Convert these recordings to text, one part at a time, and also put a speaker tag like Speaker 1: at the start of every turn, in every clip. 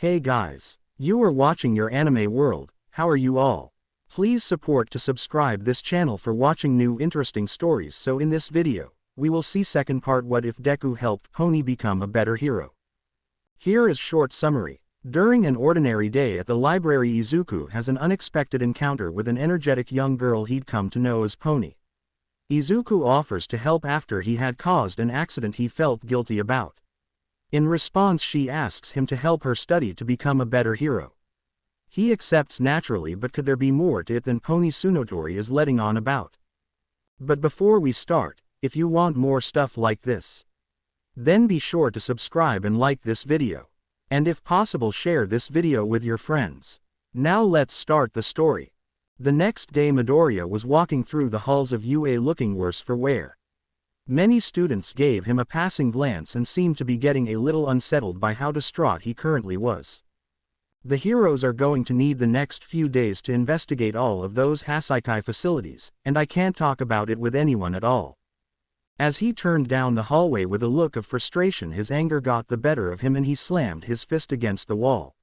Speaker 1: Hey guys, you are watching your anime world. How are you all? Please support to subscribe this channel for watching new interesting stories. So in this video, we will see second part, what if Deku helped Pony become a better hero. Here is short summary. During an ordinary day at the library, Izuku has an unexpected encounter with an energetic young girl he'd come to know as Pony. Izuku offers to help after he had caused an accident he felt guilty about. In response, she asks him to help her study to become a better hero. He accepts naturally, but could there be more to it than Pony Tsunotori is letting on about? But before we start, if you want more stuff like this, then be sure to subscribe and like this video. And if possible, share this video with your friends. Now let's start the story. The next day, Midoriya was walking through the halls of UA looking worse for wear. Many students gave him a passing glance and seemed to be getting a little unsettled by how distraught he currently was. The heroes are going to need the next few days to investigate all of those Hasaikai facilities, and I can't talk about it with anyone at all. As he turned down the hallway with a look of frustration, his anger got the better of him and he slammed his fist against the wall.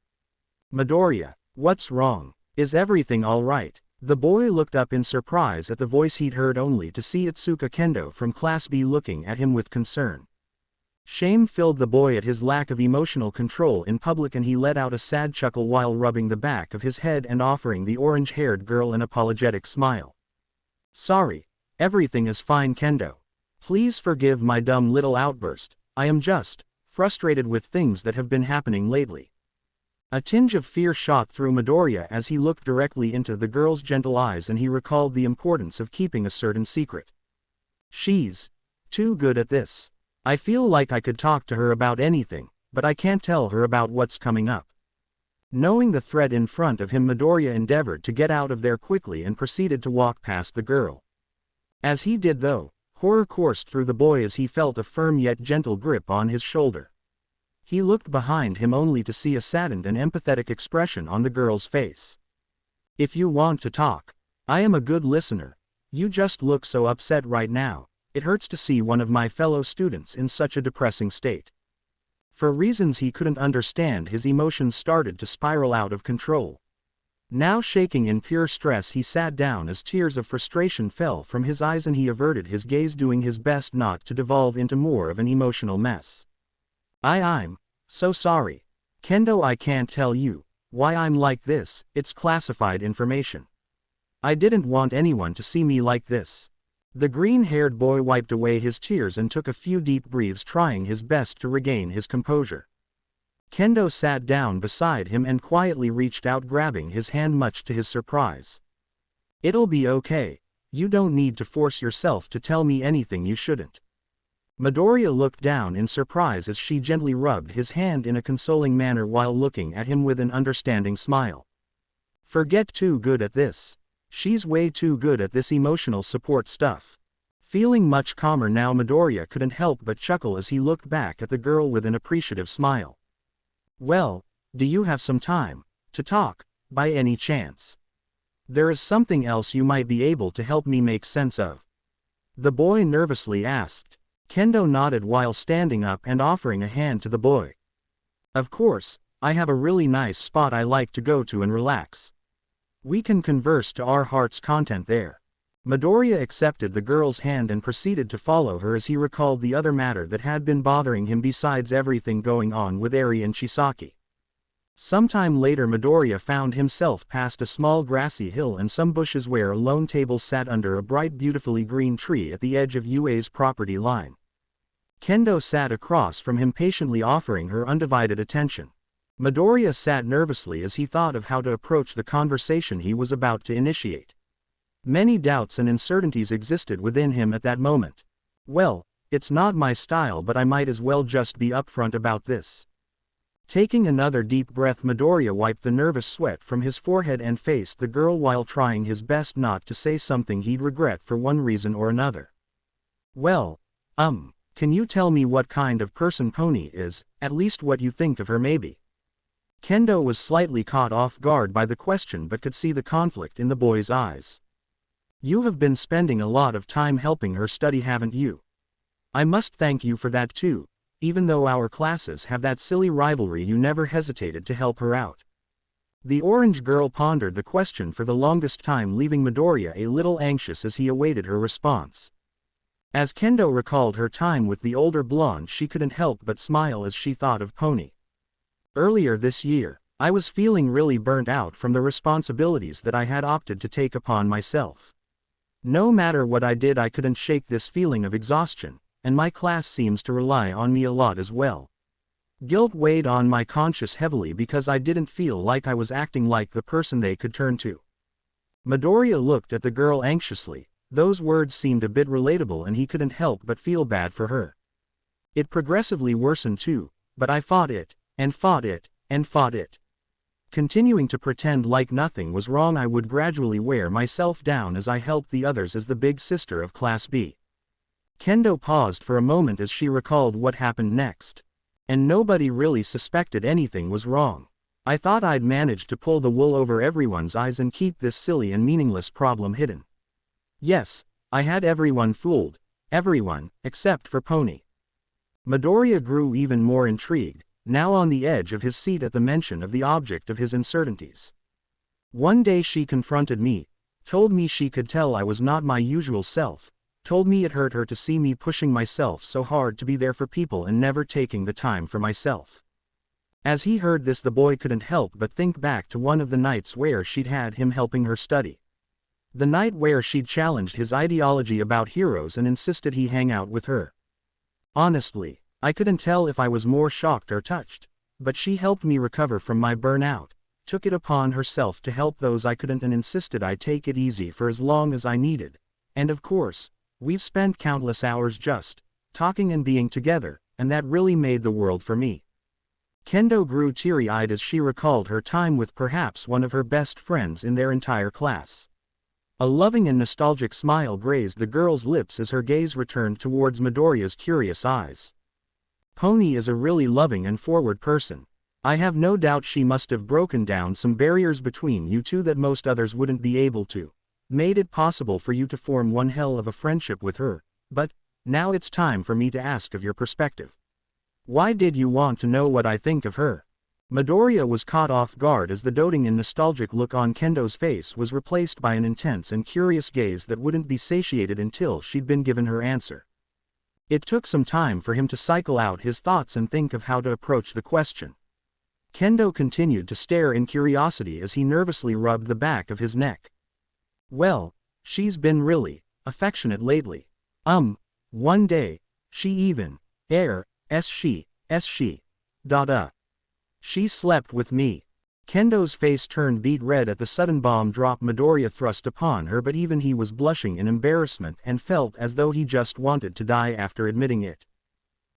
Speaker 1: Midoriya, what's wrong? Is everything all right? The boy looked up in surprise at the voice he'd heard, only to see Itsuka Kendo from Class B looking at him with concern. Shame filled the boy at his lack of emotional control in public, and he let out a sad chuckle while rubbing the back of his head and offering the orange-haired girl an apologetic smile. Sorry, everything is fine, Kendo. Please forgive my dumb little outburst. I am just frustrated with things that have been happening lately. A tinge of fear shot through Midoriya as he looked directly into the girl's gentle eyes, and he recalled the importance of keeping a certain secret. She's too good at this. I feel like I could talk to her about anything, but I can't tell her about what's coming up. Knowing the threat in front of him, Midoriya endeavored to get out of there quickly and proceeded to walk past the girl. As he did, though, horror coursed through the boy as he felt a firm yet gentle grip on his shoulder. He looked behind him only to see a saddened and empathetic expression on the girl's face. If you want to talk, I am a good listener. You just look so upset right now. It hurts to see one of my fellow students in such a depressing state. For reasons he couldn't understand, his emotions started to spiral out of control. Now shaking in pure stress, he sat down as tears of frustration fell from his eyes and he averted his gaze, doing his best not to devolve into more of an emotional mess. I'm so sorry. Kendo, I can't tell you why I'm like this. It's classified information. I didn't want anyone to see me like this. The green-haired boy wiped away his tears and took a few deep breaths, trying his best to regain his composure. Kendo sat down beside him and quietly reached out, grabbing his hand much to his surprise. It'll be okay. You don't need to force yourself to tell me anything you shouldn't. Midoriya looked down in surprise as she gently rubbed his hand in a consoling manner while looking at him with an understanding smile. Forget too good at this. She's way too good at this emotional support stuff. Feeling much calmer now, Midoriya couldn't help but chuckle as he looked back at the girl with an appreciative smile. Well, do you have some time to talk, by any chance? There is something else you might be able to help me make sense of? The boy nervously asked. Kendo nodded while standing up and offering a hand to the boy. Of course, I have a really nice spot I like to go to and relax. We can converse to our heart's content there. Midoriya accepted the girl's hand and proceeded to follow her as he recalled the other matter that had been bothering him besides everything going on with Eri and Chisaki. Sometime later, Midoriya found himself past a small grassy hill and some bushes where a lone table sat under a bright, beautifully green tree at the edge of UA's property line. Kendo sat across from him, patiently offering her undivided attention. Midoriya sat nervously as he thought of how to approach the conversation he was about to initiate. Many doubts and uncertainties existed within him at that moment. Well, it's not my style, but I might as well just be upfront about this. Taking another deep breath, Midoriya wiped the nervous sweat from his forehead and faced the girl while trying his best not to say something he'd regret for one reason or another. Well, can you tell me what kind of person Pony is, at least what you think of her maybe? Kendo was slightly caught off guard by the question but could see the conflict in the boy's eyes. You have been spending a lot of time helping her study, haven't you? I must thank you for that too, even though our classes have that silly rivalry you never hesitated to help her out. The orange girl pondered the question for the longest time, leaving Midoriya a little anxious as he awaited her response. As Kendo recalled her time with the older blonde, she couldn't help but smile as she thought of Pony. Earlier this year, I was feeling really burnt out from the responsibilities that I had opted to take upon myself. No matter what I did, I couldn't shake this feeling of exhaustion, and my class seems to rely on me a lot as well. Guilt weighed on my conscience heavily because I didn't feel like I was acting like the person they could turn to. Midoriya looked at the girl anxiously. Those words seemed a bit relatable and he couldn't help but feel bad for her. It progressively worsened too, but I fought it, and fought it, and fought it. Continuing to pretend like nothing was wrong, I would gradually wear myself down as I helped the others as the big sister of Class B. Kendo paused for a moment as she recalled what happened next. And nobody really suspected anything was wrong. I thought I'd managed to pull the wool over everyone's eyes and keep this silly and meaningless problem hidden. Yes, I had everyone fooled. Everyone, except for Pony. Midoriya grew even more intrigued, now on the edge of his seat at the mention of the object of his uncertainties. One day she confronted me, told me she could tell I was not my usual self, told me it hurt her to see me pushing myself so hard to be there for people and never taking the time for myself. As he heard this, the boy couldn't help but think back to one of the nights where she'd had him helping her study. The night where she'd challenged his ideology about heroes and insisted he hang out with her. Honestly, I couldn't tell if I was more shocked or touched, but she helped me recover from my burnout, took it upon herself to help those I couldn't, and insisted I take it easy for as long as I needed. And of course, we've spent countless hours just talking and being together, and that really made the world for me. Kendo grew teary-eyed as she recalled her time with perhaps one of her best friends in their entire class. A loving and nostalgic smile grazed the girl's lips as her gaze returned towards Midoriya's curious eyes. Pony is a really loving and forward person. I have no doubt she must have broken down some barriers between you two that most others wouldn't be able to. Made it possible for you to form one hell of a friendship with her. But, now it's time for me to ask of your perspective. Why did you want to know what I think of her? Midoriya was caught off guard as the doting and nostalgic look on Kendo's face was replaced by an intense and curious gaze that wouldn't be satiated until she'd been given her answer. It took some time for him to cycle out his thoughts and think of how to approach the question. Kendo continued to stare in curiosity as he nervously rubbed the back of his neck. Well, she's been really affectionate lately. One day, she even, she slept with me. Kendo's face turned beet red at the sudden bomb drop Midoriya thrust upon her, but even he was blushing in embarrassment and felt as though he just wanted to die after admitting it.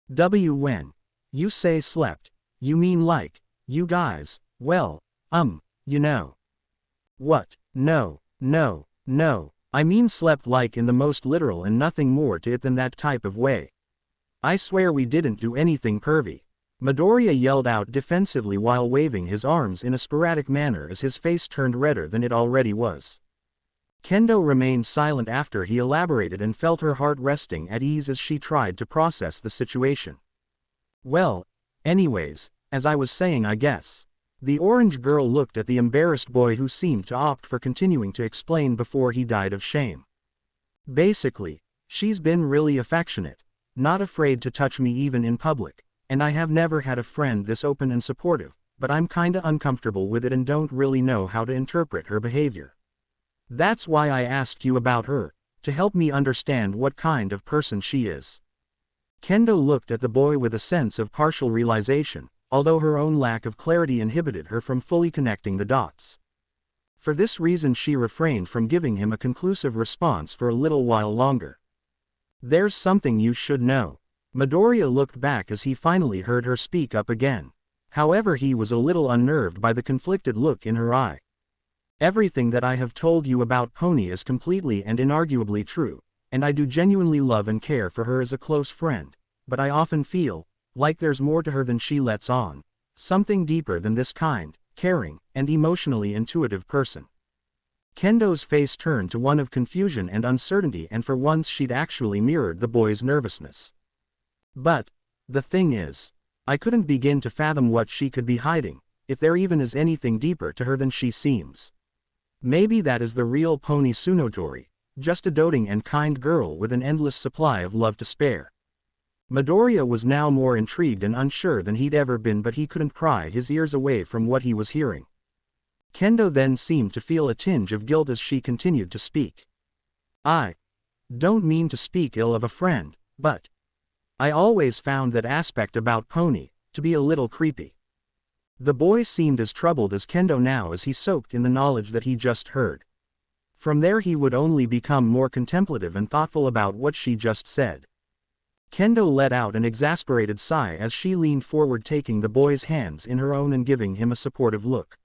Speaker 1: When you say slept, you mean like, you guys, well, you know. What? No, I mean slept like in the most literal and nothing more to it than that type of way. I swear we didn't do anything pervy. Midoriya yelled out defensively while waving his arms in a sporadic manner as his face turned redder than it already was. Kendo remained silent after he elaborated and felt her heart resting at ease as she tried to process the situation. Well, anyways, as I was saying, I guess. The orange girl looked at the embarrassed boy who seemed to opt for continuing to explain before he died of shame. Basically, she's been really affectionate, not afraid to touch me even in public. And I have never had a friend this open and supportive, but I'm kinda uncomfortable with it and don't really know how to interpret her behavior. That's why I asked you about her, to help me understand what kind of person she is. Kendo looked at the boy with a sense of partial realization, although her own lack of clarity inhibited her from fully connecting the dots. For this reason she refrained from giving him a conclusive response for a little while longer. There's something you should know. Midoriya looked back as he finally heard her speak up again. However, he was a little unnerved by the conflicted look in her eye. Everything that I have told you about Pony is completely and inarguably true, and I do genuinely love and care for her as a close friend, but I often feel like there's more to her than she lets on, something deeper than this kind, caring, and emotionally intuitive person. Kendo's face turned to one of confusion and uncertainty, and for once she'd actually mirrored the boy's nervousness. But, The thing is, I couldn't begin to fathom what she could be hiding, if there even is anything deeper to her than she seems. Maybe that is the real Pony Tsunotori, just a doting and kind girl with an endless supply of love to spare. Midoriya was now more intrigued and unsure than he'd ever been, but he couldn't pry his ears away from what he was hearing. Kendo then seemed to feel a tinge of guilt as she continued to speak. I don't mean to speak ill of a friend, but I always found that aspect about Pony to be a little creepy. The boy seemed as troubled as Kendo now as he soaked in the knowledge that he just heard. From there he would only become more contemplative and thoughtful about what she just said. Kendo let out an exasperated sigh as she leaned forward, taking the boy's hands in her own and giving him a supportive look.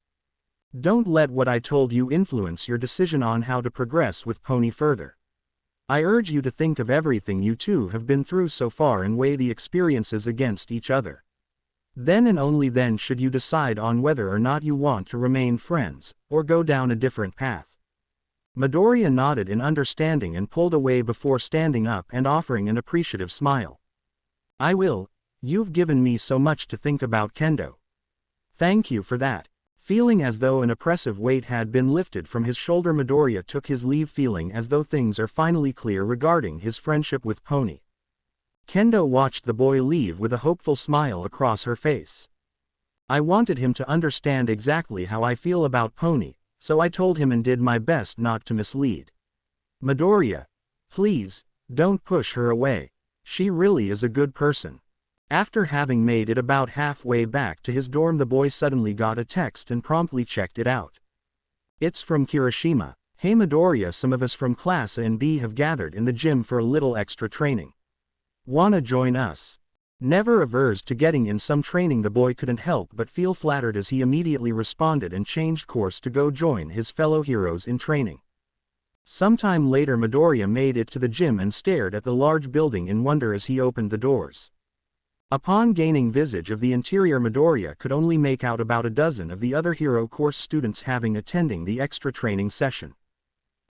Speaker 1: Don't let what I told you influence your decision on how to progress with Pony further. I urge you to think of everything you two have been through so far and weigh the experiences against each other. Then and only then should you decide on whether or not you want to remain friends, or go down a different path. Midoriya nodded in understanding and pulled away before standing up and offering an appreciative smile. I will. You've given me so much to think about, Kendo. Thank you for that. Feeling as though an oppressive weight had been lifted from his shoulder, Midoriya took his leave, feeling as though things are finally clear regarding his friendship with Pony. Kendo watched the boy leave with a hopeful smile across her face. I wanted him to understand exactly how I feel about Pony, so I told him and did my best not to mislead. Midoriya, please, don't push her away. She really is a good person. After having made it about halfway back to his dorm, the boy suddenly got a text and promptly checked it out. It's from Kirishima. Hey Midoriya, some of us from Class A and B have gathered in the gym for a little extra training. Wanna join us? Never averse to getting in some training, the boy couldn't help but feel flattered as he immediately responded and changed course to go join his fellow heroes in training. Sometime later, Midoriya made it to the gym and stared at the large building in wonder as he opened the doors. Upon gaining visage of the interior, Midoriya could only make out about a dozen of the other hero course students attending the extra training session.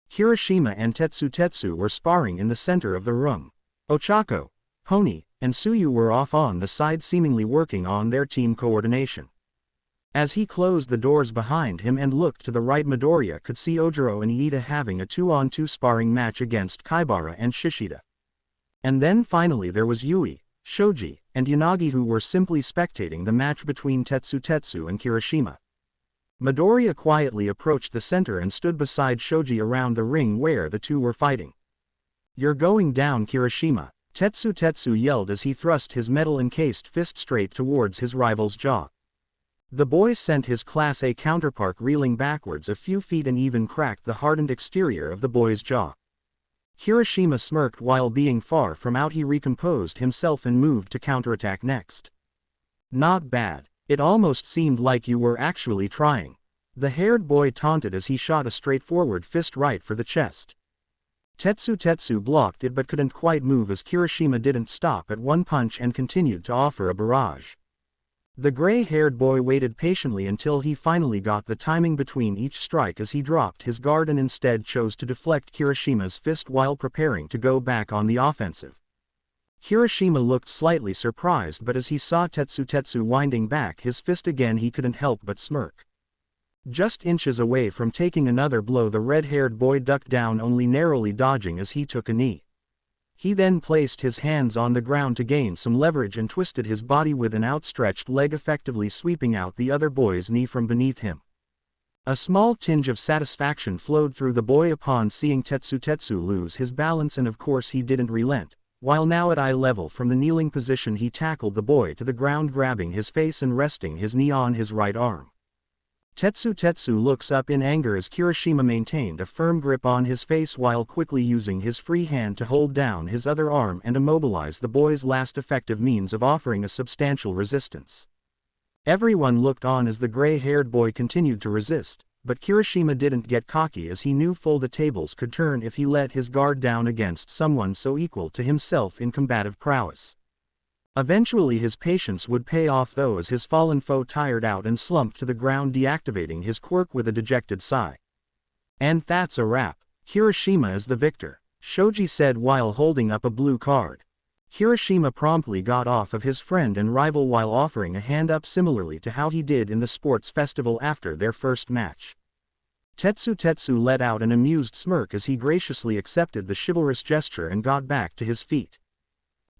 Speaker 1: Kirishima and Tetsu were sparring in the center of the room. Ochako, Pony, and Tsuyu were off on the side, seemingly working on their team coordination. As he closed the doors behind him and looked to the right, Midoriya could see Ojiro and Iida having a 2-on-2 sparring match against Kaibara and Shishida. And then finally there was Yui, Shoji, and Yanagi, who were simply spectating the match between Tetsu and Kirishima. Midoriya quietly approached the center and stood beside Shoji around the ring where the two were fighting. You're going down, Kirishima, Tetsu yelled as he thrust his metal-encased fist straight towards his rival's jaw. The boy sent his Class A counterpart reeling backwards a few feet and even cracked the hardened exterior of the boy's jaw. Kirishima smirked while being far from out. He recomposed himself and moved to counterattack next. Not bad. It almost seemed like you were actually trying. The haired boy taunted as he shot a straightforward fist right for the chest. Tetsu blocked it but couldn't quite move as Kirishima didn't stop at one punch and continued to offer a barrage. The gray-haired boy waited patiently until he finally got the timing between each strike as he dropped his guard and instead chose to deflect Kirishima's fist while preparing to go back on the offensive. Kirishima looked slightly surprised, but as he saw Tetsu winding back his fist again, he couldn't help but smirk. Just inches away from taking another blow, the red-haired boy ducked down, only narrowly dodging as he took a knee. He then placed his hands on the ground to gain some leverage and twisted his body with an outstretched leg, effectively sweeping out the other boy's knee from beneath him. A small tinge of satisfaction flowed through the boy upon seeing Tetsu lose his balance, and of course he didn't relent. While now at eye level from the kneeling position, he tackled the boy to the ground, grabbing his face and resting his knee on his right arm. Tetsu looks up in anger as Kirishima maintained a firm grip on his face while quickly using his free hand to hold down his other arm and immobilize the boy's last effective means of offering a substantial resistance. Everyone looked on as the gray-haired boy continued to resist, but Kirishima didn't get cocky as he knew full the tables could turn if he let his guard down against someone so equal to himself in combative prowess. Eventually his patience would pay off though, as his fallen foe tired out and slumped to the ground, deactivating his quirk with a dejected sigh. And that's a wrap. Kirishima is the victor, Shoji said while holding up a blue card. Hiroshima promptly got off of his friend and rival while offering a hand up similarly to how he did in the sports festival after their first match. Tetsu let out an amused smirk as he graciously accepted the chivalrous gesture and got back to his feet.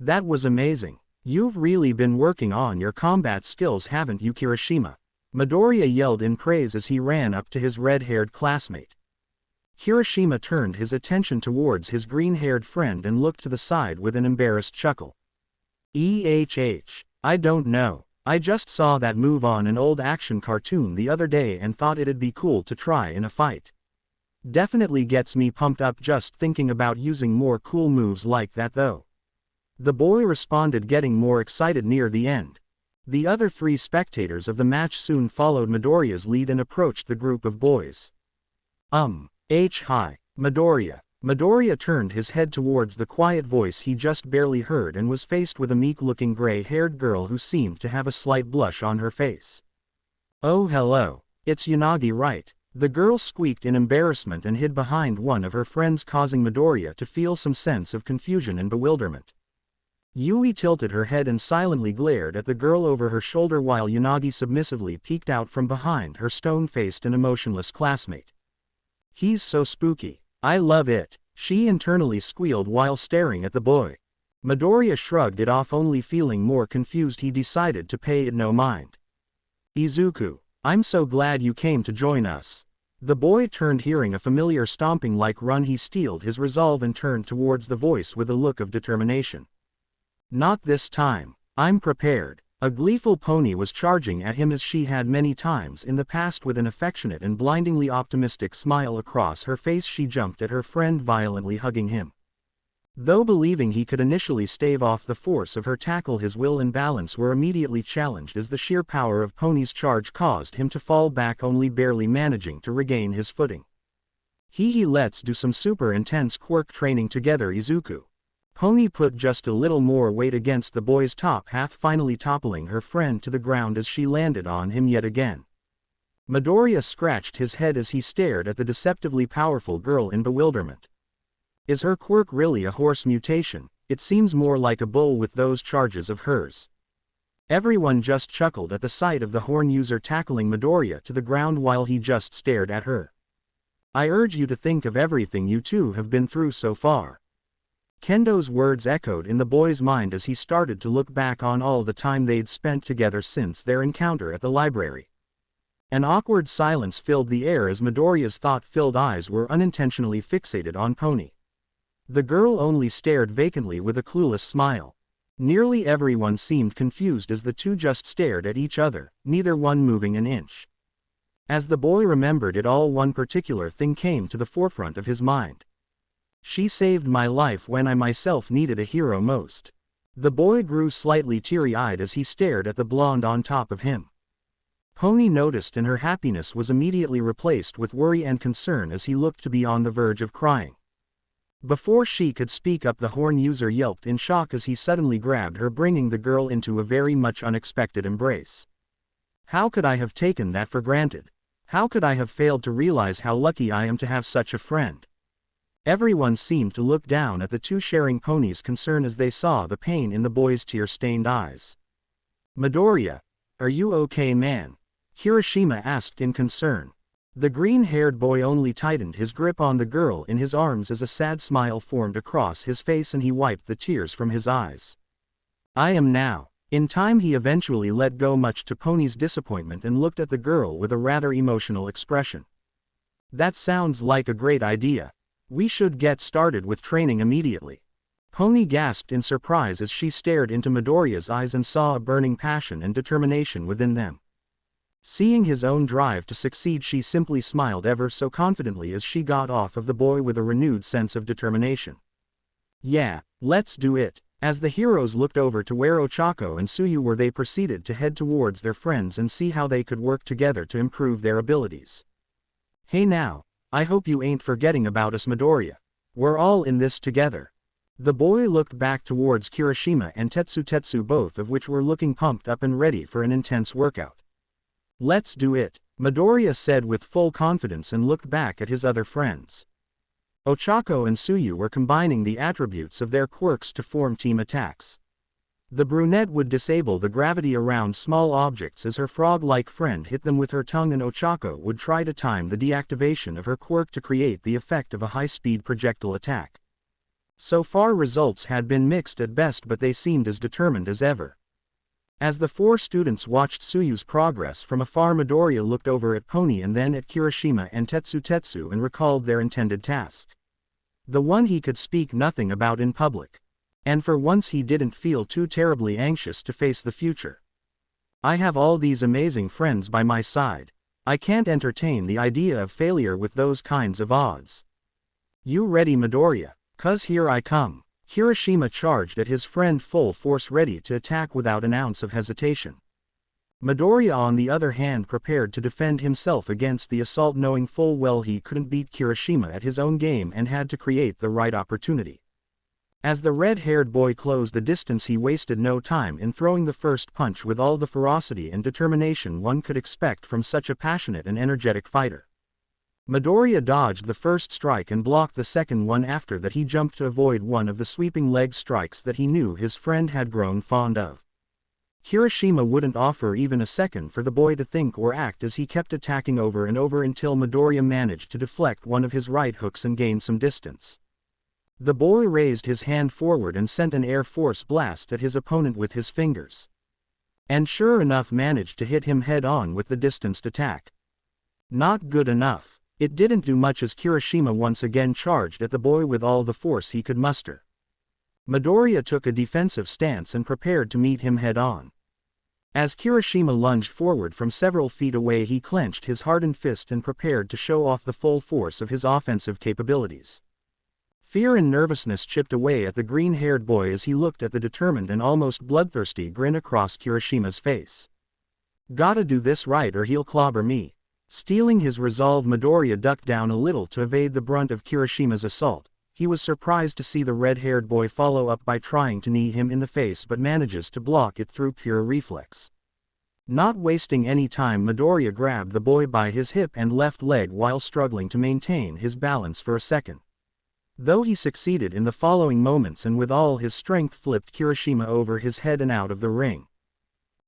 Speaker 1: That was amazing. You've really been working on your combat skills, haven't you, Kirishima? Midoriya yelled in praise as he ran up to his red-haired classmate. Kirishima turned his attention towards his green-haired friend and looked to the side with an embarrassed chuckle. I don't know. I just saw that move on an old action cartoon the other day and thought it'd be cool to try in a fight. Definitely gets me pumped up just thinking about using more cool moves like that though. The boy responded, getting more excited near the end. The other 3 spectators of the match soon followed Midoriya's lead and approached the group of boys. Hi, Midoriya. Midoriya turned his head towards the quiet voice he just barely heard and was faced with a meek-looking gray-haired girl who seemed to have a slight blush on her face. Oh hello, it's Yanagi, right? The girl squeaked in embarrassment and hid behind one of her friends, causing Midoriya to feel some sense of confusion and bewilderment. Yui tilted her head and silently glared at the girl over her shoulder while Yanagi submissively peeked out from behind her stone-faced and emotionless classmate. He's so spooky. I love it, she internally squealed while staring at the boy. Midoriya shrugged it off, only feeling more confused. He decided to pay it no mind. Izuku, I'm so glad you came to join us. The boy turned, hearing a familiar stomping-like run. He steeled his resolve and turned towards the voice with a look of determination. Not this time. I'm prepared. A gleeful pony was charging at him as she had many times in the past. With an affectionate and blindingly optimistic smile across her face, she jumped at her friend, violently hugging him. Though believing he could initially stave off the force of her tackle, his will and balance were immediately challenged as the sheer power of Pony's charge caused him to fall back, only barely managing to regain his footing. Let's do some super intense quirk training together, Izuku. Pony put just a little more weight against the boy's top half, finally toppling her friend to the ground as she landed on him yet again. Midoriya scratched his head as he stared at the deceptively powerful girl in bewilderment. Is her quirk really a horse mutation? It seems more like a bull with those charges of hers. Everyone just chuckled at the sight of the horn user tackling Midoriya to the ground while he just stared at her. I urge you to think of everything you two have been through so far. Kendo's words echoed in the boy's mind as he started to look back on all the time they'd spent together since their encounter at the library. An awkward silence filled the air as Midoriya's thought-filled eyes were unintentionally fixated on Pony. The girl only stared vacantly with a clueless smile. Nearly everyone seemed confused as the two just stared at each other, neither one moving an inch. As the boy remembered it all, one particular thing came to the forefront of his mind. She saved my life when I myself needed a hero most. The boy grew slightly teary-eyed as he stared at the blonde on top of him. Pony noticed, and her happiness was immediately replaced with worry and concern as he looked to be on the verge of crying. Before she could speak up, the horn user yelped in shock as he suddenly grabbed her, bringing the girl into a very much unexpected embrace. How could I have taken that for granted? How could I have failed to realize how lucky I am to have such a friend? Everyone seemed to look down at the two, sharing Pony's concern as they saw the pain in the boy's tear-stained eyes. Midoriya, are you okay, man? Hiroshima asked in concern. The green-haired boy only tightened his grip on the girl in his arms as a sad smile formed across his face and he wiped the tears from his eyes. I am now. In time he eventually let go, much to Pony's disappointment, and looked at the girl with a rather emotional expression. That sounds like a great idea. We should get started with training immediately. Pony gasped in surprise as she stared into Midoriya's eyes and saw a burning passion and determination within them. Seeing his own drive to succeed, she simply smiled ever so confidently as she got off of the boy with a renewed sense of determination. Yeah, let's do it. As the heroes looked over to where Ochako and Tsuyu were, they proceeded to head towards their friends and see how they could work together to improve their abilities. Hey now, I hope you ain't forgetting about us, Midoriya. We're all in this together. The boy looked back towards Kirishima and Tetsu, both of which were looking pumped up and ready for an intense workout. Let's do it, Midoriya said with full confidence and looked back at his other friends. Ochako and Tsuyu were combining the attributes of their quirks to form team attacks. The brunette would disable the gravity around small objects as her frog-like friend hit them with her tongue, and Ochako would try to time the deactivation of her quirk to create the effect of a high-speed projectile attack. So far results had been mixed at best, but they seemed as determined as ever. As the four students watched Tsuyu's progress from afar, Midoriya looked over at Pony and then at Kirishima and Tetsu and recalled their intended task. The one he could speak nothing about in public. And for once he didn't feel too terribly anxious to face the future. I have all these amazing friends by my side. I can't entertain the idea of failure with those kinds of odds. You ready, Midoriya? 'Cause here I come. Kirishima charged at his friend full force, ready to attack without an ounce of hesitation. Midoriya on the other hand prepared to defend himself against the assault, knowing full well he couldn't beat Kirishima at his own game and had to create the right opportunity. As the red-haired boy closed the distance, he wasted no time in throwing the first punch with all the ferocity and determination one could expect from such a passionate and energetic fighter. Midoriya dodged the first strike and blocked the second one. After that he jumped to avoid one of the sweeping leg strikes that he knew his friend had grown fond of. Kirishima wouldn't offer even a second for the boy to think or act as he kept attacking over and over until Midoriya managed to deflect one of his right hooks and gain some distance. The boy raised his hand forward and sent an air force blast at his opponent with his fingers. And sure enough managed to hit him head-on with the distanced attack. Not good enough. It didn't do much as Kirishima once again charged at the boy with all the force he could muster. Midoriya took a defensive stance and prepared to meet him head-on. As Kirishima lunged forward from several feet away, he clenched his hardened fist and prepared to show off the full force of his offensive capabilities. Fear and nervousness chipped away at the green-haired boy as he looked at the determined and almost bloodthirsty grin across Kirishima's face. Gotta do this right or he'll clobber me. Stealing his resolve, Midoriya ducked down a little to evade the brunt of Kirishima's assault. He was surprised to see the red-haired boy follow up by trying to knee him in the face, but manages to block it through pure reflex. Not wasting any time, Midoriya grabbed the boy by his hip and left leg while struggling to maintain his balance for a second. Though he succeeded in the following moments and with all his strength flipped Kirishima over his head and out of the ring.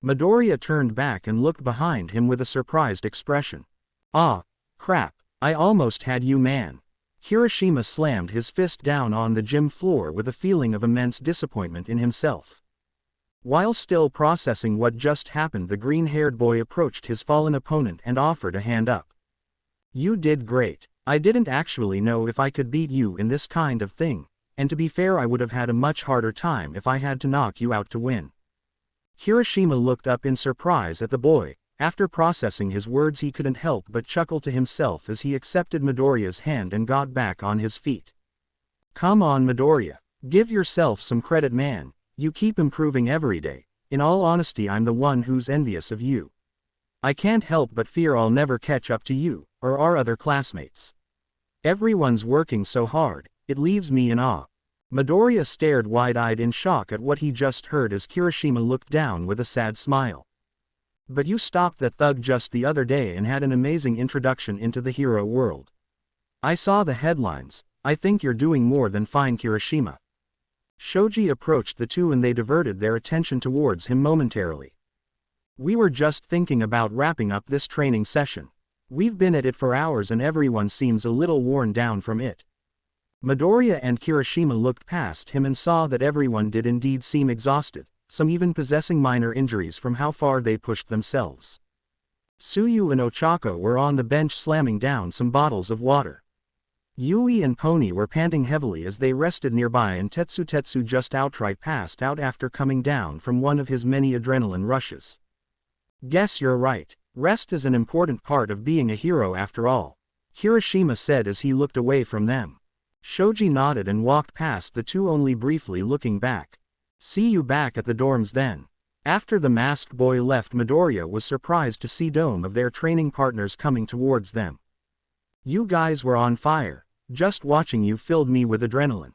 Speaker 1: Midoriya turned back and looked behind him with a surprised expression. Ah, crap, I almost had you, man. Kirishima slammed his fist down on the gym floor with a feeling of immense disappointment in himself. While still processing what just happened, the green-haired boy approached his fallen opponent and offered a hand up. You did great. I didn't actually know if I could beat you in this kind of thing, and to be fair, I would have had a much harder time if I had to knock you out to win. Kirishima looked up in surprise at the boy. After processing his words, he couldn't help but chuckle to himself as he accepted Midoriya's hand and got back on his feet. Come on, Midoriya. Give yourself some credit, man. You keep improving every day. In all honesty, I'm the one who's envious of you. I can't help but fear I'll never catch up to you, or our other classmates. Everyone's working so hard, it leaves me in awe. Midoriya stared wide-eyed in shock at what he just heard as Kirishima looked down with a sad smile. But you stopped that thug just the other day and had an amazing introduction into the hero world. I saw the headlines. I think you're doing more than fine, Kirishima. Shoji approached the two and they diverted their attention towards him momentarily. We were just thinking about wrapping up this training session. We've been at it for hours and everyone seems a little worn down from it. Midoriya and Kirishima looked past him and saw that everyone did indeed seem exhausted, some even possessing minor injuries from how far they pushed themselves. Tsuyu and Ochako were on the bench slamming down some bottles of water. Yui and Pony were panting heavily as they rested nearby, and Tetsu just outright passed out after coming down from one of his many adrenaline rushes. Guess you're right. Rest is an important part of being a hero after all, Kirishima said as he looked away from them. Shoji nodded and walked past the two, only briefly looking back. See you back at the dorms then. After the masked boy left, Midoriya was surprised to see dome of their training partners coming towards them. You guys were on fire. Just watching you filled me with adrenaline.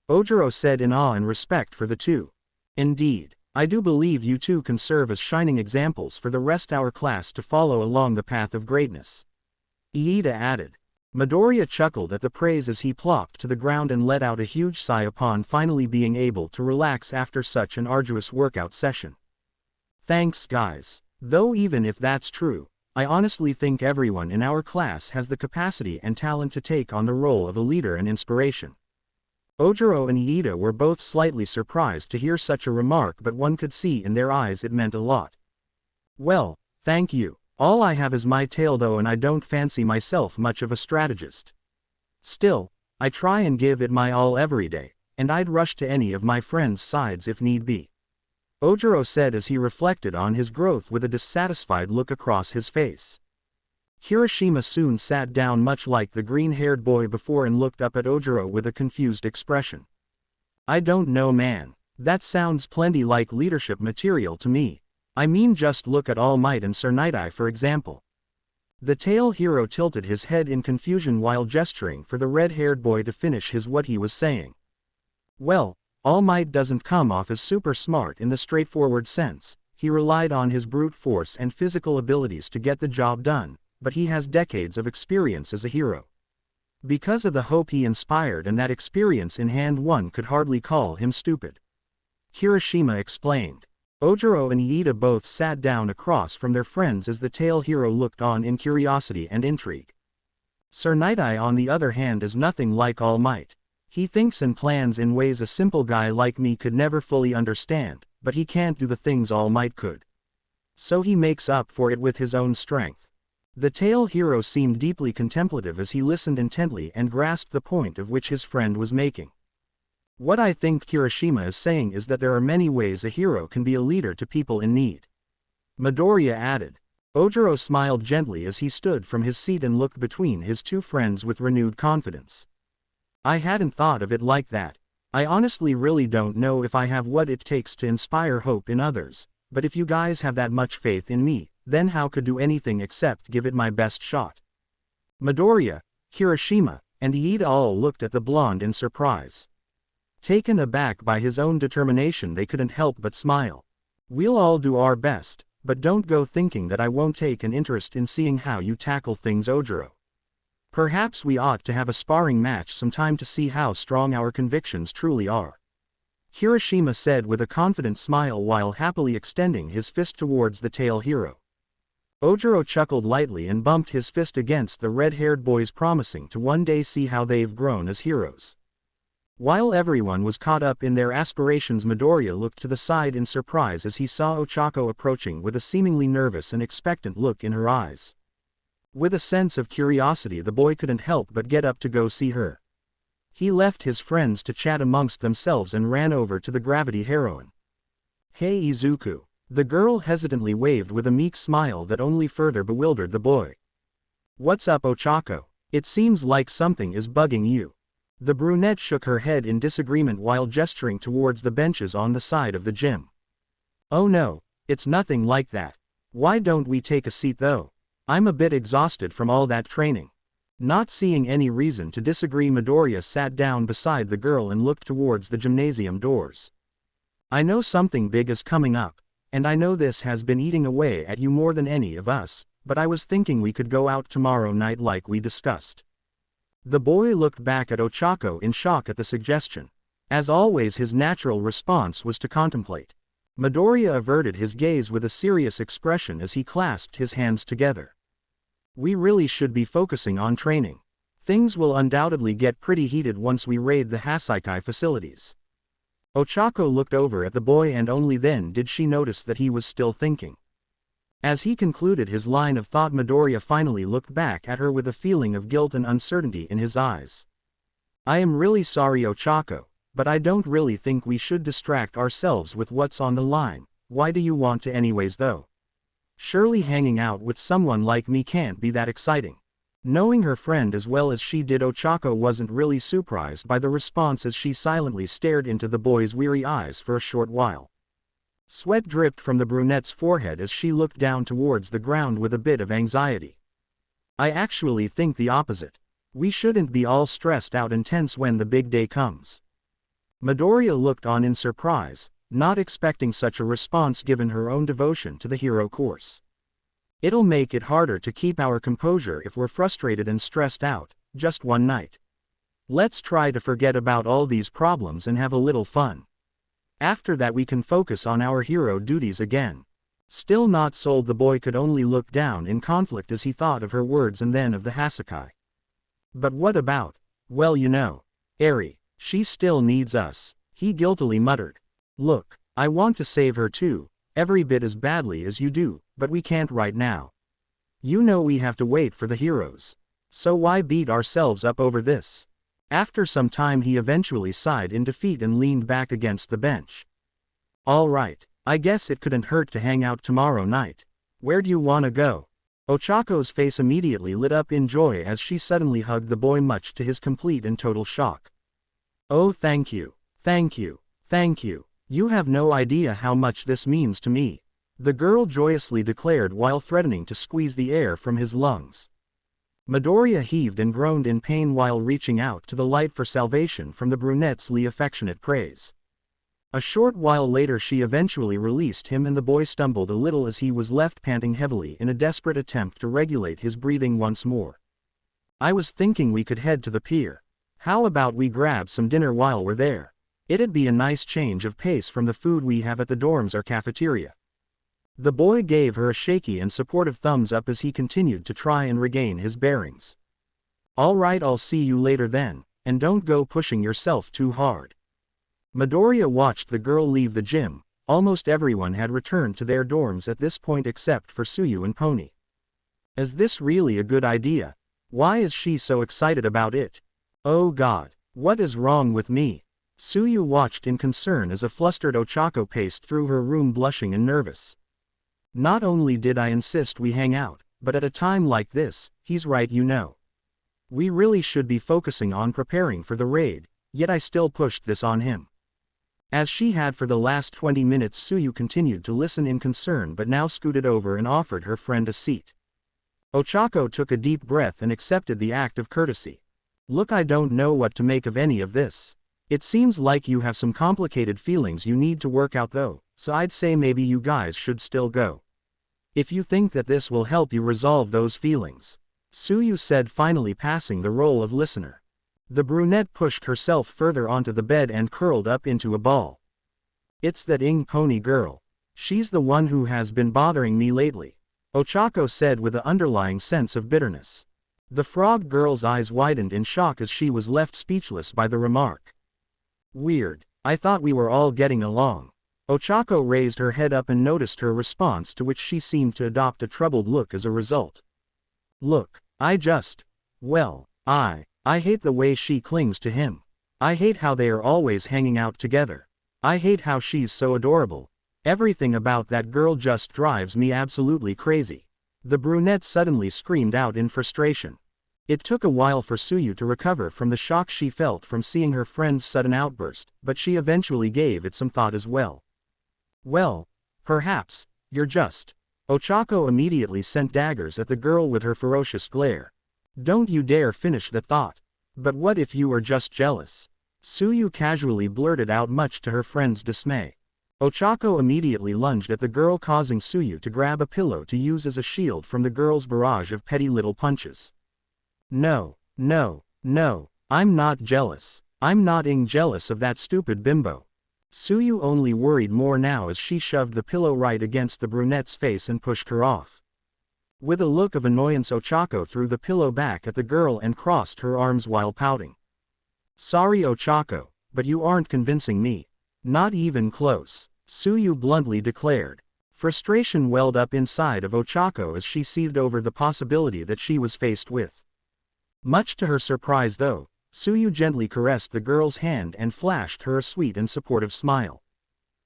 Speaker 1: Ojiro said in awe and respect for the two. Indeed, I do believe you two can serve as shining examples for the rest of our class to follow along the path of greatness. Iida added. Midoriya chuckled at the praise as he plopped to the ground and let out a huge sigh upon finally being able to relax after such an arduous workout session. Thanks guys. Though even if that's true, I honestly think everyone in our class has the capacity and talent to take on the role of a leader and inspiration. Ojiro and Iida were both slightly surprised to hear such a remark, but one could see in their eyes it meant a lot. Well, thank you. All I have is my tail though, and I don't fancy myself much of a strategist. Still, I try and give it my all every day, and I'd rush to any of my friends' sides if need be. Ojiro said as he reflected on his growth with a dissatisfied look across his face. Kirishima soon sat down much like the green-haired boy before and looked up at Ojiro with a confused expression. I don't know man. That sounds plenty like leadership material to me. I mean, just look at All Might and Sir Night-Eye for example. The tail hero tilted his head in confusion while gesturing for the red-haired boy to finish what he was saying. Well, All Might doesn't come off as super smart in the straightforward sense. He relied on his brute force and physical abilities to get the job done, but he has decades of experience as a hero. Because of the hope he inspired and that experience in hand, one could hardly call him stupid. Kirishima explained. Ojiro and Iida both sat down across from their friends as the tail hero looked on in curiosity and intrigue. Sir Night-Eye on the other hand is nothing like All Might. He thinks and plans in ways a simple guy like me could never fully understand, but he can't do the things All Might could. So he makes up for it with his own strength. The tail hero seemed deeply contemplative as he listened intently and grasped the point of which his friend was making. What I think Kirishima is saying is that there are many ways a hero can be a leader to people in need. Midoriya added. Ojiro smiled gently as he stood from his seat and looked between his two friends with renewed confidence. I hadn't thought of it like that. I honestly really don't know if I have what it takes to inspire hope in others, but if you guys have that much faith in me, then how could do anything except give it my best shot? Midoriya, Kirishima, and Iida all looked at the blonde in surprise. Taken aback by his own determination, they couldn't help but smile. We'll all do our best, but don't go thinking that I won't take an interest in seeing how you tackle things, Ojiro. Perhaps we ought to have a sparring match sometime to see how strong our convictions truly are. Kirishima said with a confident smile while happily extending his fist towards the tail hero. Ojiro chuckled lightly and bumped his fist against the red-haired boys, promising to one day see how they've grown as heroes. While everyone was caught up in their aspirations, Midoriya looked to the side in surprise as he saw Ochako approaching with a seemingly nervous and expectant look in her eyes. With a sense of curiosity, the boy couldn't help but get up to go see her. He left his friends to chat amongst themselves and ran over to the gravity heroine. Hey Izuku. The girl hesitantly waved with a meek smile that only further bewildered the boy. What's up, Ochako? It seems like something is bugging you. The brunette shook her head in disagreement while gesturing towards the benches on the side of the gym. Oh no, it's nothing like that. Why don't we take a seat though? I'm a bit exhausted from all that training. Not seeing any reason to disagree, Midoriya sat down beside the girl and looked towards the gymnasium doors. I know something big is coming up, and I know this has been eating away at you more than any of us, but I was thinking we could go out tomorrow night like we discussed. The boy looked back at Ochako in shock at the suggestion. As always, his natural response was to contemplate. Midoriya averted his gaze with a serious expression as he clasped his hands together. We really should be focusing on training. Things will undoubtedly get pretty heated once we raid the Hasaikai facilities. Ochako looked over at the boy and only then did she notice that he was still thinking. As he concluded his line of thought, Midoriya finally looked back at her with a feeling of guilt and uncertainty in his eyes. I am really sorry, Ochako, but I don't really think we should distract ourselves with what's on the line. Why do you want to anyways though? Surely hanging out with someone like me can't be that exciting. Knowing her friend as well as she did, Ochako wasn't really surprised by the response as she silently stared into the boy's weary eyes for a short while. Sweat dripped from the brunette's forehead as she looked down towards the ground with a bit of anxiety. I actually think the opposite. We shouldn't be all stressed out and tense when the big day comes. Midoriya looked on in surprise, not expecting such a response given her own devotion to the hero course. It'll make it harder to keep our composure if we're frustrated and stressed out, just one night. Let's try to forget about all these problems and have a little fun. After that we can focus on our hero duties again." Still not sold, the boy could only look down in conflict as he thought of her words and then of the Hasakai. "But what about, well, you know, Eri, she still needs us," he guiltily muttered. "Look, I want to save her too, every bit as badly as you do, but we can't right now. You know we have to wait for the heroes. So why beat ourselves up over this?" After some time he eventually sighed in defeat and leaned back against the bench. "All right, I guess it couldn't hurt to hang out tomorrow night. Where do you wanna go?" Ochako's face immediately lit up in joy as she suddenly hugged the boy, much to his complete and total shock. "Oh, thank you, thank you, thank you. You have no idea how much this means to me," the girl joyously declared while threatening to squeeze the air from his lungs. Midoriya heaved and groaned in pain while reaching out to the light for salvation from the brunette's affectionate praise. A short while later she eventually released him and the boy stumbled a little as he was left panting heavily in a desperate attempt to regulate his breathing once more. "I was thinking we could head to the pier. How about we grab some dinner while we're there? It'd be a nice change of pace from the food we have at the dorms or cafeteria." The boy gave her a shaky and supportive thumbs up as he continued to try and regain his bearings. "All right, I'll see you later then, and don't go pushing yourself too hard." Midoriya watched the girl leave the gym. Almost everyone had returned to their dorms at this point except for Tsuyu and Pony. Is this really a good idea? Why is she so excited about it? Oh god, what is wrong with me? Tsuyu watched in concern as a flustered Ochako paced through her room blushing and nervous. "Not only did I insist we hang out, but at a time like this, he's right, you know. We really should be focusing on preparing for the raid, yet I still pushed this on him." As she had for the last 20 minutes, Tsuyu continued to listen in concern but now scooted over and offered her friend a seat. Ochako took a deep breath and accepted the act of courtesy. "Look, I don't know what to make of any of this. It seems like you have some complicated feelings you need to work out though, so I'd say maybe you guys should still go. If you think that this will help you resolve those feelings," Tsuyu said, finally passing the role of listener. The brunette pushed herself further onto the bed and curled up into a ball. "It's that Pony girl. She's the one who has been bothering me lately," Ochako said with an underlying sense of bitterness. The frog girl's eyes widened in shock as she was left speechless by the remark. "Weird, I thought we were all getting along." Ochako raised her head up and noticed her response, to which she seemed to adopt a troubled look as a result. "Look, I hate the way she clings to him. I hate how they are always hanging out together. I hate how she's so adorable. Everything about that girl just drives me absolutely crazy," the brunette suddenly screamed out in frustration. It took a while for Tsuyu to recover from the shock she felt from seeing her friend's sudden outburst, but she eventually gave it some thought as well. "Well, perhaps, you're just..." Ochako immediately sent daggers at the girl with her ferocious glare. "Don't you dare finish the thought. But what if you are just jealous?" Tsuyu casually blurted out, much to her friend's dismay. Ochako immediately lunged at the girl, causing Tsuyu to grab a pillow to use as a shield from the girl's barrage of petty little punches. No, I'm not jealous. I'm not jealous of that stupid bimbo." Tsuyu only worried more now as she shoved the pillow right against the brunette's face and pushed her off. With a look of annoyance, Ochako threw the pillow back at the girl and crossed her arms while pouting. "Sorry Ochako, but you aren't convincing me. Not even close," Tsuyu bluntly declared. Frustration welled up inside of Ochako as she seethed over the possibility that she was faced with. Much to her surprise though, Tsuyu gently caressed the girl's hand and flashed her a sweet and supportive smile.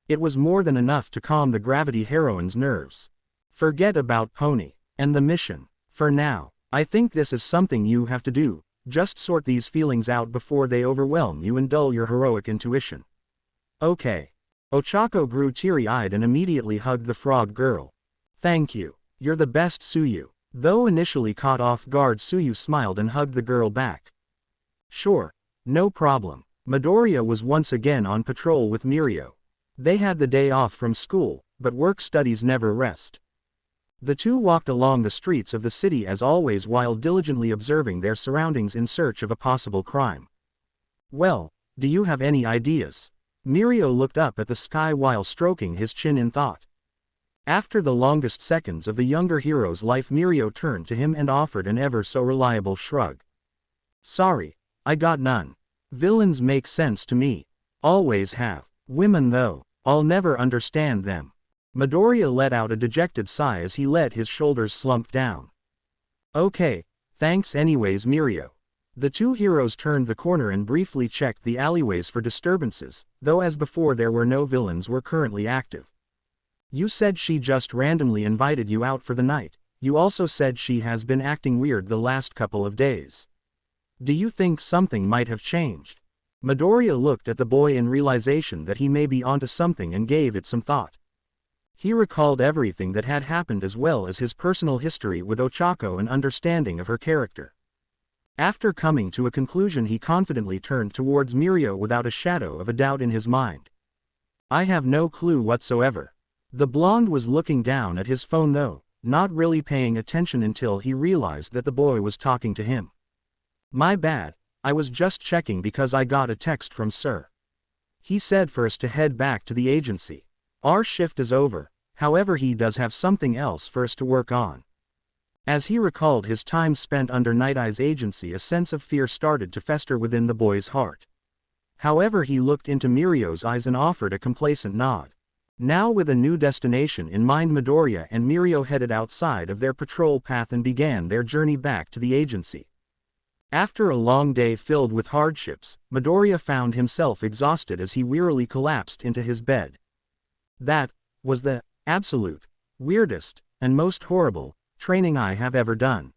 Speaker 1: It was more than enough to calm the gravity heroine's nerves. "Forget about Pony and the mission. For now, I think this is something you have to do. Just sort these feelings out before they overwhelm you and dull your heroic intuition." "Okay." Ochako grew teary-eyed and immediately hugged the frog girl. "Thank you. You're the best, Tsuyu." Though initially caught off guard, Tsuyu smiled and hugged the girl back. "Sure, no problem." Midoriya was once again on patrol with Mirio. They had the day off from school, but work studies never rest. The two walked along the streets of the city as always while diligently observing their surroundings in search of a possible crime. Well, do you have any ideas? Mirio looked up at the sky while stroking his chin in thought. After the longest seconds of the younger hero's life, Mirio turned to him and offered an ever so reliable shrug. Sorry, I got none. Villains make sense to me. Always have. Women though, I'll never understand them. Midoriya let out a dejected sigh as he let his shoulders slump down. Okay, thanks anyways Mirio. The two heroes turned the corner and briefly checked the alleyways for disturbances, though as before there were no villains were currently active. You said she just randomly invited you out for the night. You also said she has been acting weird the last couple of days. Do you think something might have changed? Midoriya looked at the boy in realization that he may be onto something and gave it some thought. He recalled everything that had happened as well as his personal history with Ochako and understanding of her character. After coming to a conclusion, he confidently turned towards Mirio without a shadow of a doubt in his mind. I have no clue whatsoever. The blonde was looking down at his phone though, not really paying attention until he realized that the boy was talking to him. My bad, I was just checking because I got a text from Sir. He said first to head back to the agency. Our shift is over, however he does have something else first to work on. As he recalled his time spent under Night Eye's agency, a sense of fear started to fester within the boy's heart. However, he looked into Mirio's eyes and offered a complacent nod. Now with a new destination in mind, Midoriya and Mirio headed outside of their patrol path and began their journey back to the agency. After a long day filled with hardships, Midoriya found himself exhausted as he wearily collapsed into his bed. That was the absolute weirdest and most horrible training I have ever done.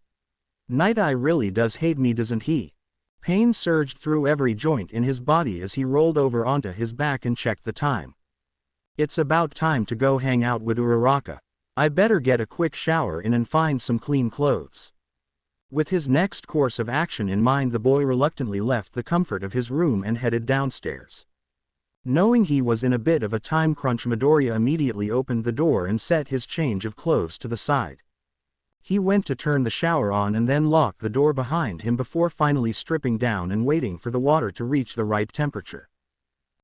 Speaker 1: Night Eye really does hate me, doesn't he? Pain surged through every joint in his body as he rolled over onto his back and checked the time. It's about time to go hang out with Uraraka. I better get a quick shower in and find some clean clothes. With his next course of action in mind, the boy reluctantly left the comfort of his room and headed downstairs. Knowing he was in a bit of a time crunch, Midoriya immediately opened the door and set his change of clothes to the side. He went to turn the shower on and then locked the door behind him before finally stripping down and waiting for the water to reach the right temperature.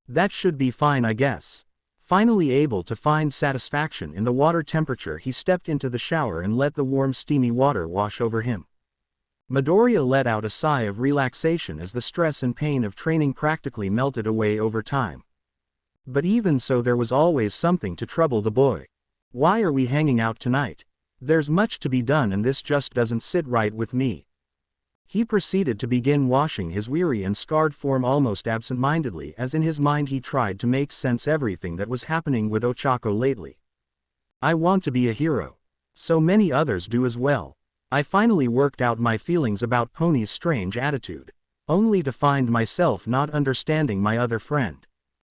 Speaker 1: That should be fine, I guess. Finally able to find satisfaction in the water temperature, he stepped into the shower and let the warm steamy water wash over him. Midoriya let out a sigh of relaxation as the stress and pain of training practically melted away over time. But even so, there was always something to trouble the boy. Why are we hanging out tonight? There's much to be done and this just doesn't sit right with me. He proceeded to begin washing his weary and scarred form almost absent-mindedly, as in his mind he tried to make sense everything that was happening with Ochako lately. I want to be a hero. So many others do as well. I finally worked out my feelings about Pony's strange attitude, only to find myself not understanding my other friend.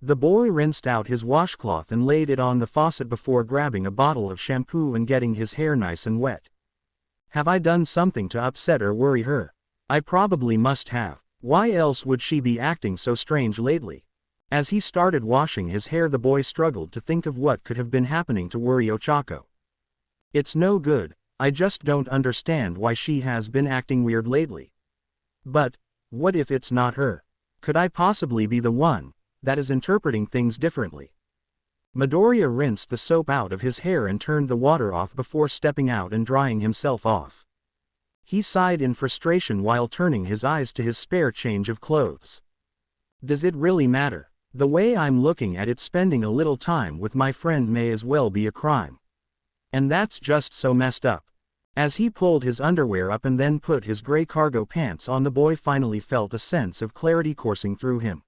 Speaker 1: The boy rinsed out his washcloth and laid it on the faucet before grabbing a bottle of shampoo and getting his hair nice and wet. Have I done something to upset or worry her? I probably must have. Why else would she be acting so strange lately? As he started washing his hair, the boy struggled to think of what could have been happening to worry Ochako. It's no good, I just don't understand why she has been acting weird lately. But what if it's not her? Could I possibly be the one that is interpreting things differently? Midoriya rinsed the soap out of his hair and turned the water off before stepping out and drying himself off. He sighed in frustration while turning his eyes to his spare change of clothes. Does it really matter? The way I'm looking at it, spending a little time with my friend may as well be a crime. And that's just so messed up. As he pulled his underwear up and then put his gray cargo pants on, the boy finally felt a sense of clarity coursing through him.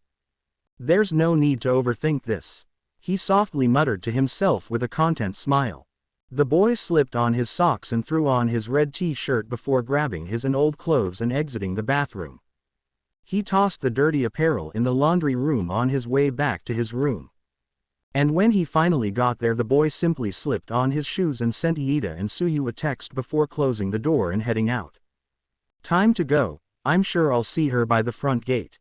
Speaker 1: There's no need to overthink this, he softly muttered to himself with a content smile. The boy slipped on his socks and threw on his red t-shirt before grabbing his old clothes and exiting the bathroom. He tossed the dirty apparel in the laundry room on his way back to his room. And when he finally got there, the boy simply slipped on his shoes and sent Iida and Suyu a text before closing the door and heading out. Time to go, I'm sure I'll see her by the front gate.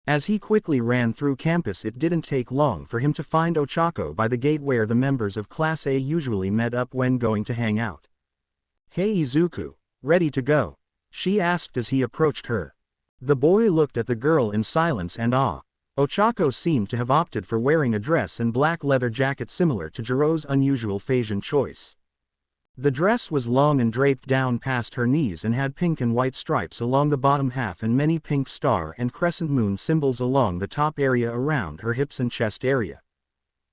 Speaker 1: As he quickly ran through campus, it didn't take long for him to find Ochako by the gate where the members of Class A usually met up when going to hang out. "Hey Izuku, ready to go?" she asked as he approached her. The boy looked at the girl in silence and awe. Ochako seemed to have opted for wearing a dress and black leather jacket similar to Jiro's unusual fashion choice. The dress was long and draped down past her knees and had pink and white stripes along the bottom half and many pink star and crescent moon symbols along the top area around her hips and chest area.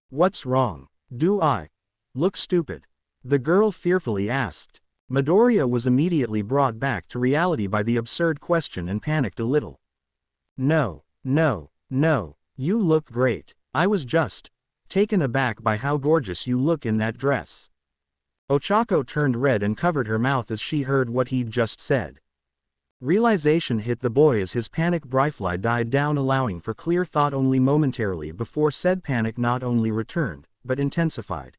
Speaker 1: "What's wrong? Do I look stupid?" the girl fearfully asked. Midoriya was immediately brought back to reality by the absurd question and panicked a little. "No, no, no, you look great. I was just taken aback by how gorgeous you look in that dress." Ochako turned red and covered her mouth as she heard what he'd just said. Realization hit the boy as his panic briefly died down, allowing for clear thought only momentarily before said panic not only returned, but intensified.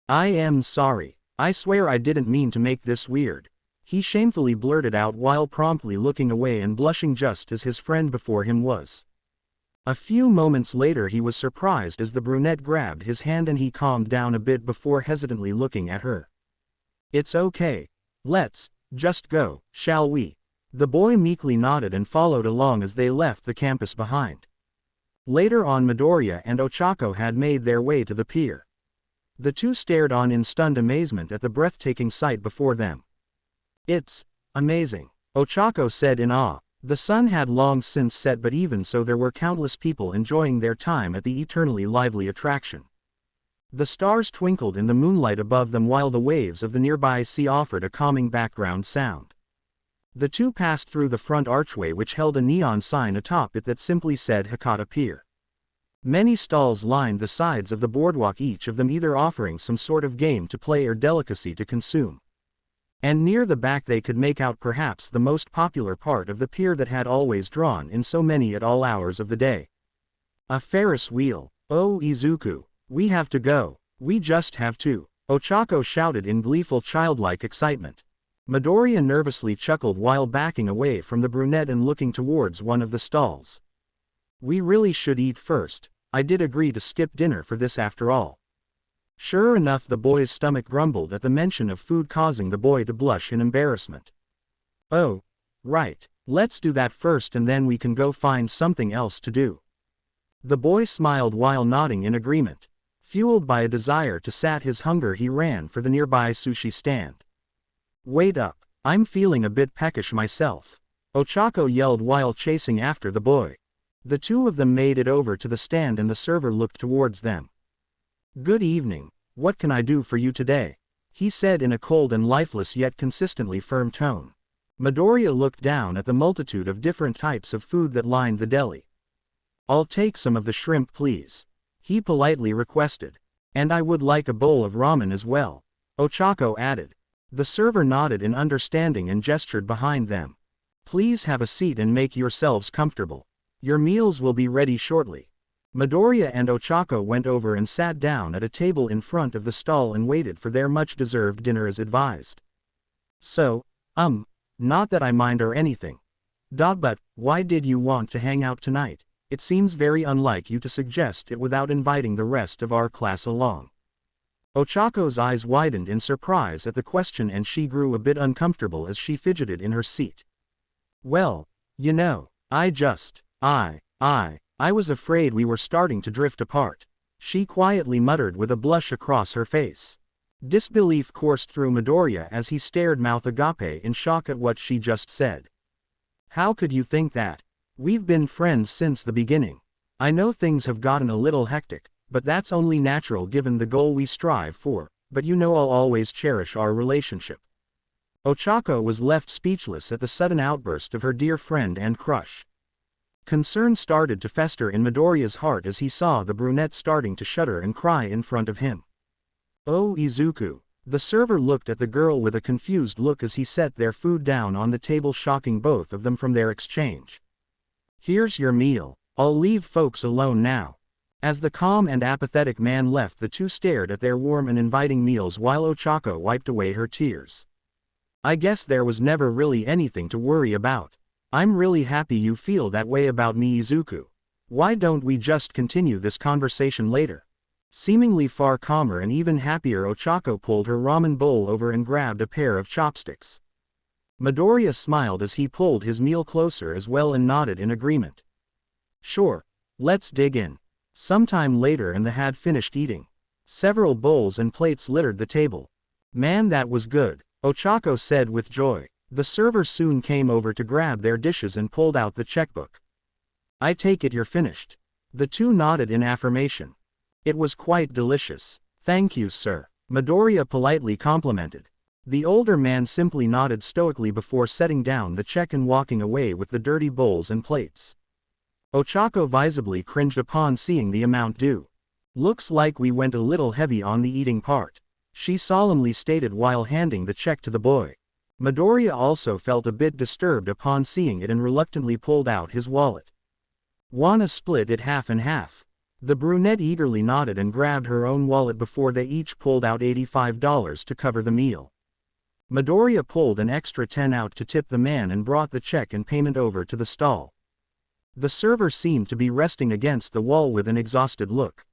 Speaker 1: "I am sorry. I swear I didn't mean to make this weird," he shamefully blurted out while promptly looking away and blushing just as his friend before him was. A few moments later he was surprised as the brunette grabbed his hand and he calmed down a bit before hesitantly looking at her. "It's okay. Let's just go, shall we?" The boy meekly nodded and followed along as they left the campus behind. Later on, Midoriya and Ochako had made their way to the pier. The two stared on in stunned amazement at the breathtaking sight before them. "It's amazing," Ochako said in awe. The sun had long since set, but even so there were countless people enjoying their time at the eternally lively attraction. The stars twinkled in the moonlight above them while the waves of the nearby sea offered a calming background sound. The two passed through the front archway, which held a neon sign atop it that simply said Hakata Pier. Many stalls lined the sides of the boardwalk, each of them either offering some sort of game to play or delicacy to consume. And near the back they could make out perhaps the most popular part of the pier that had always drawn in so many at all hours of the day. A Ferris wheel. "Oh Izuku, we have to go. We just have to," Ochako shouted in gleeful childlike excitement. Midoriya nervously chuckled while backing away from the brunette and looking towards one of the stalls. "We really should eat first. I did agree to skip dinner for this after all." Sure enough, the boy's stomach grumbled at the mention of food, causing the boy to blush in embarrassment. "Oh, right, let's do that first and then we can go find something else to do." The boy smiled while nodding in agreement. Fueled by a desire to sat his hunger, he ran for the nearby sushi stand. "Wait up, I'm feeling a bit peckish myself," Ochako yelled while chasing after the boy. The two of them made it over to the stand and the server looked towards them. "Good evening, what can I do for you today?" he said in a cold and lifeless yet consistently firm tone. Midoriya looked down at the multitude of different types of food that lined the deli. "I'll take some of the shrimp please," he politely requested. "And I would like a bowl of ramen as well," Ochako added. The server nodded in understanding and gestured behind them. "Please have a seat and make yourselves comfortable. Your meals will be ready shortly." Midoriya and Ochako went over and sat down at a table in front of the stall and waited for their much-deserved dinner as advised. "So, not that I mind or anything. But why did you want to hang out tonight? It seems very unlike you to suggest it without inviting the rest of our class along." Ochako's eyes widened in surprise at the question and she grew a bit uncomfortable as she fidgeted in her seat. "Well, you know, I was afraid we were starting to drift apart," she quietly muttered with a blush across her face. Disbelief coursed through Midoriya as he stared mouth agape in shock at what she just said. "How could you think that? We've been friends since the beginning. I know things have gotten a little hectic, but that's only natural given the goal we strive for, but you know I'll always cherish our relationship." Ochako was left speechless at the sudden outburst of her dear friend and crush. Concern started to fester in Midoriya's heart as he saw the brunette starting to shudder and cry in front of him. "Oh Izuku." The server looked at the girl with a confused look as he set their food down on the table, shocking both of them from their exchange. "Here's your meal. I'll leave folks alone now." As the calm and apathetic man left, the two stared at their warm and inviting meals while Ochako wiped away her tears. "I guess there was never really anything to worry about. I'm really happy you feel that way about me, Izuku. Why don't we just continue this conversation later? Seemingly far calmer and even happier, Ochako pulled her ramen bowl over and grabbed a pair of chopsticks. Midoriya smiled as he pulled his meal closer as well and nodded in agreement. Sure, let's dig in. Sometime later and they had finished eating. Several bowls and plates littered the table. Man, that was good, Ochako said with joy. The server soon came over to grab their dishes and pulled out the checkbook. I take it you're finished. The two nodded in affirmation. It was quite delicious. Thank you, sir, Midoriya politely complimented. The older man simply nodded stoically before setting down the check and walking away with the dirty bowls and plates. Ochako visibly cringed upon seeing the amount due. Looks like we went a little heavy on the eating part, she solemnly stated while handing the check to the boy. Midoriya also felt a bit disturbed upon seeing it and reluctantly pulled out his wallet. Wanna split it half and half? The brunette eagerly nodded and grabbed her own wallet before they each pulled out $85 to cover the meal. Midoriya pulled an extra 10 out to tip the man and brought the check and payment over to the stall. The server seemed to be resting against the wall with an exhausted look.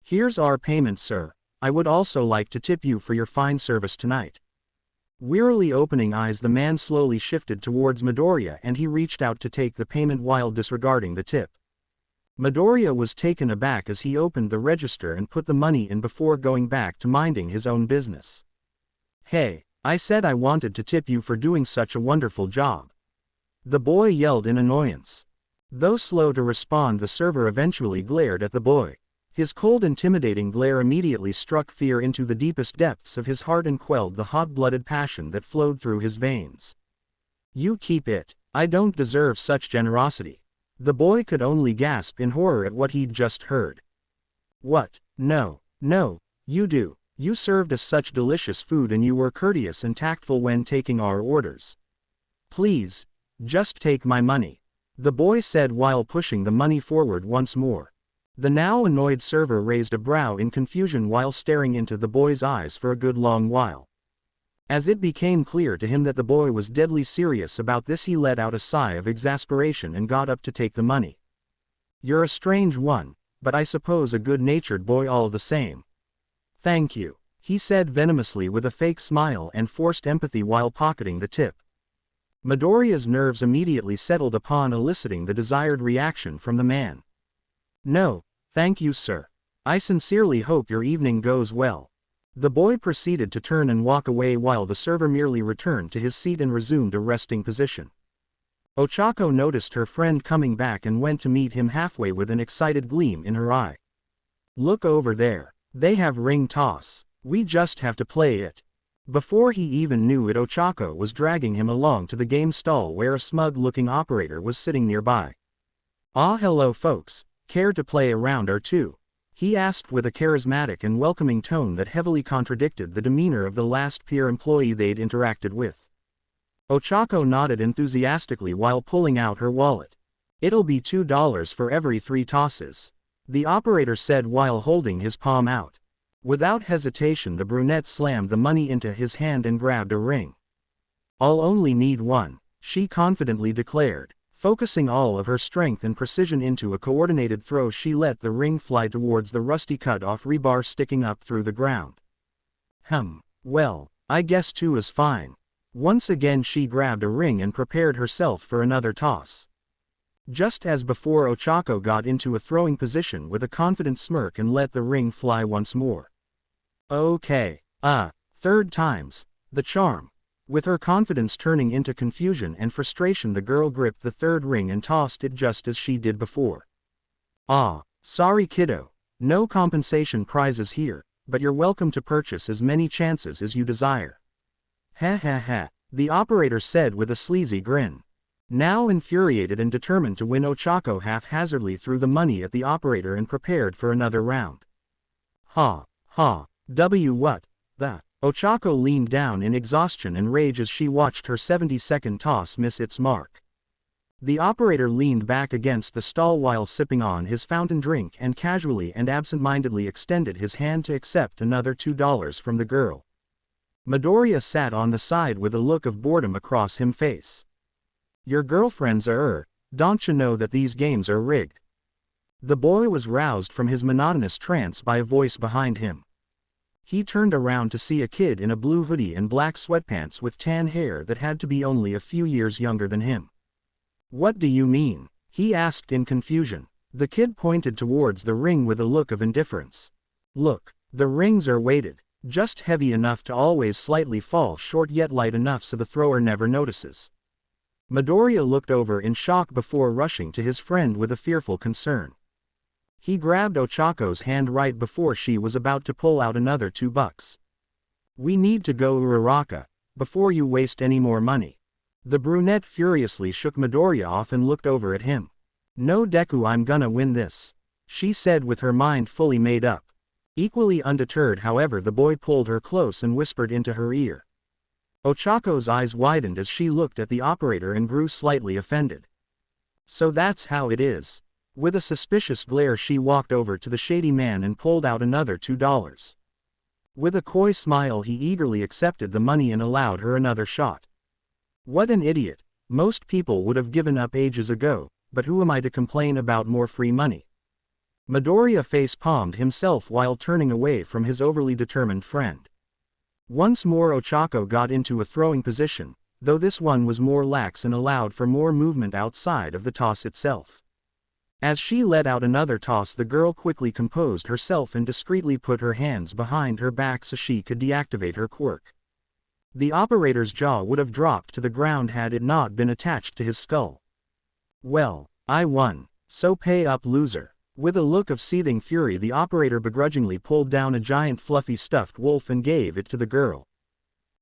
Speaker 1: Here's our payment, sir. I would also like to tip you for your fine service tonight. Wearily opening eyes, the man slowly shifted towards Midoriya and he reached out to take the payment while disregarding the tip. Midoriya was taken aback as he opened the register and put the money in before going back to minding his own business. Hey, I said I wanted to tip you for doing such a wonderful job. The boy yelled in annoyance. Though slow to respond, the server eventually glared at the boy. His cold, intimidating glare immediately struck fear into the deepest depths of his heart and quelled the hot-blooded passion that flowed through his veins. You keep it. I don't deserve such generosity. The boy could only gasp in horror at what he'd just heard. What? No, you do. You served us such delicious food and you were courteous and tactful when taking our orders. Please, just take my money, the boy said while pushing the money forward once more. The now annoyed server raised a brow in confusion while staring into the boy's eyes for a good long while. As it became clear to him that the boy was deadly serious about this, he let out a sigh of exasperation and got up to take the money. You're a strange one, but I suppose a good-natured boy all the same. Thank you, he said venomously with a fake smile and forced empathy while pocketing the tip. Midoriya's nerves immediately settled upon eliciting the desired reaction from the man. No, thank you, sir. I sincerely hope your evening goes well. The boy proceeded to turn and walk away while the server merely returned to his seat and resumed a resting position. Ochako noticed her friend coming back and went to meet him halfway with an excited gleam in her eye. Look over there. They have ring toss. We just have to play it. Before he even knew it, Ochako was dragging him along to the game stall where a smug-looking operator was sitting nearby. Ah, hello folks. Care to play a round or two? He asked with a charismatic and welcoming tone that heavily contradicted the demeanor of the last peer employee they'd interacted with. Ochako nodded enthusiastically while pulling out her wallet. It'll be $2 for every 3 tosses, the operator said while holding his palm out. Without hesitation, the brunette slammed the money into his hand and grabbed a ring. I'll only need one, she confidently declared. Focusing all of her strength and precision into a coordinated throw, she let the ring fly towards the rusty cut-off rebar sticking up through the ground. Well, I guess 2 is fine. Once again she grabbed a ring and prepared herself for another toss. Just as before, Ochako got into a throwing position with a confident smirk and let the ring fly once more. Okay, 3rd time's the charm. With her confidence turning into confusion and frustration, the girl gripped the 3rd ring and tossed it just as she did before. Sorry kiddo, no compensation prizes here, but you're welcome to purchase as many chances as you desire. Ha, the operator said with a sleazy grin. Now infuriated and determined to win, Ochako haphazardly threw the money at the operator and prepared for another round. What the? Ochako leaned down in exhaustion and rage as she watched her 70-second toss miss its mark. The operator leaned back against the stall while sipping on his fountain drink and casually and absent-mindedly extended his hand to accept another $2 from the girl. Midoriya sat on the side with a look of boredom across his face. Your girlfriends are, don't you know that these games are rigged? The boy was roused from his monotonous trance by a voice behind him. He turned around to see a kid in a blue hoodie and black sweatpants with tan hair that had to be only a few years younger than him. What do you mean? He asked in confusion. The kid pointed towards the ring with a look of indifference. Look, the rings are weighted, just heavy enough to always slightly fall short yet light enough so the thrower never notices. Midoriya looked over in shock before rushing to his friend with a fearful concern. He grabbed Ochako's hand right before she was about to pull out another $2. We need to go, Uraraka, before you waste any more money. The brunette furiously shook Midoriya off and looked over at him. No, Deku, I'm gonna win this, she said with her mind fully made up. Equally undeterred, however, the boy pulled her close and whispered into her ear. Ochako's eyes widened as she looked at the operator and grew slightly offended. So that's how it is. With a suspicious glare, she walked over to the shady man and pulled out another $2. With a coy smile, he eagerly accepted the money and allowed her another shot. What an idiot. Most people would have given up ages ago, but who am I to complain about more free money? Midoriya face-palmed himself while turning away from his overly determined friend. Once more Ochako got into a throwing position, though this one was more lax and allowed for more movement outside of the toss itself. As she let out another toss, the girl quickly composed herself and discreetly put her hands behind her back so she could deactivate her quirk. The operator's jaw would have dropped to the ground had it not been attached to his skull. Well, I won, so pay up, loser. With a look of seething fury, the operator begrudgingly pulled down a giant fluffy stuffed wolf and gave it to the girl.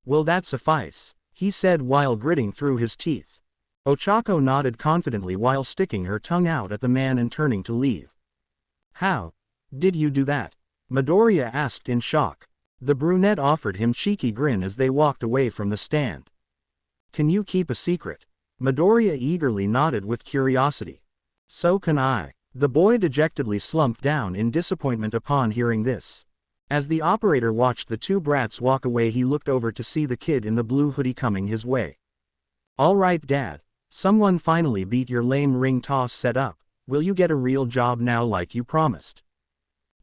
Speaker 1: Will that suffice? He said while gritting through his teeth. Ochako nodded confidently while sticking her tongue out at the man and turning to leave. How did you do that? Midoriya asked in shock. The brunette offered him a cheeky grin as they walked away from the stand. Can you keep a secret? Midoriya eagerly nodded with curiosity. So can I. The boy dejectedly slumped down in disappointment upon hearing this. As the operator watched the two brats walk away, he looked over to see the kid in the blue hoodie coming his way. All right, Dad. Someone finally beat your lame ring toss setup. Will you get a real job now like you promised?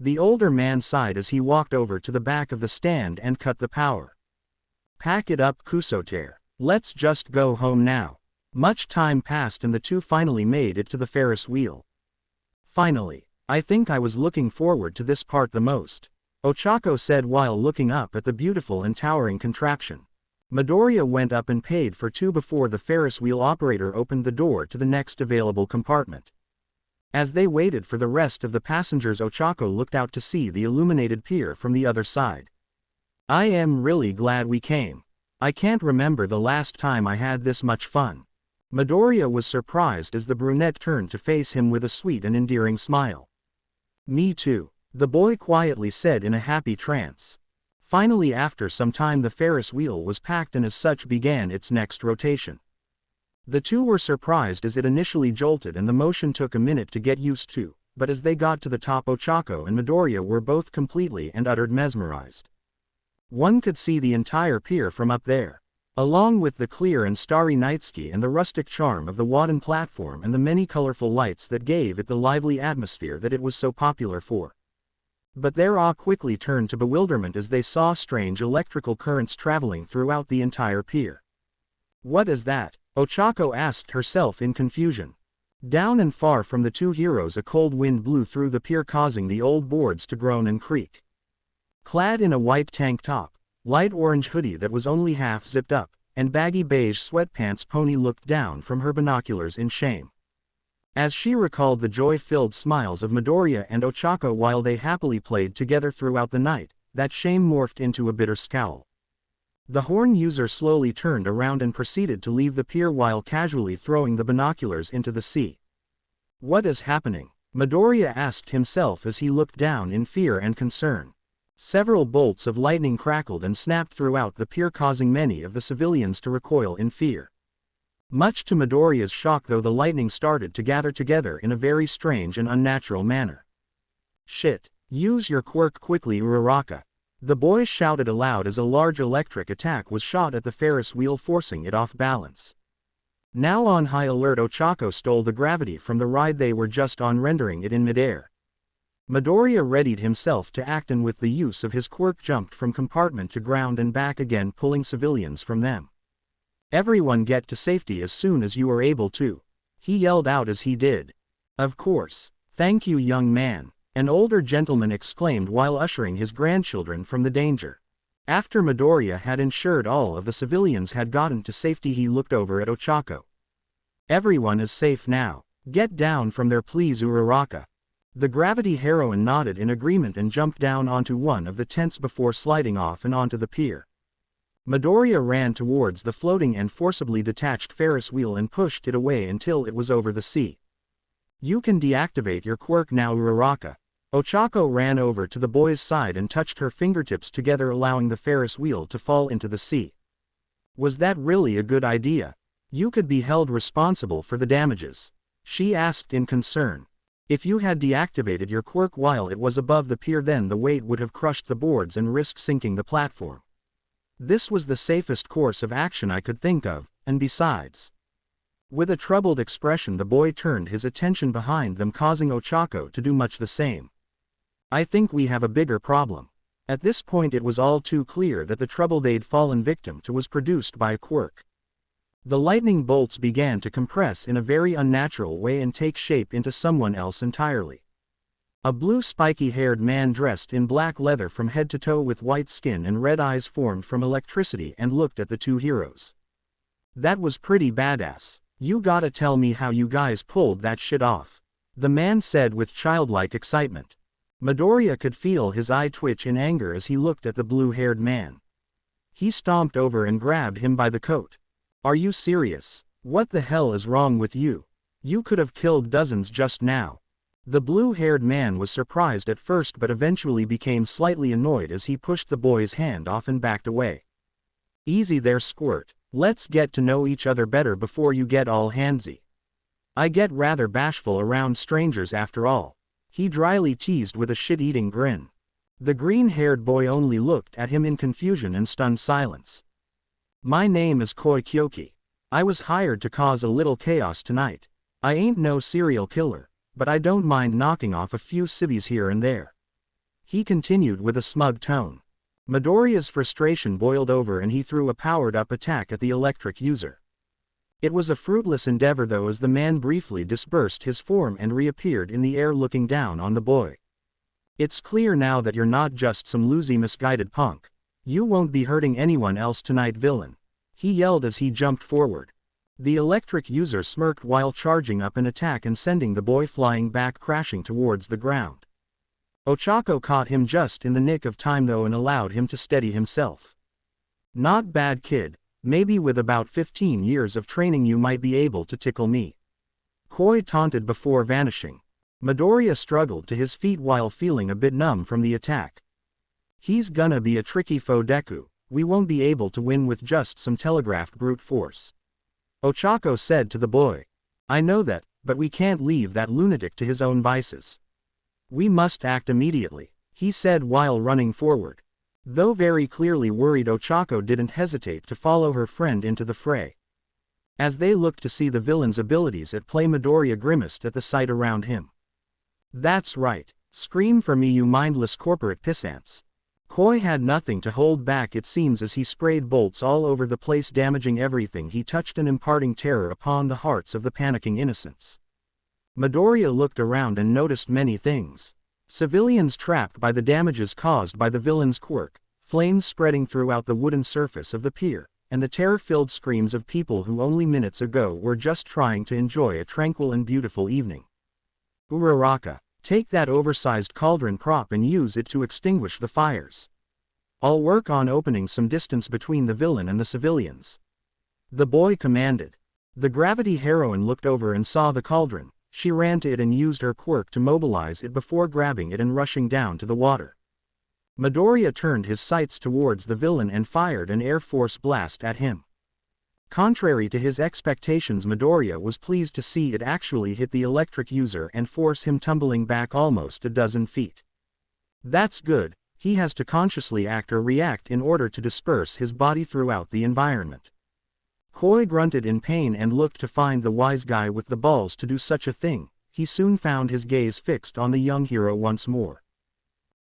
Speaker 1: The older man sighed as he walked over to the back of the stand and cut the power. Pack it up, Kusotere. Let's just go home now. Much time passed and the two finally made it to the Ferris wheel. Finally, I think I was looking forward to this part the most, Ochako said while looking up at the beautiful and towering contraption. Midoriya went up and paid for two before the Ferris wheel operator opened the door to the next available compartment. As they waited for the rest of the passengers, Ochako looked out to see the illuminated pier from the other side. I am really glad we came. I can't remember the last time I had this much fun. Midoriya was surprised as the brunette turned to face him with a sweet and endearing smile. Me too, the boy quietly said in a happy trance. Finally, after some time, the Ferris wheel was packed and as such began its next rotation. The two were surprised as it initially jolted and the motion took a minute to get used to, but as they got to the top, Ochako and Midoriya were both completely and utterly mesmerized. One could see the entire pier from up there, along with the clear and starry night sky and the rustic charm of the wooden platform and the many colorful lights that gave it the lively atmosphere that it was so popular for. But their awe quickly turned to bewilderment as they saw strange electrical currents traveling throughout the entire pier. What is that? Ochako asked herself in confusion. Down and far from the two heroes, a cold wind blew through the pier, causing the old boards to groan and creak. Clad in a white tank top, light orange hoodie that was only half zipped up, and baggy beige sweatpants, Pony looked down from her binoculars in shame. As she recalled the joy-filled smiles of Midoriya and Ochako while they happily played together throughout the night, that shame morphed into a bitter scowl. The horn user slowly turned around and proceeded to leave the pier while casually throwing the binoculars into the sea. What is happening? Midoriya asked himself as he looked down in fear and concern. Several bolts of lightning crackled and snapped throughout the pier, causing many of the civilians to recoil in fear. Much to Midoriya's shock, though, the lightning started to gather together in a very strange and unnatural manner. Shit! Use your quirk quickly, Uraraka! The boy shouted aloud as a large electric attack was shot at the Ferris wheel, forcing it off balance. Now on high alert, Ochako stole the gravity from the ride they were just on, rendering it in midair. Midoriya readied himself to act and with the use of his quirk jumped from compartment to ground and back again, pulling civilians from them. "Everyone get to safety as soon as you are able to," he yelled out as he did. "Of course. Thank you, young man," an older gentleman exclaimed while ushering his grandchildren from the danger. After Midoriya had ensured all of the civilians had gotten to safety, he looked over at Ochako. "Everyone is safe now. Get down from there please, Uraraka." The gravity heroine nodded in agreement and jumped down onto one of the tents before sliding off and onto the pier. Midoriya ran towards the floating and forcibly detached Ferris wheel and pushed it away until it was over the sea. "You can deactivate your quirk now, Uraraka." Ochako ran over to the boy's side and touched her fingertips together, allowing the Ferris wheel to fall into the sea. "Was that really a good idea? You could be held responsible for the damages," she asked in concern. "If you had deactivated your quirk while it was above the pier, then the weight would have crushed the boards and risked sinking the platform. This was the safest course of action I could think of, and besides..." With a troubled expression, the boy turned his attention behind them, causing Ochako to do much the same. "I think we have a bigger problem." At this point it was all too clear that the trouble they'd fallen victim to was produced by a quirk. The lightning bolts began to compress in a very unnatural way and take shape into someone else entirely. A blue spiky-haired man dressed in black leather from head to toe with white skin and red eyes formed from electricity and looked at the two heroes. "That was pretty badass. You gotta tell me how you guys pulled that shit off," the man said with childlike excitement. Midoriya could feel his eye twitch in anger as he looked at the blue-haired man. He stomped over and grabbed him by the coat. "Are you serious? What the hell is wrong with you? You could have killed dozens just now." The blue-haired man was surprised at first but eventually became slightly annoyed as he pushed the boy's hand off and backed away. "Easy there, Squirt. Let's get to know each other better before you get all handsy. I get rather bashful around strangers after all," he dryly teased with a shit-eating grin. The green-haired boy only looked at him in confusion and stunned silence. "My name is Koi Kyoki. I was hired to cause a little chaos tonight. I ain't no serial killer, but I don't mind knocking off a few civvies here and there," he continued with a smug tone. Midoriya's frustration boiled over and he threw a powered-up attack at the electric user. It was a fruitless endeavor though, as the man briefly dispersed his form and reappeared in the air looking down on the boy. "It's clear now that you're not just some loosey misguided punk. You won't be hurting anyone else tonight, villain," he yelled as he jumped forward. The electric user smirked while charging up an attack and sending the boy flying back, crashing towards the ground. Ochako caught him just in the nick of time though and allowed him to steady himself. "Not bad, kid. Maybe with about 15 years of training you might be able to tickle me," Koi taunted before vanishing. Midoriya struggled to his feet while feeling a bit numb from the attack. "He's gonna be a tricky foe, Deku. We won't be able to win with just some telegraphed brute force," Ochako said to the boy. "I know that, but we can't leave that lunatic to his own vices. We must act immediately," he said while running forward. Though very clearly worried, Ochako didn't hesitate to follow her friend into the fray. As they looked to see the villain's abilities at play, Midoriya grimaced at the sight around him. "That's right. Scream for me, you mindless corporate pissants." Koi had nothing to hold back, it seems, as he sprayed bolts all over the place, damaging everything he touched and imparting terror upon the hearts of the panicking innocents. Midoriya looked around and noticed many things. Civilians trapped by the damages caused by the villain's quirk, flames spreading throughout the wooden surface of the pier, and the terror-filled screams of people who only minutes ago were just trying to enjoy a tranquil and beautiful evening. "Uraraka, take that oversized cauldron prop and use it to extinguish the fires. I'll work on opening some distance between the villain and the civilians," the boy commanded. The gravity heroine looked over and saw the cauldron. She ran to it and used her quirk to mobilize it before grabbing it and rushing down to the water. Midoriya turned his sights towards the villain and fired an Air Force blast at him. Contrary to his expectations, Midoriya was pleased to see it actually hit the electric user and force him tumbling back almost a dozen feet. That's good. He has to consciously act or react in order to disperse his body throughout the environment. Koi grunted in pain and looked to find the wise guy with the balls to do such a thing. He soon found his gaze fixed on the young hero once more.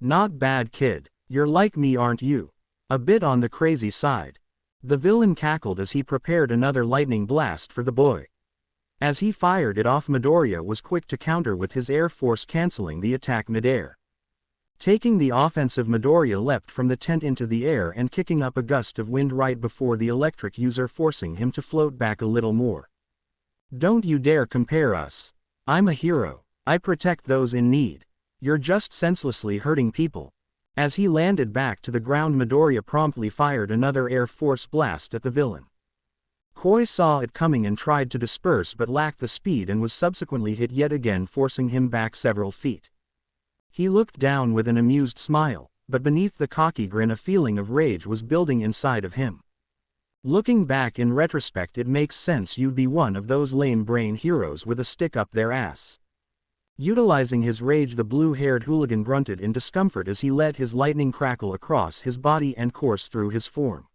Speaker 1: Not bad, kid. You're like me, aren't you? A bit on the crazy side. The villain cackled as he prepared another lightning blast for the boy. As he fired it off, Midoriya was quick to counter with his air force, canceling the attack midair. Taking the offensive, Midoriya leapt from the tent into the air and kicking up a gust of wind right before the electric user, forcing him to float back a little more. Don't you dare compare us. I'm a hero. I protect those in need. You're just senselessly hurting people. As he landed back to the ground, Midoriya promptly fired another air force blast at the villain. Koi saw it coming and tried to disperse but lacked the speed and was subsequently hit yet again, forcing him back several feet. He looked down with an amused smile, but beneath the cocky grin a feeling of rage was building inside of him. Looking back in retrospect, it makes sense you'd be one of those lame brain heroes with a stick up their ass. Utilizing his rage, the blue-haired hooligan grunted in discomfort as he let his lightning crackle across his body and course through his form.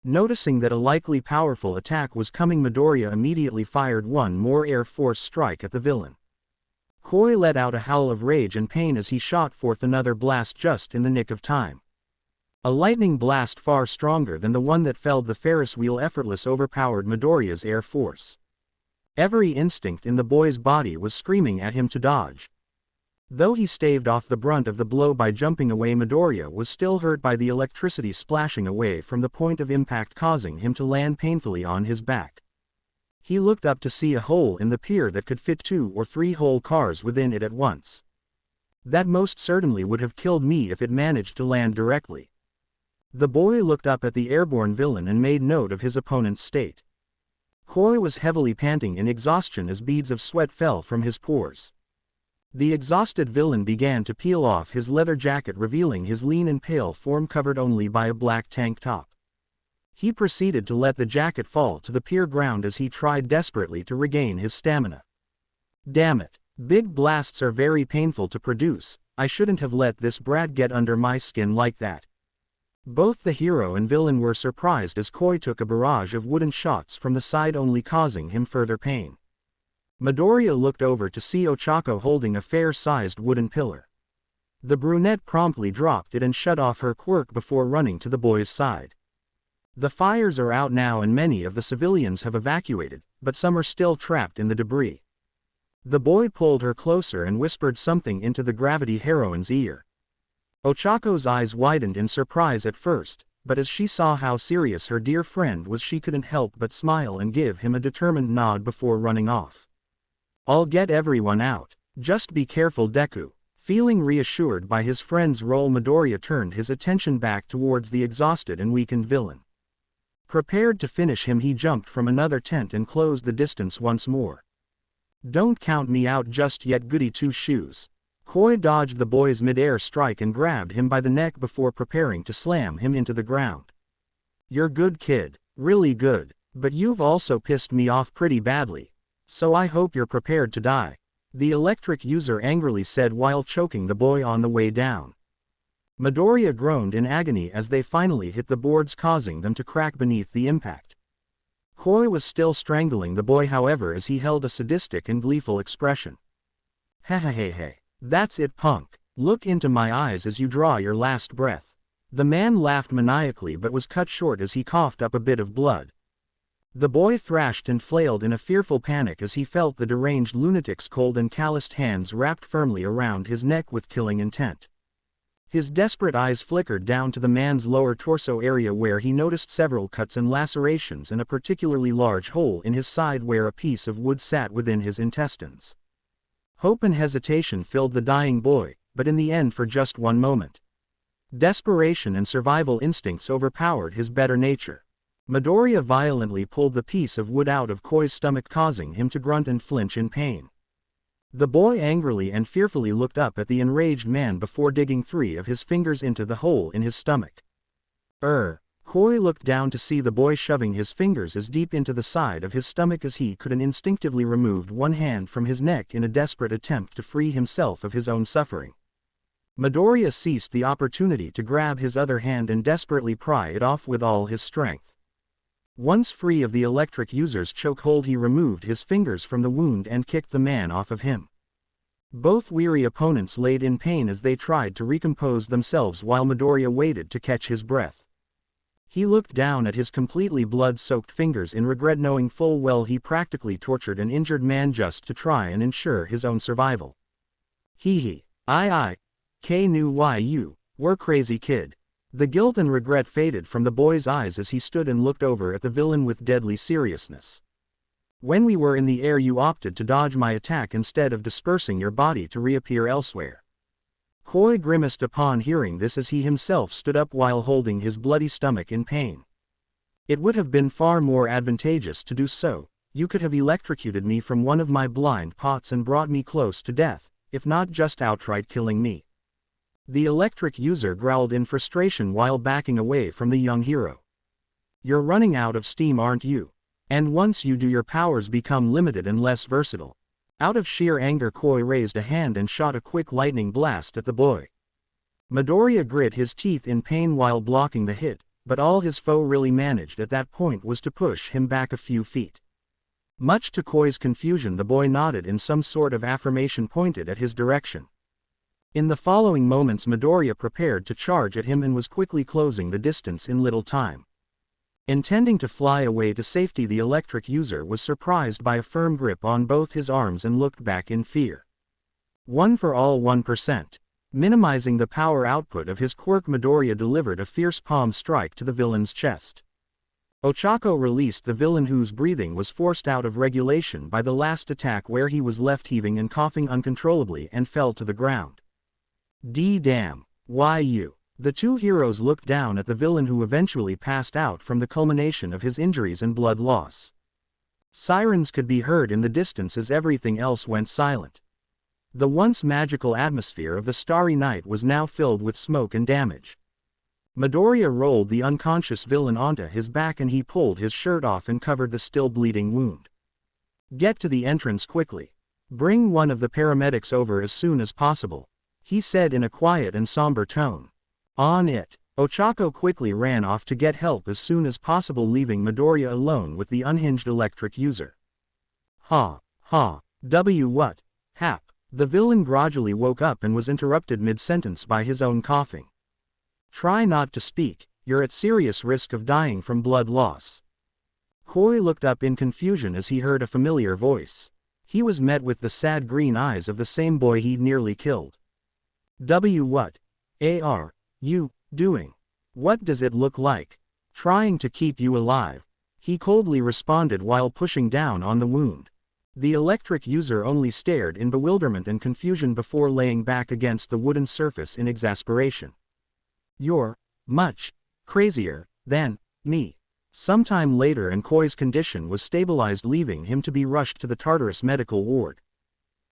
Speaker 1: Noticing that a likely powerful attack was coming, Midoriya immediately fired one more air force strike at the villain. Koi let out a howl of rage and pain as he shot forth another blast just in the nick of time. A lightning blast far stronger than the one that felled the Ferris wheel effortless overpowered Midoriya's air force. Every instinct in the boy's body was screaming at him to dodge. Though he staved off the brunt of the blow by jumping away, Midoriya was still hurt by the electricity splashing away from the point of impact, causing him to land painfully on his back. He looked up to see a hole in the pier that could fit 2 or 3 whole cars within it at once. That most certainly would have killed me if it managed to land directly. The boy looked up at the airborne villain and made note of his opponent's state. Koi was heavily panting in exhaustion as beads of sweat fell from his pores. The exhausted villain began to peel off his leather jacket, revealing his lean and pale form covered only by a black tank top. He proceeded to let the jacket fall to the pier ground as he tried desperately to regain his stamina. Damn it. Big blasts are very painful to produce. I shouldn't have let this brat get under my skin like that. Both the hero and villain were surprised as Koi took a barrage of wooden shots from the side, only causing him further pain. Midoriya looked over to see Ochako holding a fair-sized wooden pillar. The brunette promptly dropped it and shut off her quirk before running to the boy's side. The fires are out now and many of the civilians have evacuated, but some are still trapped in the debris. The boy pulled her closer and whispered something into the gravity heroine's ear. Ochako's eyes widened in surprise at first, but as she saw how serious her dear friend was, she couldn't help but smile and give him a determined nod before running off. I'll get everyone out. Just be careful, Deku. Feeling reassured by his friend's role, Midoriya turned his attention back towards the exhausted and weakened villain. Prepared to finish him, he jumped from another tent and closed the distance once more. Don't count me out just yet, goody two-shoes. Koi dodged the boy's mid-air strike and grabbed him by the neck before preparing to slam him into the ground. You're good, kid. Really good. But you've also pissed me off pretty badly. So I hope you're prepared to die. The electric user angrily said while choking the boy on the way down. Midoriya groaned in agony as they finally hit the boards, causing them to crack beneath the impact. Koi was still strangling the boy, however, as he held a sadistic and gleeful expression. Hey, that's it, punk. Look into my eyes as you draw your last breath. The man laughed maniacally but was cut short as he coughed up a bit of blood. The boy thrashed and flailed in a fearful panic as he felt the deranged lunatic's cold and calloused hands wrapped firmly around his neck with killing intent. His desperate eyes flickered down to the man's lower torso area, where he noticed several cuts and lacerations and a particularly large hole in his side where a piece of wood sat within his intestines. Hope and hesitation filled the dying boy, but in the end for just one moment. Desperation and survival instincts overpowered his better nature. Midoriya violently pulled the piece of wood out of Koi's stomach, causing him to grunt and flinch in pain. The boy angrily and fearfully looked up at the enraged man before digging 3 of his fingers into the hole in his stomach. Koi looked down to see the boy shoving his fingers as deep into the side of his stomach as he could and instinctively removed one hand from his neck in a desperate attempt to free himself of his own suffering. Midoriya seized the opportunity to grab his other hand and desperately pry it off with all his strength. Once free of the electric user's chokehold, he removed his fingers from the wound and kicked the man off of him. Both weary opponents laid in pain as they tried to recompose themselves while Midoriya waited to catch his breath. He looked down at his completely blood-soaked fingers in regret, knowing full well he practically tortured an injured man just to try and ensure his own survival. Hee. I knew why you were crazy, kid. The guilt and regret faded from the boy's eyes as he stood and looked over at the villain with deadly seriousness. When we were in the air, you opted to dodge my attack instead of dispersing your body to reappear elsewhere. Koi grimaced upon hearing this as he himself stood up while holding his bloody stomach in pain. It would have been far more advantageous to do so. You could have electrocuted me from one of my blind pots and brought me close to death, if not just outright killing me. The electric user growled in frustration while backing away from the young hero. You're running out of steam, aren't you? And once you do, your powers become limited and less versatile. Out of sheer anger, Koi raised a hand and shot a quick lightning blast at the boy. Midoriya grit his teeth in pain while blocking the hit, but all his foe really managed at that point was to push him back a few feet. Much to Koi's confusion, the boy nodded in some sort of affirmation, pointed at his direction. In the following moments, Midoriya prepared to charge at him and was quickly closing the distance in little time. Intending to fly away to safety, the electric user was surprised by a firm grip on both his arms and looked back in fear. One for all 1%. Minimizing the power output of his quirk, Midoriya delivered a fierce palm strike to the villain's chest. Ochako released the villain, whose breathing was forced out of regulation by the last attack, where he was left heaving and coughing uncontrollably and fell to the ground. Damn. Why you? The two heroes looked down at the villain, who eventually passed out from the culmination of his injuries and blood loss. Sirens could be heard in the distance as everything else went silent. The once magical atmosphere of the starry night was now filled with smoke and damage. Midoriya rolled the unconscious villain onto his back and he pulled his shirt off and covered the still bleeding wound. Get to the entrance quickly. Bring one of the paramedics over as soon as possible, he said in a quiet and somber tone. On it. Ochako quickly ran off to get help as soon as possible, leaving Midoriya alone with the unhinged electric user. What? Hap. The villain gradually woke up and was interrupted mid-sentence by his own coughing. Try not to speak, you're at serious risk of dying from blood loss. Koi looked up in confusion as he heard a familiar voice. He was met with the sad green eyes of the same boy he'd nearly killed. What are you doing? What does it look like? Trying to keep you alive, he coldly responded while pushing down on the wound. The electric user only stared in bewilderment and confusion before laying back against the wooden surface in exasperation. You're much crazier than me. Sometime later, and Koi's condition was stabilized, leaving him to be rushed to the Tartarus medical ward.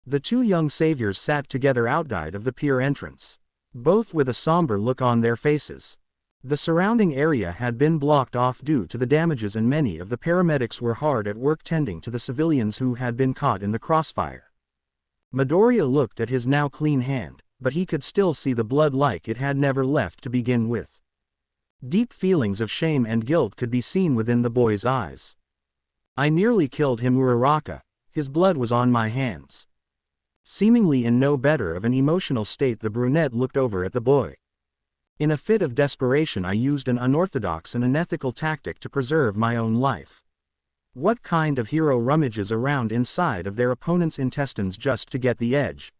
Speaker 1: The two young saviors sat together outside of the pier entrance, both with a somber look on their faces. The surrounding area had been blocked off due to the damages, and many of the paramedics were hard at work tending to the civilians who had been caught in the crossfire. Midoriya looked at his now clean hand, but he could still see the blood like it had never left to begin with. Deep feelings of shame and guilt could be seen within the boy's eyes. I nearly killed him, Uraraka. His blood was on my hands. Seemingly in no better of an emotional state, the brunette looked over at the boy. In a fit of desperation, I used an unorthodox and unethical tactic to preserve my own life. What kind of hero rummages around inside of their opponent's intestines just to get the edge?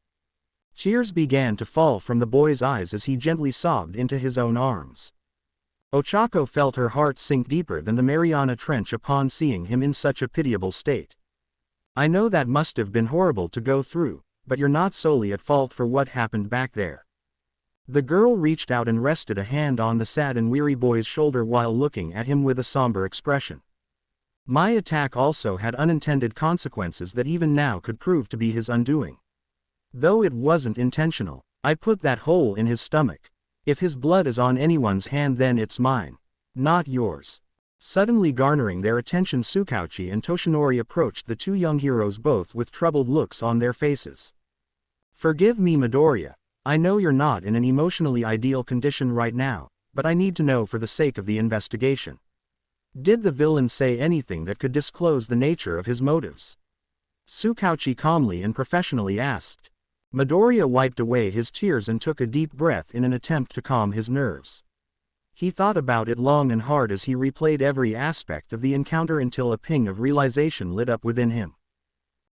Speaker 1: Tears began to fall from the boy's eyes as he gently sobbed into his own arms. Ochako felt her heart sink deeper than the Mariana Trench upon seeing him in such a pitiable state. I know that must have been horrible to go through, but you're not solely at fault for what happened back there. The girl reached out and rested a hand on the sad and weary boy's shoulder while looking at him with a somber expression. My attack also had unintended consequences that even now could prove to be his undoing. Though it wasn't intentional, I put that hole in his stomach. If his blood is on anyone's hand, then it's mine, not yours. Suddenly garnering their attention, Tsukauchi and Toshinori approached the two young heroes, both with troubled looks on their faces. Forgive me, Midoriya. I know you're not in an emotionally ideal condition right now, but I need to know for the sake of the investigation. Did the villain say anything that could disclose the nature of his motives? Tsukauchi calmly and professionally asked. Midoriya wiped away his tears and took a deep breath in an attempt to calm his nerves. He thought about it long and hard as he replayed every aspect of the encounter until a ping of realization lit up within him.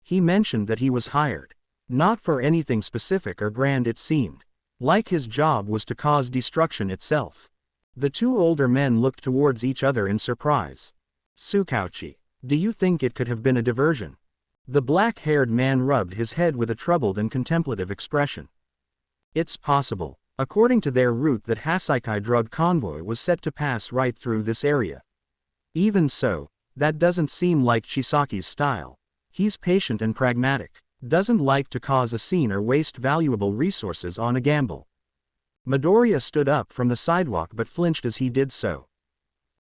Speaker 1: He mentioned that he was hired. Not for anything specific or grand, it seemed. Like his job was to cause destruction itself. The two older men looked towards each other in surprise. Tsukauchi, do you think it could have been a diversion? The black-haired man rubbed his head with a troubled and contemplative expression. It's possible. According to their route, that Hasaikai drug convoy was set to pass right through this area. Even so, that doesn't seem like Chisaki's style. He's patient and pragmatic, doesn't like to cause a scene or waste valuable resources on a gamble. Midoriya stood up from the sidewalk but flinched as he did so.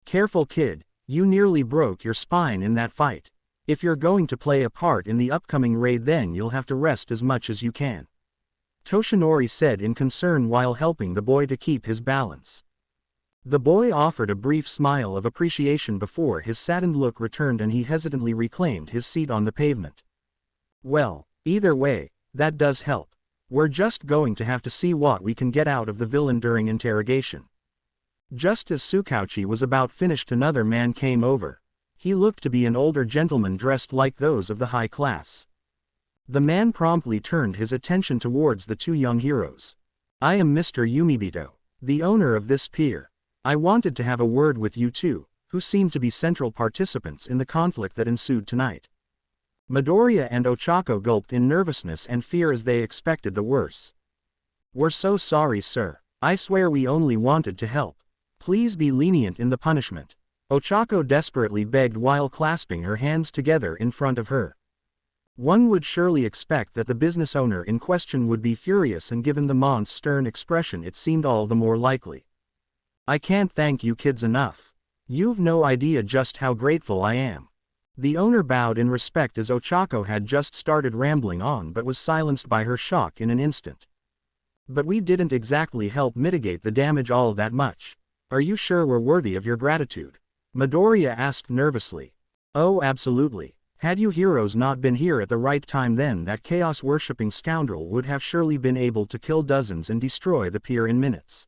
Speaker 1: Careful kid, you nearly broke your spine in that fight. If you're going to play a part in the upcoming raid, then you'll have to rest as much as you can, Toshinori said in concern while helping the boy to keep his balance. The boy offered a brief smile of appreciation before his saddened look returned and he hesitantly reclaimed his seat on the pavement. Well, either way, that does help. We're just going to have to see what we can get out of the villain during interrogation. Just as Tsukauchi was about finished, another man came over. He looked to be an older gentleman dressed like those of the high class. The man promptly turned his attention towards the two young heroes. I am Mr. Yumibito, the owner of this pier. I wanted to have a word with you two, who seem to be central participants in the conflict that ensued tonight. Midoriya and Ochako gulped in nervousness and fear as they expected the worst. We're so sorry, sir. I swear we only wanted to help. Please be lenient in the punishment, Ochako desperately begged while clasping her hands together in front of her. One would surely expect that the business owner in question would be furious, and given the mont's stern expression it seemed all the more likely. I can't thank you kids enough. You've no idea just how grateful I am. The owner bowed in respect as Ochako had just started rambling on but was silenced by her shock in an instant. But we didn't exactly help mitigate the damage all that much. Are you sure we're worthy of your gratitude? Midoriya asked nervously. Oh, absolutely. Had you heroes not been here at the right time, then that chaos-worshipping scoundrel would have surely been able to kill dozens and destroy the pier in minutes.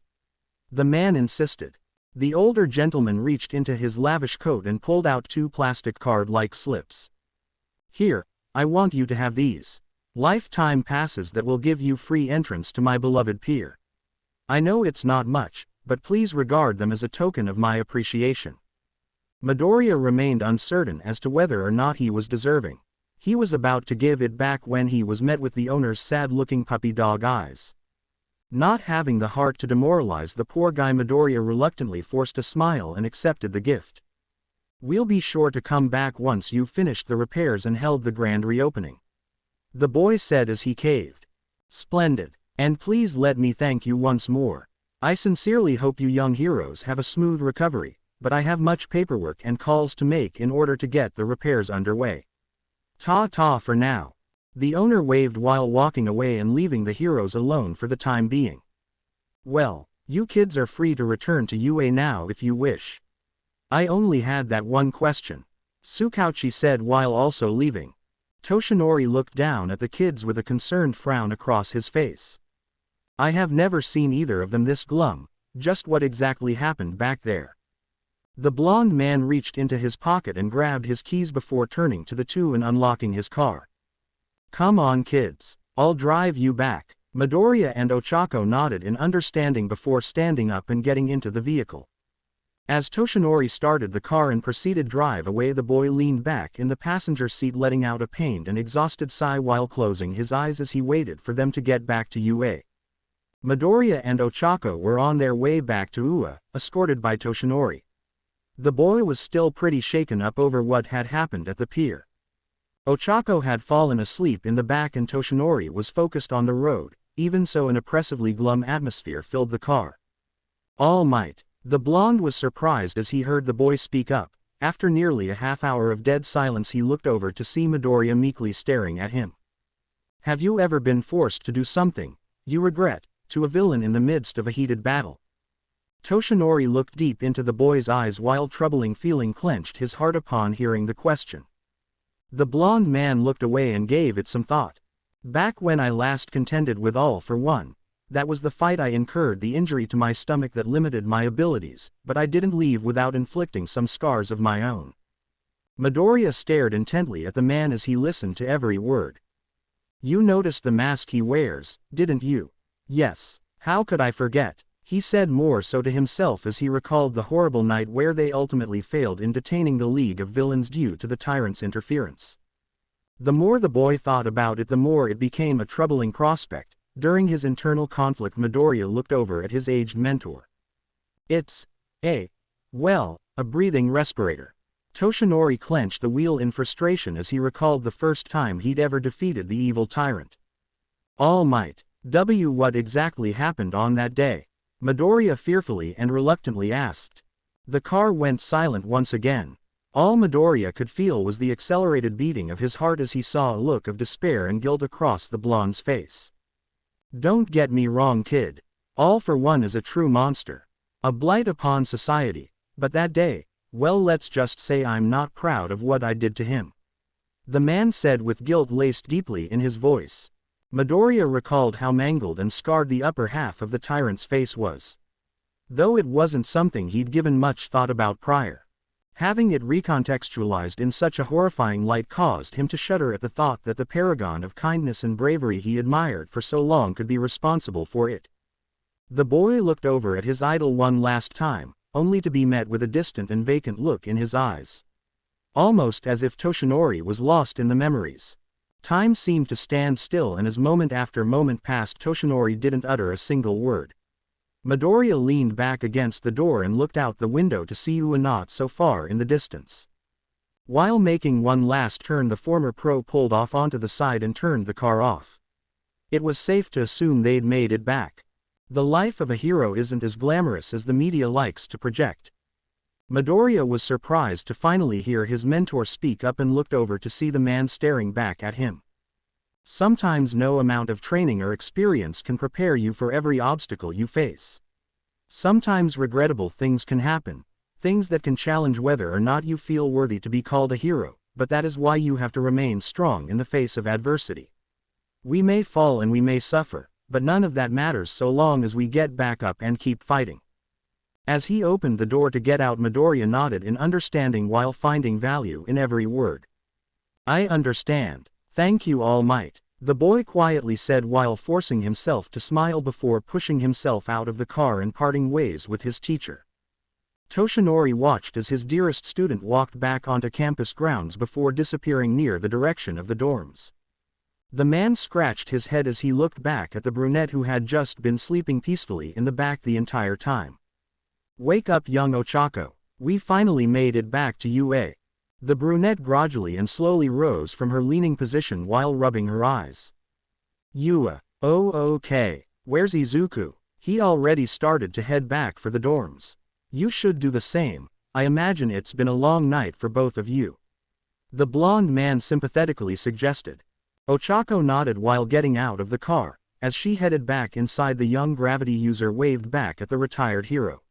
Speaker 1: The man insisted. The older gentleman reached into his lavish coat and pulled out two plastic card-like slips. Here, I want you to have these. Lifetime passes that will give you free entrance to my beloved pier. I know it's not much, but please regard them as a token of my appreciation. Midoriya remained uncertain as to whether or not he was deserving. He was about to give it back when he was met with the owner's sad-looking puppy dog eyes. Not having the heart to demoralize the poor guy, Midoriya reluctantly forced a smile and accepted the gift. We'll be sure to come back once you've finished the repairs and held the grand reopening, the boy said as he caved. Splendid. And please let me thank you once more. I sincerely hope you young heroes have a smooth recovery, but I have much paperwork and calls to make in order to get the repairs underway. Ta-ta for now. The owner waved while walking away and leaving the heroes alone for the time being. Well, you kids are free to return to UA now if you wish. I only had that one question, Tsukauchi said while also leaving. Toshinori looked down at the kids with a concerned frown across his face. I have never seen either of them this glum. Just what exactly happened back there? The blonde man reached into his pocket and grabbed his keys before turning to the two and unlocking his car. Come on kids, I'll drive you back. Midoriya and Ochako nodded in understanding before standing up and getting into the vehicle. As Toshinori started the car and proceeded to drive away, the boy leaned back in the passenger seat, letting out a pained and exhausted sigh while closing his eyes as he waited for them to get back to UA. Midoriya and Ochako were on their way back to UA, escorted by Toshinori. The boy was still pretty shaken up over what had happened at the pier. Ochako had fallen asleep in the back and Toshinori was focused on the road. Even so, an oppressively glum atmosphere filled the car. All might. The blonde was surprised as he heard the boy speak up. After nearly a half hour of dead silence, he looked over to see Midoriya meekly staring at him. Have you ever been forced to do something you regret, to a villain in the midst of a heated battle? Toshinori looked deep into the boy's eyes while troubling feeling clenched his heart upon hearing the question. The blond man looked away and gave it some thought. Back when I last contended with All for One, that was the fight I incurred the injury to my stomach that limited my abilities, but I didn't leave without inflicting some scars of my own. Midoriya stared intently at the man as he listened to every word. You noticed the mask he wears, didn't you? Yes. How could I forget? He said more so to himself as he recalled the horrible night where they ultimately failed in detaining the League of Villains due to the tyrant's interference. The more the boy thought about it, the more it became a troubling prospect. During his internal conflict, Midoriya looked over at his aged mentor. It's a breathing respirator. Toshinori clenched the wheel in frustration as he recalled the first time he'd ever defeated the evil tyrant. All Might. What exactly happened on that day? Midoriya fearfully and reluctantly asked. The car went silent once again. All Midoriya could feel was the accelerated beating of his heart as he saw a look of despair and guilt across the blonde's face. Don't get me wrong, kid. All for One is a true monster. A blight upon society. But that day, well, let's just say I'm not proud of what I did to him. The man said with guilt laced deeply in his voice. Midoriya recalled how mangled and scarred the upper half of the tyrant's face was. Though it wasn't something he'd given much thought about prior. Having it recontextualized in such a horrifying light caused him to shudder at the thought that the paragon of kindness and bravery he admired for so long could be responsible for it. The boy looked over at his idol one last time, only to be met with a distant and vacant look in his eyes. Almost as if Toshinori was lost in the memories. Time seemed to stand still, and as moment after moment passed, Toshinori didn't utter a single word. Midoriya leaned back against the door and looked out the window to see Ua not so far in the distance. While making one last turn, the former pro pulled off onto the side and turned the car off. It was safe to assume they'd made it back. The life of a hero isn't as glamorous as the media likes to project. Midoriya was surprised to finally hear his mentor speak up and looked over to see the man staring back at him. Sometimes no amount of training or experience can prepare you for every obstacle you face. Sometimes regrettable things can happen, things that can challenge whether or not you feel worthy to be called a hero, but that is why you have to remain strong in the face of adversity. We may fall and we may suffer, but none of that matters so long as we get back up and keep fighting. As he opened the door to get out, Midoriya nodded in understanding while finding value in every word. I understand. Thank you, All Might, the boy quietly said while forcing himself to smile before pushing himself out of the car and parting ways with his teacher. Toshinori watched as his dearest student walked back onto campus grounds before disappearing near the direction of the dorms. The man scratched his head as he looked back at the brunette who had just been sleeping peacefully in the back the entire time. Wake up, young Ochako. We finally made it back to UA. The brunette gradually and slowly rose from her leaning position while rubbing her eyes. Ua. Oh, okay. Where's Izuku? He already started to head back for the dorms. You should do the same. I imagine it's been a long night for both of you. The blonde man sympathetically suggested. Ochako nodded while getting out of the car. As she headed back inside, the young gravity user waved back at the retired hero.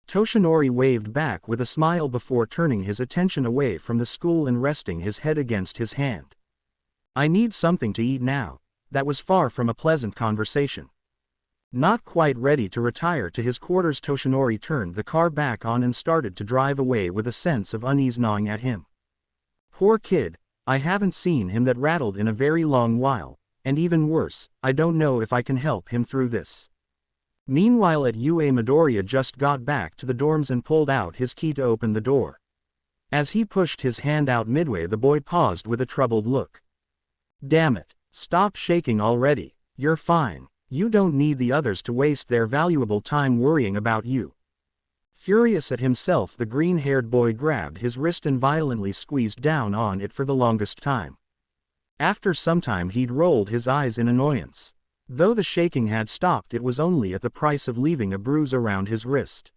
Speaker 1: Toshinori waved back with a smile before turning his attention away from the school and resting his head against his hand. I need something to eat now. That was far from a pleasant conversation. Not quite ready to retire to his quarters, Toshinori turned the car back on and started to drive away with a sense of unease gnawing at him. Poor kid, I haven't seen him that rattled in a very long while, and even worse, I don't know if I can help him through this. Meanwhile at UA, Midoriya just got back to the dorms and pulled out his key to open the door. As he pushed his hand out midway, the boy paused with a troubled look. Damn it, stop shaking already. You're fine. You don't need the others to waste their valuable time worrying about you. Furious at himself, the green-haired boy grabbed his wrist and violently squeezed down on it for the longest time. After some time he'd rolled his eyes in annoyance. Though the shaking had stopped, it was only at the price of leaving a bruise around his wrist.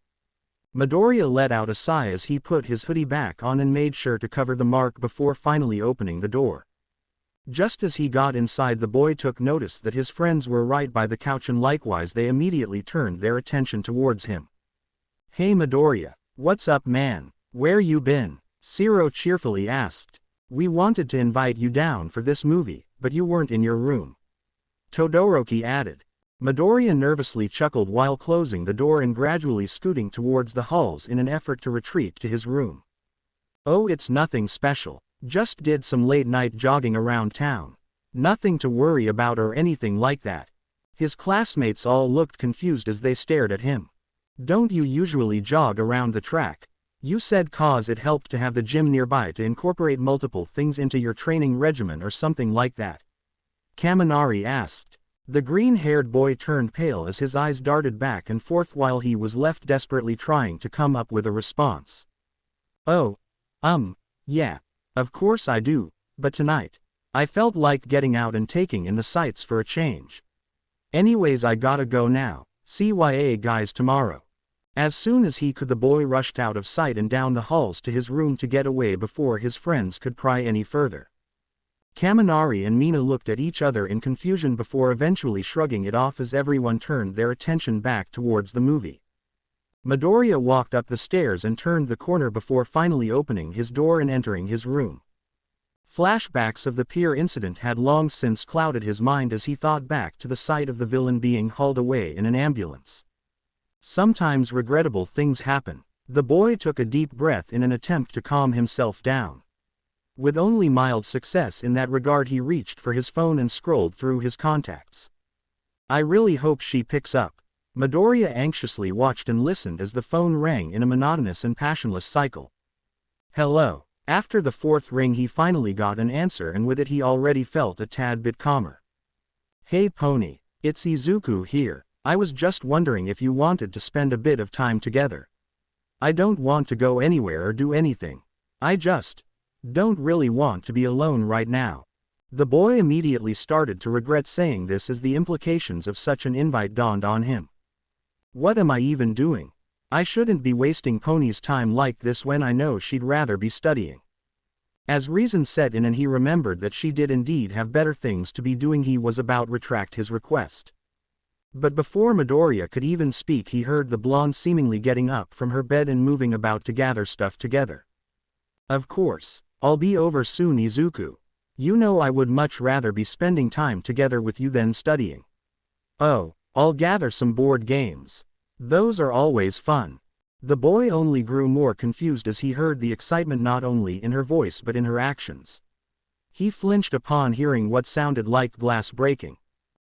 Speaker 1: Midoriya let out a sigh as he put his hoodie back on and made sure to cover the mark before finally opening the door. Just as he got inside, the boy took notice that his friends were right by the couch, and likewise they immediately turned their attention towards him. Hey Midoriya, what's up man? Where you been? Zero cheerfully asked. We wanted to invite you down for this movie, but you weren't in your room. Todoroki added. Midoriya nervously chuckled while closing the door and gradually scooting towards the halls in an effort to retreat to his room. Oh, it's nothing special. Just did some late-night jogging around town. Nothing to worry about or anything like that. His classmates all looked confused as they stared at him. Don't you usually jog around the track? You said cause it helped to have the gym nearby to incorporate multiple things into your training regimen or something like that. Kaminari asked. The green-haired boy turned pale as his eyes darted back and forth while he was left desperately trying to come up with a response. Oh, yeah. Of course I do, but tonight, I felt like getting out and taking in the sights for a change. Anyways, I gotta go now. CYA guys tomorrow. As soon as he could, the boy rushed out of sight and down the halls to his room to get away before his friends could pry any further. Kaminari and Mina looked at each other in confusion before eventually shrugging it off as everyone turned their attention back towards the movie. Midoriya walked up the stairs and turned the corner before finally opening his door and entering his room. Flashbacks of the pier incident had long since clouded his mind as he thought back to the sight of the villain being hauled away in an ambulance. Sometimes regrettable things happen. The boy took a deep breath in an attempt to calm himself down. With only mild success in that regard, he reached for his phone and scrolled through his contacts. I really hope she picks up. Midoriya anxiously watched and listened as the phone rang in a monotonous and passionless cycle. Hello. After the fourth ring he finally got an answer, and with it he already felt a tad bit calmer. Hey Pony, it's Izuku here. I was just wondering if you wanted to spend a bit of time together. I don't want to go anywhere or do anything. I just don't really want to be alone right now. The boy immediately started to regret saying this as the implications of such an invite dawned on him. What am I even doing? I shouldn't be wasting Pony's time like this when I know she'd rather be studying. As reason set in and he remembered that she did indeed have better things to be doing, he was about to retract his request. But before Midoriya could even speak, he heard the blonde seemingly getting up from her bed and moving about to gather stuff together. Of course, I'll be over soon, Izuku. You know I would much rather be spending time together with you than studying. Oh, I'll gather some board games. Those are always fun. The boy only grew more confused as he heard the excitement not only in her voice but in her actions. He flinched upon hearing what sounded like glass breaking.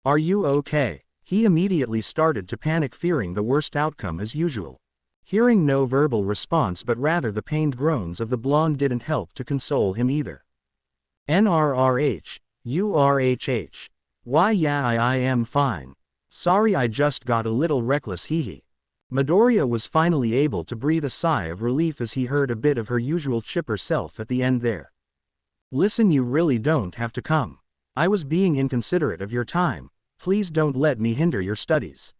Speaker 1: Are you okay? He immediately started to panic, fearing the worst outcome as usual. Hearing no verbal response but rather the pained groans of the blonde didn't help to console him either. NRRH, URHH. Why yeah, I am fine. Sorry, I just got a little reckless, hee. Midoriya was finally able to breathe a sigh of relief as he heard a bit of her usual chipper self at the end there. Listen, you really don't have to come. I was being inconsiderate of your time. Please don't let me hinder your studies.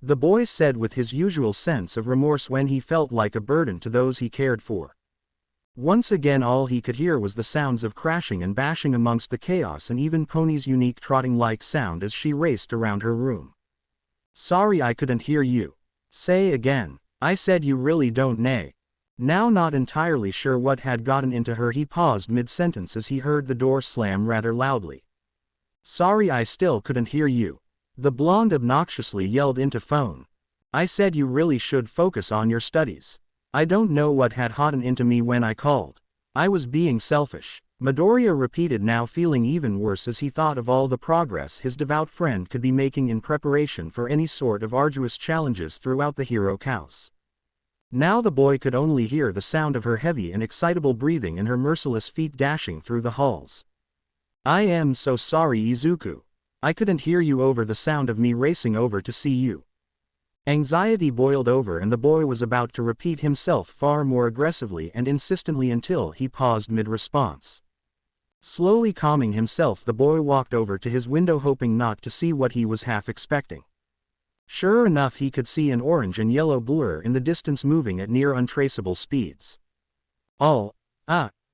Speaker 1: The boy said with his usual sense of remorse when he felt like a burden to those he cared for. Once again all he could hear was the sounds of crashing and bashing amongst the chaos, and even Pony's unique trotting-like sound as she raced around her room. Sorry, I couldn't hear you. Say again. I said you really don't nay. Now not entirely sure what had gotten into her, he paused mid-sentence as he heard the door slam rather loudly. Sorry, I still couldn't hear you. The blonde obnoxiously yelled into phone. I said you really should focus on your studies. I don't know what had gotten into me when I called. I was being selfish. Midoriya repeated, now feeling even worse as he thought of all the progress his devout friend could be making in preparation for any sort of arduous challenges throughout the hero house. Now the boy could only hear the sound of her heavy and excitable breathing and her merciless feet dashing through the halls. I am so sorry, Izuku. I couldn't hear you over the sound of me racing over to see you. Anxiety boiled over and the boy was about to repeat himself far more aggressively and insistently until he paused mid-response. Slowly calming himself, the boy walked over to his window, hoping not to see what he was half expecting. Sure enough, he could see an orange and yellow blur in the distance moving at near untraceable speeds.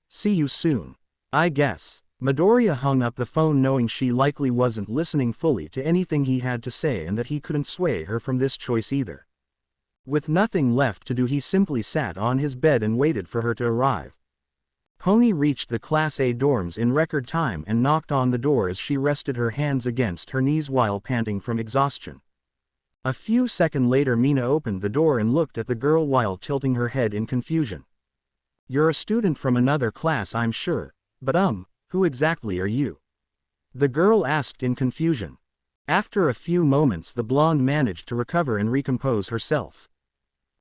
Speaker 1: See you soon. I guess. Midoriya hung up the phone knowing she likely wasn't listening fully to anything he had to say and that he couldn't sway her from this choice either. With nothing left to do, he simply sat on his bed and waited for her to arrive. Pony reached the Class A dorms in record time and knocked on the door as she rested her hands against her knees while panting from exhaustion. A few seconds later, Mina opened the door and looked at the girl while tilting her head in confusion. "You're a student from another class, I'm sure, but who exactly are you?" the girl asked in confusion. After a few moments, the blonde managed to recover and recompose herself.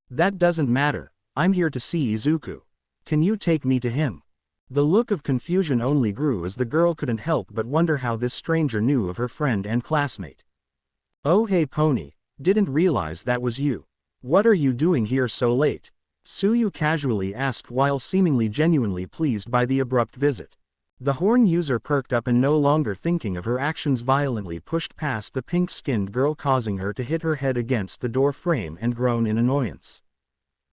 Speaker 1: "That doesn't matter, I'm here to see Izuku. Can you take me to him?" The look of confusion only grew as the girl couldn't help but wonder how this stranger knew of her friend and classmate. "Oh hey Pony, didn't realize that was you. What are you doing here so late?" Suyu casually asked while seemingly genuinely pleased by the abrupt visit. The horn user perked up and, no longer thinking of her actions, violently pushed past the pink-skinned girl, causing her to hit her head against the door frame and groan in annoyance.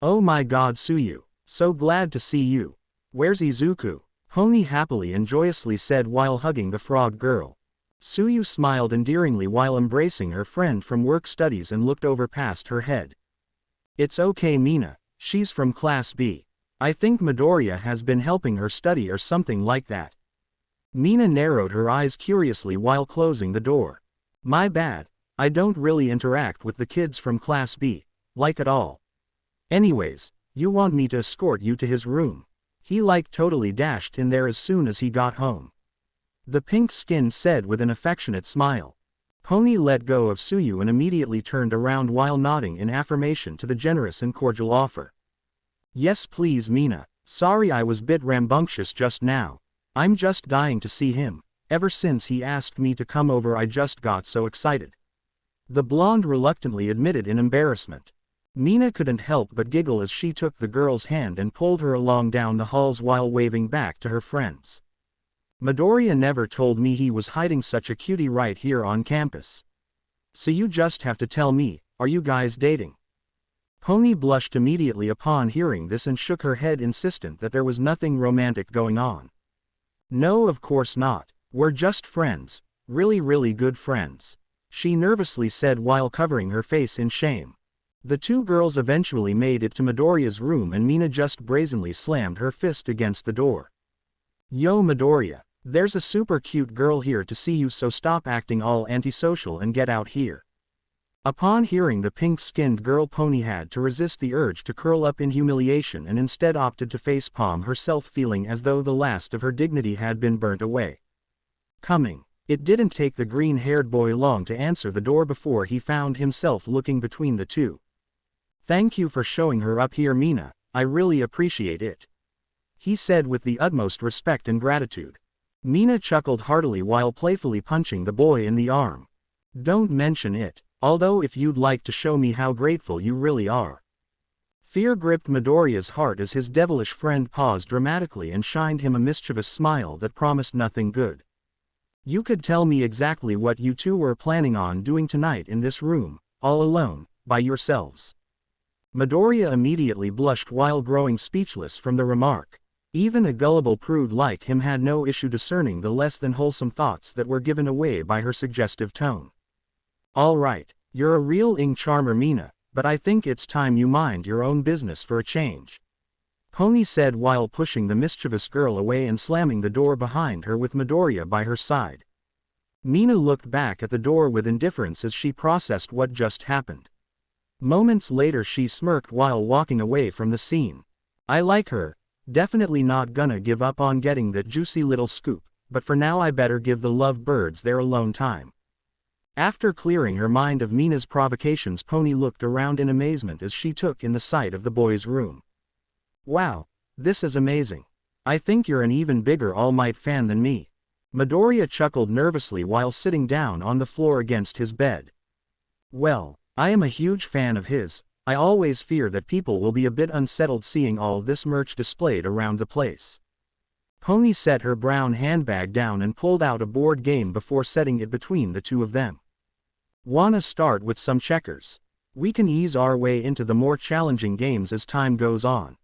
Speaker 1: "Oh my god Suyu, so glad to see you. Where's Izuku?" Pony happily and joyously said while hugging the frog girl. Suyu smiled endearingly while embracing her friend from work studies and looked over past her head. "It's okay Mina, she's from Class B. I think Midoriya has been helping her study or something like that." Mina narrowed her eyes curiously while closing the door. "My bad, I don't really interact with the kids from Class B, like at all. Anyways, you want me to escort you to his room?" He totally dashed in there as soon as he got home. The pink skin said with an affectionate smile. Pony let go of Suyu and immediately turned around while nodding in affirmation to the generous and cordial offer. "Yes please Mina, sorry I was bit rambunctious just now. I'm just dying to see him. Ever since he asked me to come over I just got so excited." The blonde reluctantly admitted in embarrassment. Mina couldn't help but giggle as she took the girl's hand and pulled her along down the halls while waving back to her friends. "Midoriya never told me he was hiding such a cutie right here on campus. So you just have to tell me, are you guys dating?" Pony blushed immediately upon hearing this and shook her head, insistent that there was nothing romantic going on. "No, of course not. We're just friends, really good friends," she nervously said while covering her face in shame. The two girls eventually made it to Midoriya's room and Mina just brazenly slammed her fist against the door. "Yo Midoriya, there's a super cute girl here to see you, so stop acting all antisocial and get out here." Upon hearing the pink-skinned girl, Pony had to resist the urge to curl up in humiliation and instead opted to facepalm herself, feeling as though the last of her dignity had been burnt away. Coming. It didn't take the green-haired boy long to answer the door before he found himself looking between the two. "Thank you for showing her up here Mina, I really appreciate it," he said with the utmost respect and gratitude. Mina chuckled heartily while playfully punching the boy in the arm. "Don't mention it. Although if you'd like to show me how grateful you really are." Fear gripped Midoriya's heart as his devilish friend paused dramatically and shined him a mischievous smile that promised nothing good. "You could tell me exactly what you two were planning on doing tonight in this room, all alone, by yourselves." Midoriya immediately blushed while growing speechless from the remark. Even a gullible prude like him had no issue discerning the less than wholesome thoughts that were given away by her suggestive tone. "Alright, you're a real charmer Mina, but I think it's time you mind your own business for a change," Pony said while pushing the mischievous girl away and slamming the door behind her with Midoriya by her side. Mina looked back at the door with indifference as she processed what just happened. Moments later she smirked while walking away from the scene. "I like her, definitely not gonna give up on getting that juicy little scoop, but for now I better give the lovebirds their alone time." After clearing her mind of Mina's provocations, Pony looked around in amazement as she took in the sight of the boy's room. "Wow, this is amazing. I think you're an even bigger All Might fan than me." Midoriya chuckled nervously while sitting down on the floor against his bed. "Well, I am a huge fan of his. I always fear that people will be a bit unsettled seeing all this merch displayed around the place." Pony set her brown handbag down and pulled out a board game before setting it between the two of them. "Wanna start with some checkers? We can ease our way into the more challenging games as time goes on,"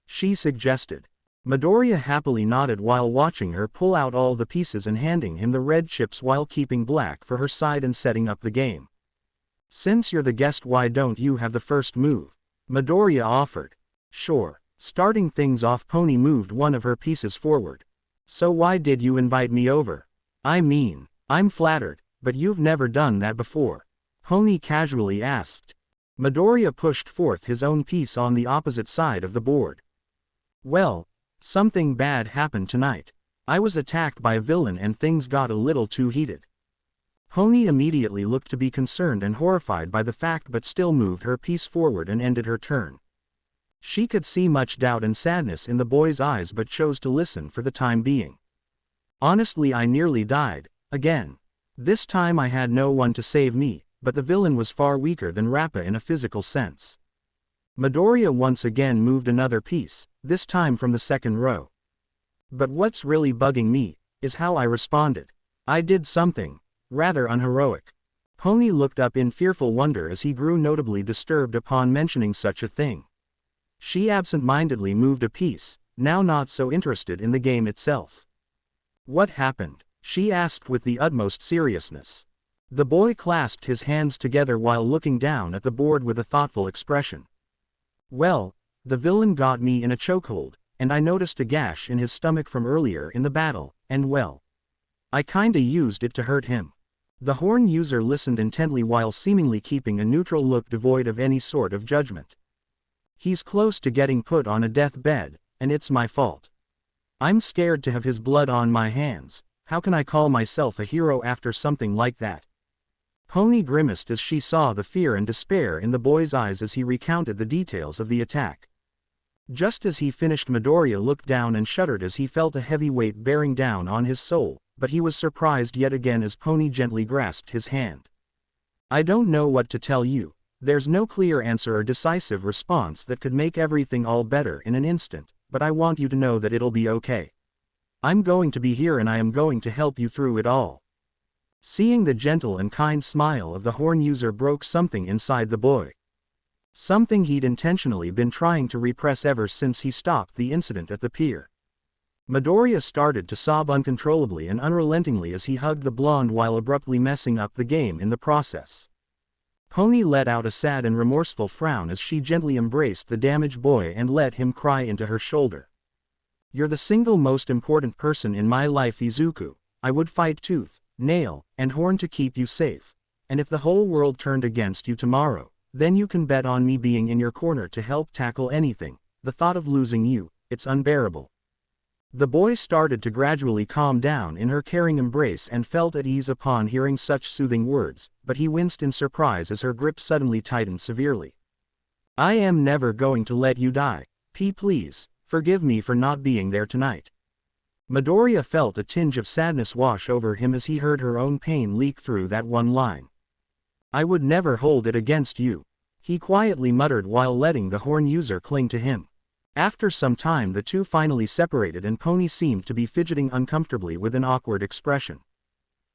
Speaker 1: she suggested. Midoriya happily nodded while watching her pull out all the pieces and handing him the red chips while keeping black for her side and setting up the game. Since you're the guest, why don't you have the first move? Midoriya offered. Sure. Starting things off, Pony moved one of her pieces forward. So why did you invite me over? I mean, I'm flattered, but you've never done that before. Pony casually asked. Midoriya pushed forth his own piece on the opposite side of the board. Well, something bad happened tonight. I was attacked by a villain and things got a little too heated. Pony immediately looked to be concerned and horrified by the fact, but still moved her piece forward and ended her turn. She could see much doubt and sadness in the boy's eyes but chose to listen for the time being. Honestly, I nearly died, again. This time I had no one to save me, but the villain was far weaker than Rappa in a physical sense. Midoriya once again moved another piece, this time from the second row. But what's really bugging me is how I responded. I did something rather unheroic. Pony looked up in fearful wonder as he grew notably disturbed upon mentioning such a thing. She absent-mindedly moved a piece, now not so interested in the game itself. What happened? She asked with the utmost seriousness. The boy clasped his hands together while looking down at the board with a thoughtful expression. Well, the villain got me in a chokehold, and I noticed a gash in his stomach from earlier in the battle, and well, I kinda used it to hurt him. The horn user listened intently while seemingly keeping a neutral look devoid of any sort of judgment. He's close to getting put on a deathbed, and it's my fault. I'm scared to have his blood on my hands. How can I call myself a hero after something like that? Pony grimaced as she saw the fear and despair in the boy's eyes as he recounted the details of the attack. Just as he finished, Midoriya looked down and shuddered as he felt a heavy weight bearing down on his soul, but he was surprised yet again as Pony gently grasped his hand. I don't know what to tell you. There's no clear answer or decisive response that could make everything all better in an instant, but I want you to know that it'll be okay. I'm going to be here and I am going to help you through it all. Seeing the gentle and kind smile of the horn user broke something inside the boy. Something he'd intentionally been trying to repress ever since he stopped the incident at the pier. Midoriya started to sob uncontrollably and unrelentingly as he hugged the blonde while abruptly messing up the game in the process. Pony let out a sad and remorseful frown as she gently embraced the damaged boy and let him cry into her shoulder. You're the single most important person in my life, Izuku. I would fight tooth, nail, and horn to keep you safe. And if the whole world turned against you tomorrow, then you can bet on me being in your corner to help tackle anything. The thought of losing you, it's unbearable. The boy started to gradually calm down in her caring embrace and felt at ease upon hearing such soothing words, but he winced in surprise as her grip suddenly tightened severely. I am never going to let you die. Please, forgive me for not being there tonight. Midoriya felt a tinge of sadness wash over him as he heard her own pain leak through that one line. I would never hold it against you, he quietly muttered while letting the horn user cling to him. After some time the two finally separated and Pony seemed to be fidgeting uncomfortably with an awkward expression.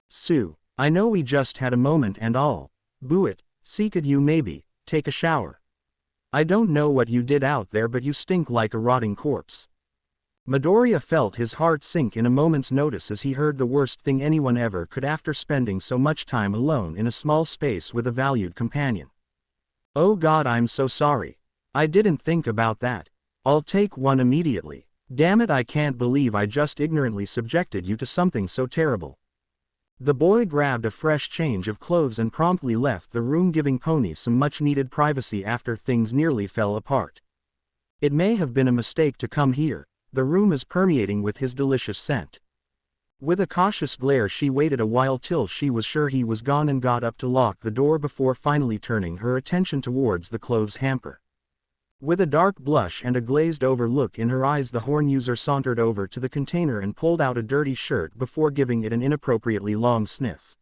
Speaker 1: Sue, I know we just had a moment and all. Boo it, could you maybe take a shower? I don't know what you did out there but you stink like a rotting corpse. Midoriya felt his heart sink in a moment's notice as he heard the worst thing anyone ever could after spending so much time alone in a small space with a valued companion. Oh God, I'm so sorry. I didn't think about that. I'll take one immediately. Damn it, I can't believe I just ignorantly subjected you to something so terrible. The boy grabbed a fresh change of clothes and promptly left the room, giving Pony some much-needed privacy after things nearly fell apart. It may have been a mistake to come here. The room is permeating with his delicious scent. With a cautious glare she waited a while till she was sure he was gone and got up to lock the door before finally turning her attention towards the clothes hamper. With a dark blush and a glazed-over look in her eyes, the horn user sauntered over to the container and pulled out a dirty shirt before giving it an inappropriately long sniff.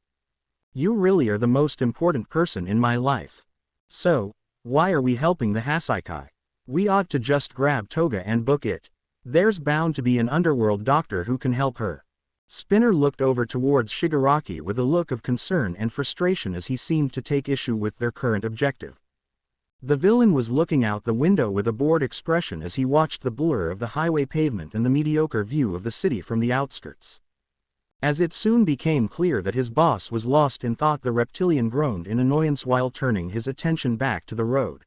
Speaker 1: You really are the most important person in my life. So, why are we helping the Hasaikai? We ought to just grab Toga and book it. There's bound to be an underworld doctor who can help her. Spinner looked over towards Shigaraki with a look of concern and frustration as he seemed to take issue with their current objective. The villain was looking out the window with a bored expression as he watched the blur of the highway pavement and the mediocre view of the city from the outskirts. As it soon became clear that his boss was lost in thought, the reptilian groaned in annoyance while turning his attention back to the road.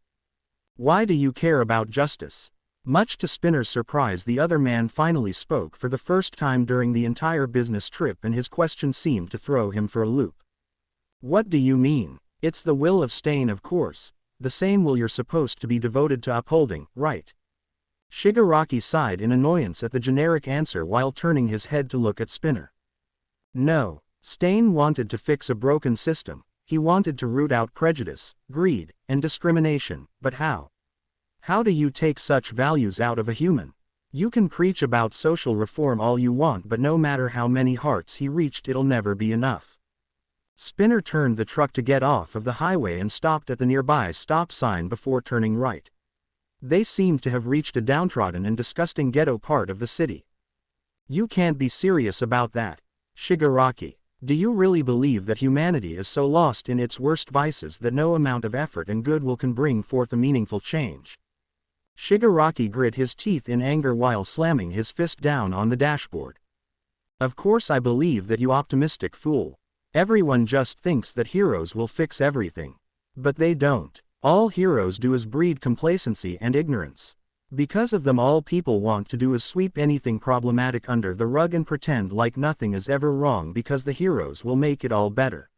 Speaker 1: "Why do you care about justice?" Much to Spinner's surprise, the other man finally spoke for the first time during the entire business trip, and his question seemed to throw him for a loop. "What do you mean?" "It's the will of Stain, of course. The same will you're supposed to be devoted to upholding, right?" Shigaraki sighed in annoyance at the generic answer while turning his head to look at Spinner. No, Stain wanted to fix a broken system. He wanted to root out prejudice, greed, and discrimination, but how? How do you take such values out of a human? You can preach about social reform all you want, but no matter how many hearts he reached, it'll never be enough. Spinner turned the truck to get off of the highway and stopped at the nearby stop sign before turning right. They seemed to have reached a downtrodden and disgusting ghetto part of the city. "You can't be serious about that. Shigaraki, do you really believe that humanity is so lost in its worst vices that no amount of effort and goodwill can bring forth a meaningful change?" Shigaraki grit his teeth in anger while slamming his fist down on the dashboard. "Of course I believe that, you optimistic fool. Everyone just thinks that heroes will fix everything. But they don't. All heroes do is breed complacency and ignorance. Because of them, all people want to do is sweep anything problematic under the rug and pretend like nothing is ever wrong because the heroes will make it all better.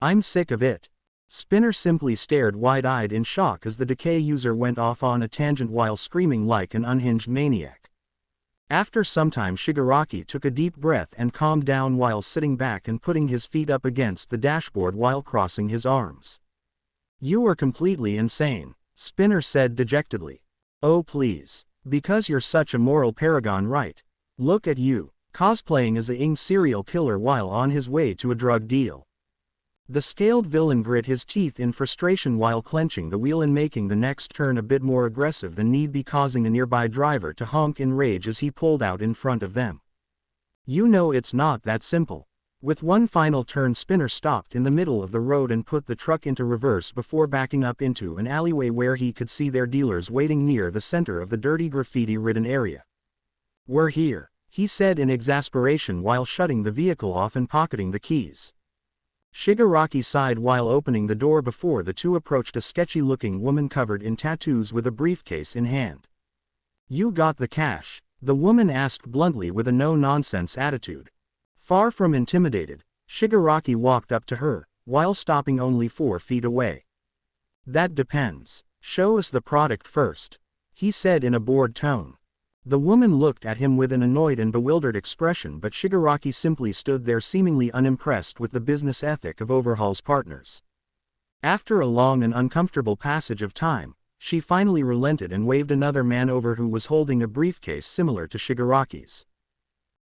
Speaker 1: I'm sick of it." Spinner simply stared wide-eyed in shock as the Decay user went off on a tangent while screaming like an unhinged maniac. After some time, Shigaraki took a deep breath and calmed down while sitting back and putting his feet up against the dashboard while crossing his arms. "You are completely insane," Spinner said dejectedly. "Oh please. Because you're such a moral paragon, right? Look at you, cosplaying as a serial killer while on his way to a drug deal." The scaled villain grit his teeth in frustration while clenching the wheel and making the next turn a bit more aggressive than need be, causing a nearby driver to honk in rage as he pulled out in front of them. "You know it's not that simple." With one final turn, Spinner stopped in the middle of the road and put the truck into reverse before backing up into an alleyway where he could see their dealers waiting near the center of the dirty graffiti-ridden area. "We're here," he said in exasperation while shutting the vehicle off and pocketing the keys. Shigaraki sighed while opening the door before the two approached a sketchy-looking woman covered in tattoos with a briefcase in hand. "You got the cash?" the woman asked bluntly with a no-nonsense attitude. Far from intimidated, Shigaraki walked up to her, while stopping only 4 feet away. "That depends. Show us the product first," he said in a bored tone. The woman looked at him with an annoyed and bewildered expression, but Shigaraki simply stood there seemingly unimpressed with the business ethic of Overhaul's partners. After a long and uncomfortable passage of time, she finally relented and waved another man over who was holding a briefcase similar to Shigaraki's.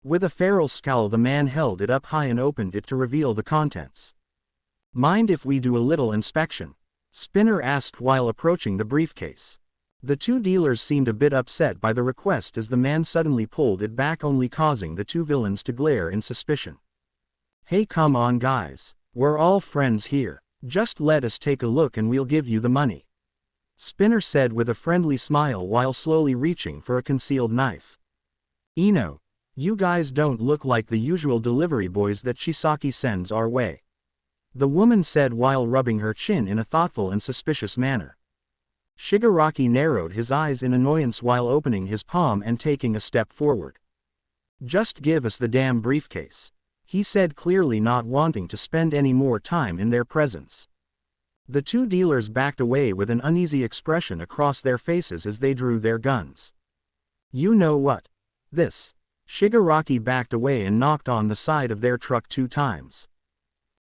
Speaker 1: With a feral scowl, the man held it up high and opened it to reveal the contents. "Mind if we do a little inspection?" Spinner asked while approaching the briefcase. The two dealers seemed a bit upset by the request as the man suddenly pulled it back, only causing the two villains to glare in suspicion. "Hey, come on guys. We're all friends here. Just let us take a look and we'll give you the money," Spinner said with a friendly smile while slowly reaching for a concealed knife. "Ino, you guys don't look like the usual delivery boys that Shisaki sends our way," the woman said while rubbing her chin in a thoughtful and suspicious manner. Shigaraki narrowed his eyes in annoyance while opening his palm and taking a step forward. "Just give us the damn briefcase," he said, clearly not wanting to spend any more time in their presence. The two dealers backed away with an uneasy expression across their faces as they drew their guns. "You know what? This." Shigaraki backed away and knocked on the side of their truck 2 times.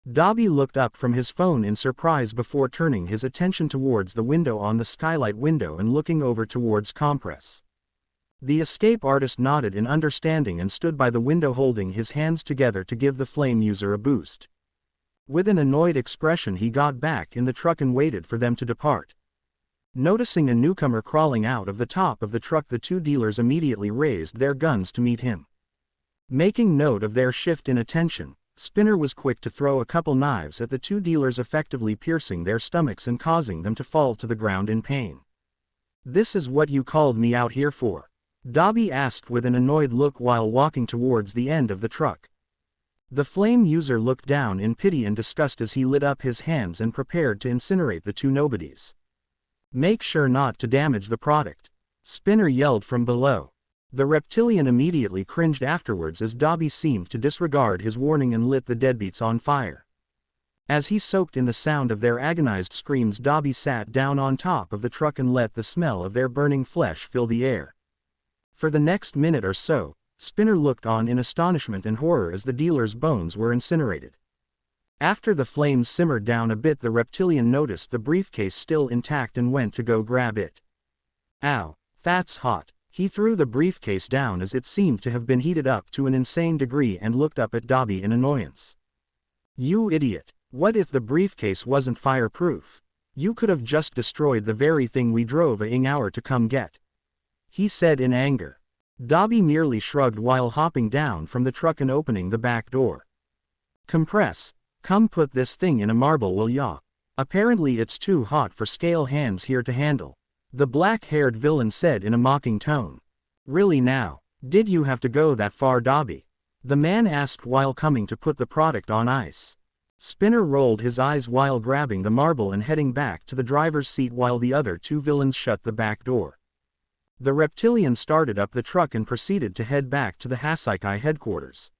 Speaker 1: Dabi looked up from his phone in surprise before turning his attention towards the window on the skylight window and looking over towards Compress. The escape artist nodded in understanding and stood by the window holding his hands together to give the flame user a boost. With an annoyed expression, he got back in the truck and waited for them to depart. Noticing a newcomer crawling out of the top of the truck, the two dealers immediately raised their guns to meet him. Making note of their shift in attention, Spinner was quick to throw a couple knives at the two dealers, effectively piercing their stomachs and causing them to fall to the ground in pain. "This is what you called me out here for?" Dabi asked with an annoyed look while walking towards the end of the truck. The flame user looked down in pity and disgust as he lit up his hands and prepared to incinerate the two nobodies. Make sure not to damage the product. Spinner yelled from below. The reptilian immediately cringed afterwards as Dobby seemed to disregard his warning and lit the deadbeats on fire. As he soaked in the sound of their agonized screams, Dobby sat down on top of the truck and let the smell of their burning flesh fill the air. For the next minute or so, Spinner looked on in astonishment and horror as the dealer's bones were incinerated. After the flames simmered down a bit, the reptilian noticed the briefcase still intact and went to go grab it. Ow, that's hot. He threw the briefcase down as it seemed to have been heated up to an insane degree and looked up at Dobby in annoyance. You idiot. What if the briefcase wasn't fireproof? You could have just destroyed the very thing we drove a hour to come get. He said in anger. Dobby merely shrugged while hopping down from the truck and opening the back door. Compress. Come put this thing in a marble, will ya? Apparently it's too hot for scale hands here to handle. The black-haired villain said in a mocking tone. Really now? Did you have to go that far, Dobby? The man asked while coming to put the product on ice. Spinner rolled his eyes while grabbing the marble and heading back to the driver's seat while the other two villains shut the back door. The reptilian started up the truck and proceeded to head back to the Hasaikai headquarters.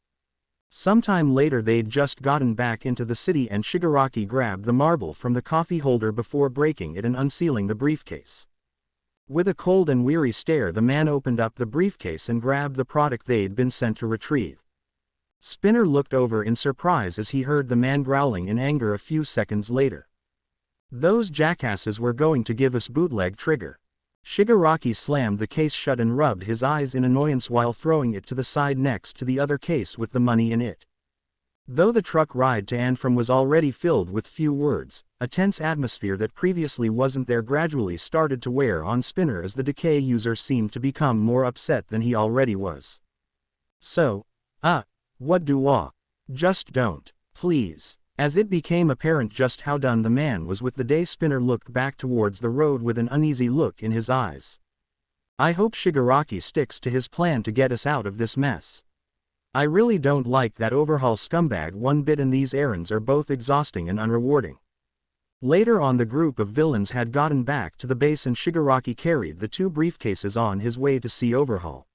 Speaker 1: Sometime later they'd just gotten back into the city and Shigaraki grabbed the marble from the coffee holder before breaking it and unsealing the briefcase. With a cold and weary stare, the man opened up the briefcase and grabbed the product they'd been sent to retrieve. Spinner looked over in surprise as he heard the man growling in anger a few seconds later. Those jackasses were going to give us bootleg trigger. Shigaraki slammed the case shut and rubbed his eyes in annoyance while throwing it to the side next to the other case with the money in it. Though the truck ride to and from was already filled with few words, a tense atmosphere that previously wasn't there gradually started to wear on Spinner as the Decay user seemed to become more upset than he already was. So, what do I? Just don't, please. As it became apparent just how done the man was with the day, Spinner looked back towards the road with an uneasy look in his eyes. I hope Shigaraki sticks to his plan to get us out of this mess. I really don't like that overhaul scumbag one bit, and these errands are both exhausting and unrewarding. Later on, the group of villains had gotten back to the base and Shigaraki carried the two briefcases on his way to see Overhaul.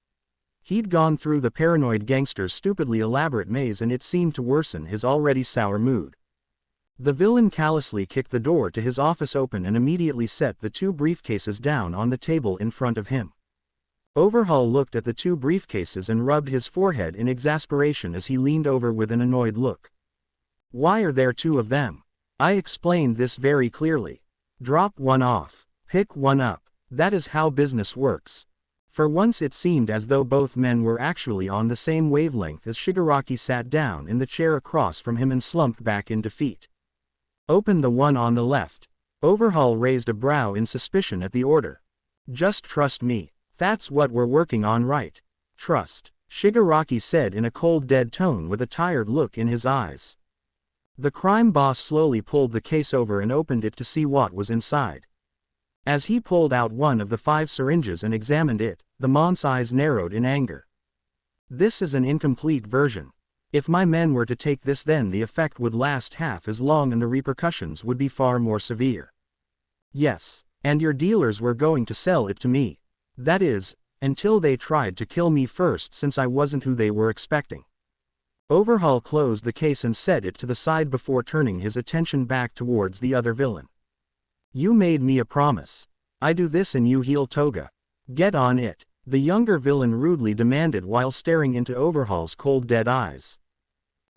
Speaker 1: He'd gone through the paranoid gangster's stupidly elaborate maze and it seemed to worsen his already sour mood. The villain callously kicked the door to his office open and immediately set the two briefcases down on the table in front of him. Overhaul looked at the two briefcases and rubbed his forehead in exasperation as he leaned over with an annoyed look. Why are there two of them? I explained this very clearly. Drop one off. Pick one up. That is how business works. For once it seemed as though both men were actually on the same wavelength as Shigaraki sat down in the chair across from him and slumped back in defeat. Open the one on the left. Overhaul raised a brow in suspicion at the order. Just trust me. That's what we're working on, right? Trust, Shigaraki said in a cold, dead tone with a tired look in his eyes. The crime boss slowly pulled the case over and opened it to see what was inside. As he pulled out one of the 5 syringes and examined it, the monk's eyes narrowed in anger. This is an incomplete version. If my men were to take this, then the effect would last half as long and the repercussions would be far more severe. Yes, and your dealers were going to sell it to me. That is, until they tried to kill me first, since I wasn't who they were expecting. Overhaul closed the case and set it to the side before turning his attention back towards the other villain. You made me a promise. I do this and you heal Toga. Get on it, the younger villain rudely demanded while staring into Overhaul's cold, dead eyes.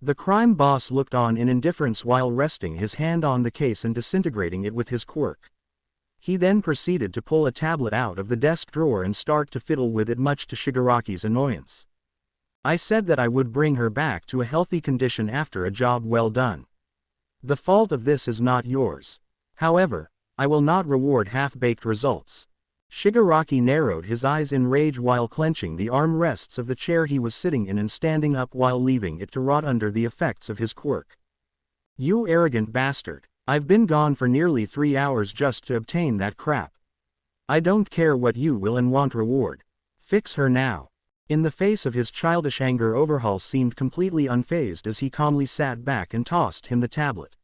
Speaker 1: The crime boss looked on in indifference while resting his hand on the case and disintegrating it with his quirk. He then proceeded to pull a tablet out of the desk drawer and start to fiddle with it, much to Shigaraki's annoyance. I said that I would bring her back to a healthy condition after a job well done. The fault of this is not yours. However, I will not reward half-baked results. Shigaraki narrowed his eyes in rage while clenching the armrests of the chair he was sitting in and standing up while leaving it to rot under the effects of his quirk. You arrogant bastard. I've been gone for nearly 3 hours just to obtain that crap. I don't care what you will and won't reward. Fix her now. In the face of his childish anger, Overhaul seemed completely unfazed as he calmly sat back and tossed him the tablet.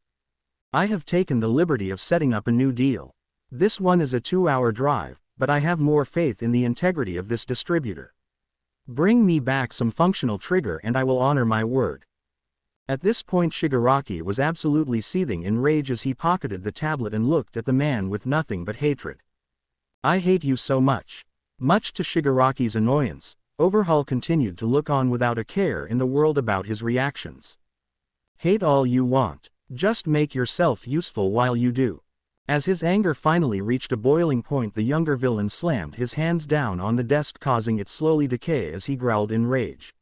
Speaker 1: I have taken the liberty of setting up a new deal. This one is a 2-hour drive, but I have more faith in the integrity of this distributor. Bring me back some functional trigger and I will honor my word. At this point Shigaraki was absolutely seething in rage as he pocketed the tablet and looked at the man with nothing but hatred. I hate you so much. Much to Shigaraki's annoyance, Overhaul continued to look on without a care in the world about his reactions. Hate all you want, just make yourself useful while you do. As his anger finally reached a boiling point, the younger villain slammed his hands down on the desk, causing it slowly decay as he growled in rage.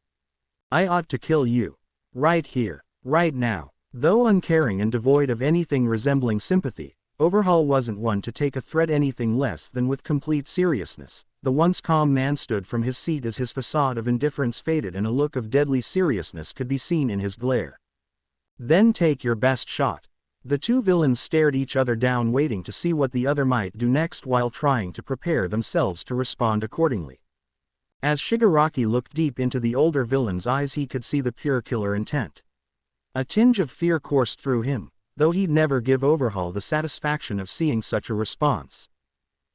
Speaker 1: I ought to kill you. Right here, right now. Though uncaring and devoid of anything resembling sympathy, Overhaul wasn't one to take a threat anything less than with complete seriousness. The once calm man stood from his seat as his facade of indifference faded and a look of deadly seriousness could be seen in his glare. Then take your best shot. The two villains stared each other down, waiting to see what the other might do next while trying to prepare themselves to respond accordingly. As Shigaraki looked deep into the older villain's eyes, he could see the pure killer intent. A tinge of fear coursed through him, though he'd never give Overhaul the satisfaction of seeing such a response.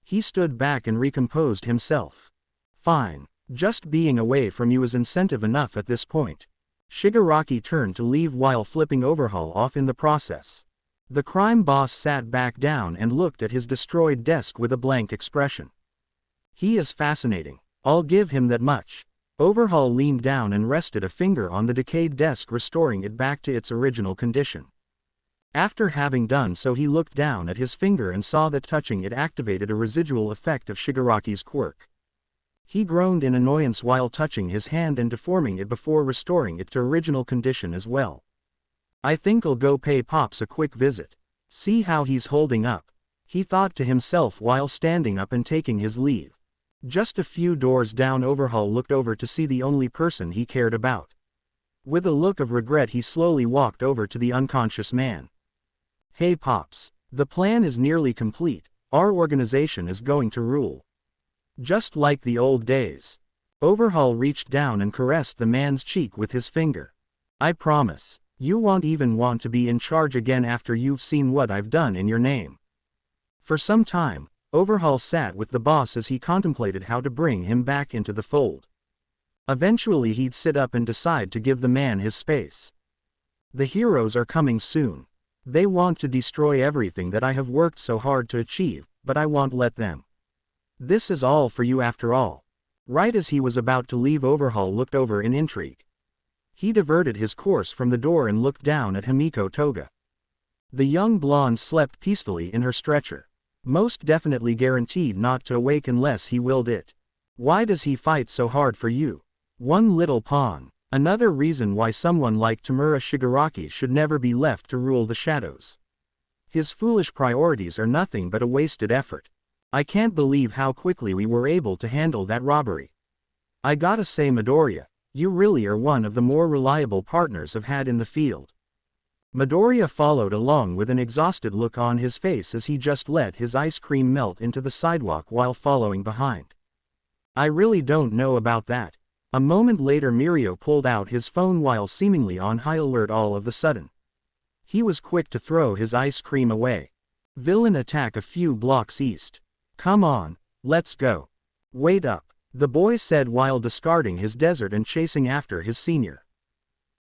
Speaker 1: He stood back and recomposed himself. Fine, just being away from you is incentive enough at this point. Shigaraki turned to leave while flipping Overhaul off in the process. The crime boss sat back down and looked at his destroyed desk with a blank expression. He is fascinating, I'll give him that much. Overhaul leaned down and rested a finger on the decayed desk, restoring it back to its original condition. After having done so, he looked down at his finger and saw that touching it activated a residual effect of Shigaraki's quirk. He groaned in annoyance while touching his hand and deforming it before restoring it to original condition as well. I think I'll go pay Pops a quick visit. See how he's holding up, he thought to himself while standing up and taking his leave. Just a few doors down, Overhaul looked over to see the only person he cared about. With a look of regret, he slowly walked over to the unconscious man. Hey Pops, the plan is nearly complete. Our organization is going to rule. Just like the old days. Overhaul reached down and caressed the man's cheek with his finger. I promise, you won't even want to be in charge again after you've seen what I've done in your name. For some time, Overhaul sat with the boss as he contemplated how to bring him back into the fold. Eventually he'd sit up and decide to give the man his space. The heroes are coming soon. They want to destroy everything that I have worked so hard to achieve, but I won't let them. This is all for you after all. Right as he was about to leave, Overhaul looked over in intrigue. He diverted his course from the door and looked down at Himiko Toga. The young blonde slept peacefully in her stretcher. Most definitely guaranteed not to awake unless he willed it. Why does he fight so hard for you? One little pawn. Another reason why someone like Tamura Shigaraki should never be left to rule the shadows. His foolish priorities are nothing but a wasted effort. I can't believe how quickly we were able to handle that robbery. I gotta say, Midoriya, you really are one of the more reliable partners I've had in the field. Midoriya followed along with an exhausted look on his face as he just let his ice cream melt into the sidewalk while following behind. I really don't know about that. A moment later, Mirio pulled out his phone while seemingly on high alert all of a sudden. He was quick to throw his ice cream away. Villain attack a few blocks east. Come on, let's go. Wait up, the boy said while discarding his desert and chasing after his senior.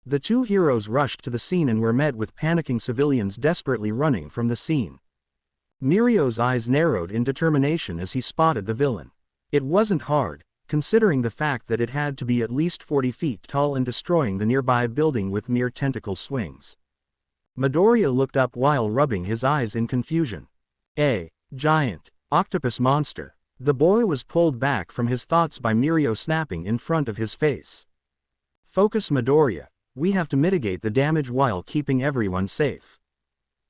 Speaker 1: The two heroes rushed to the scene and were met with panicking civilians desperately running from the scene. Mirio's eyes narrowed in determination as he spotted the villain. It wasn't hard, considering the fact that it had to be at least 40 feet tall and destroying the nearby building with mere tentacle swings. Midoriya looked up while rubbing his eyes in confusion. A giant octopus monster. The boy was pulled back from his thoughts by Mirio snapping in front of his face. Focus, Midoriya. We have to mitigate the damage while keeping everyone safe.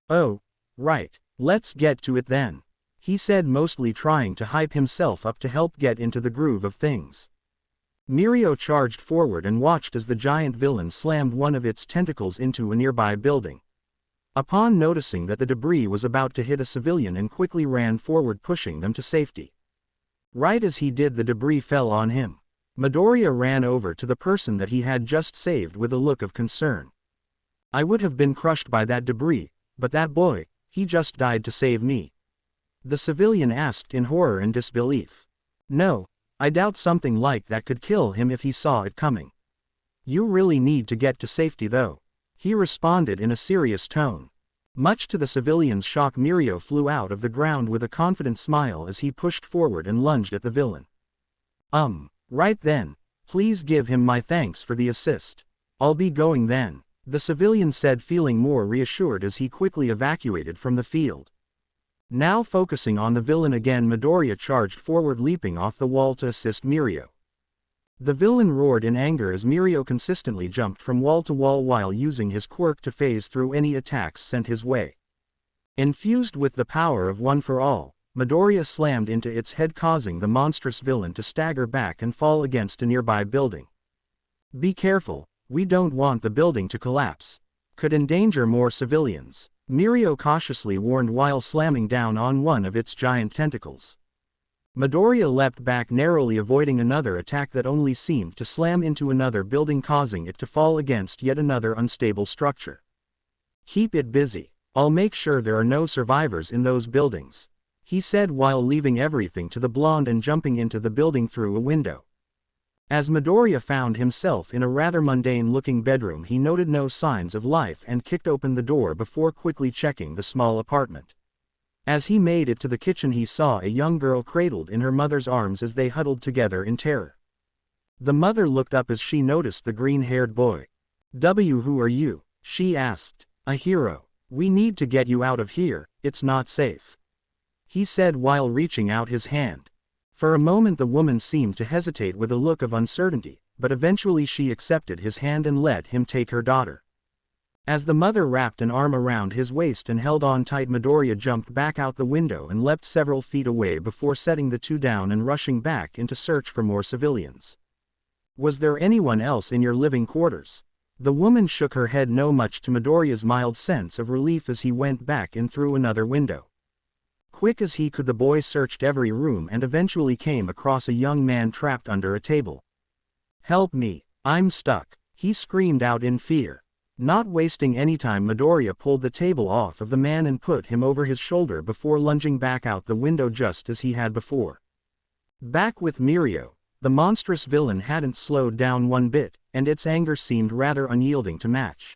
Speaker 1: Oh, right, let's get to it then, he said, mostly trying to hype himself up to help get into the groove of things. Mirio charged forward and watched as the giant villain slammed one of its tentacles into a nearby building. Upon noticing that the debris was about to hit a civilian, and quickly ran forward, pushing them to safety. Right as he did, the debris fell on him. Midoriya ran over to the person that he had just saved with a look of concern. I would have been crushed by that debris, but that boy, he just died to save me. The civilian asked in horror and disbelief. No, I doubt something like that could kill him if he saw it coming. You really need to get to safety though, he responded in a serious tone. Much to the civilian's shock, Mirio flew out of the ground with a confident smile as he pushed forward and lunged at the villain. Right then, please give him my thanks for the assist. I'll be going then, the civilian said, feeling more reassured as he quickly evacuated from the field. Now focusing on the villain again, Midoriya charged forward, leaping off the wall to assist Mirio. The villain roared in anger as Mirio consistently jumped from wall to wall while using his quirk to phase through any attacks sent his way. Infused with the power of One for All, Midoriya slammed into its head, causing the monstrous villain to stagger back and fall against a nearby building. Be careful, we don't want the building to collapse. Could endanger more civilians, Mirio cautiously warned while slamming down on one of its giant tentacles. Midoriya leapt back, narrowly avoiding another attack that only seemed to slam into another building, causing it to fall against yet another unstable structure. Keep it busy, I'll make sure there are no survivors in those buildings, he said while leaving everything to the blonde and jumping into the building through a window. As Midoriya found himself in a rather mundane-looking bedroom, he noted no signs of life and kicked open the door before quickly checking the small apartment. As he made it to the kitchen, he saw a young girl cradled in her mother's arms as they huddled together in terror. The mother looked up as she noticed the green-haired boy. Who are you? She asked. A hero. We need to get you out of here, it's not safe, he said while reaching out his hand. For a moment the woman seemed to hesitate with a look of uncertainty, but eventually she accepted his hand and let him take her daughter. As the mother wrapped an arm around his waist and held on tight, Midoriya jumped back out the window and leapt several feet away before setting the two down and rushing back into search for more civilians. Was there anyone else in your living quarters? The woman shook her head no, much to Midoriya's mild sense of relief as he went back in through another window. Quick as he could, the boy searched every room and eventually came across a young man trapped under a table. Help me, I'm stuck, he screamed out in fear. Not wasting any time, Midoriya pulled the table off of the man and put him over his shoulder before lunging back out the window just as he had before. Back with Mirio, the monstrous villain hadn't slowed down one bit, and its anger seemed rather unyielding to match.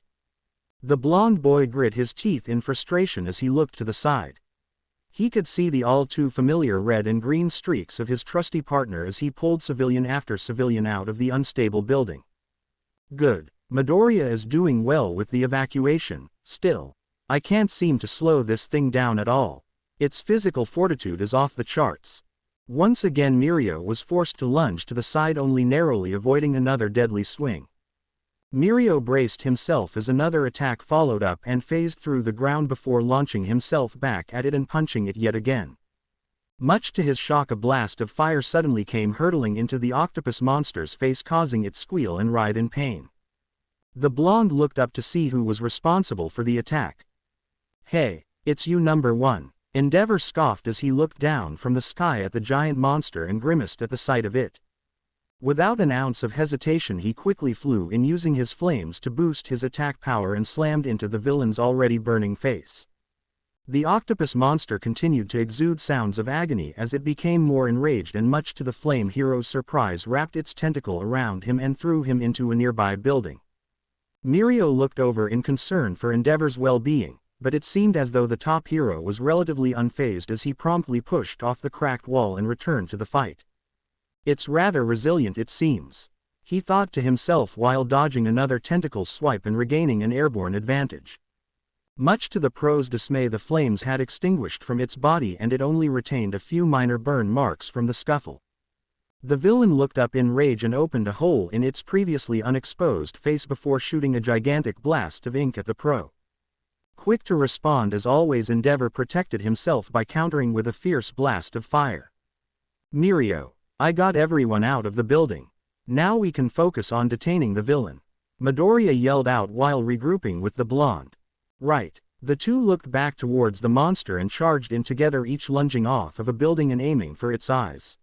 Speaker 1: The blonde boy grit his teeth in frustration as he looked to the side. He could see the all-too-familiar red and green streaks of his trusty partner as he pulled civilian after civilian out of the unstable building. Good. Midoriya is doing well with the evacuation. Still, I can't seem to slow this thing down at all. Its physical fortitude is off the charts. Once again Mirio was forced to lunge to the side, only narrowly avoiding another deadly swing. Mirio braced himself as another attack followed up and phased through the ground before launching himself back at it and punching it yet again. Much to his shock, a blast of fire suddenly came hurtling into the octopus monster's face, causing it squeal and writhe in pain. The blonde looked up to see who was responsible for the attack. Hey, it's you, number one, Endeavor scoffed as he looked down from the sky at the giant monster and grimaced at the sight of it. Without an ounce of hesitation he quickly flew in, using his flames to boost his attack power, and slammed into the villain's already burning face. The octopus monster continued to exude sounds of agony as it became more enraged, and much to the flame hero's surprise wrapped its tentacle around him and threw him into a nearby building. Mirio looked over in concern for Endeavor's well-being, but it seemed as though the top hero was relatively unfazed as he promptly pushed off the cracked wall and returned to the fight. It's rather resilient, it seems, he thought to himself while dodging another tentacle swipe and regaining an airborne advantage. Much to the pro's dismay, the flames had extinguished from its body and it only retained a few minor burn marks from the scuffle. The villain looked up in rage and opened a hole in its previously unexposed face before shooting a gigantic blast of ink at the pro. Quick to respond as always, Endeavor protected himself by countering with a fierce blast of fire. Mirio, I got everyone out of the building. Now we can focus on detaining the villain, Midoriya yelled out while regrouping with the blonde. Right. The two looked back towards the monster and charged in together, each lunging off of a building and aiming for its eyes.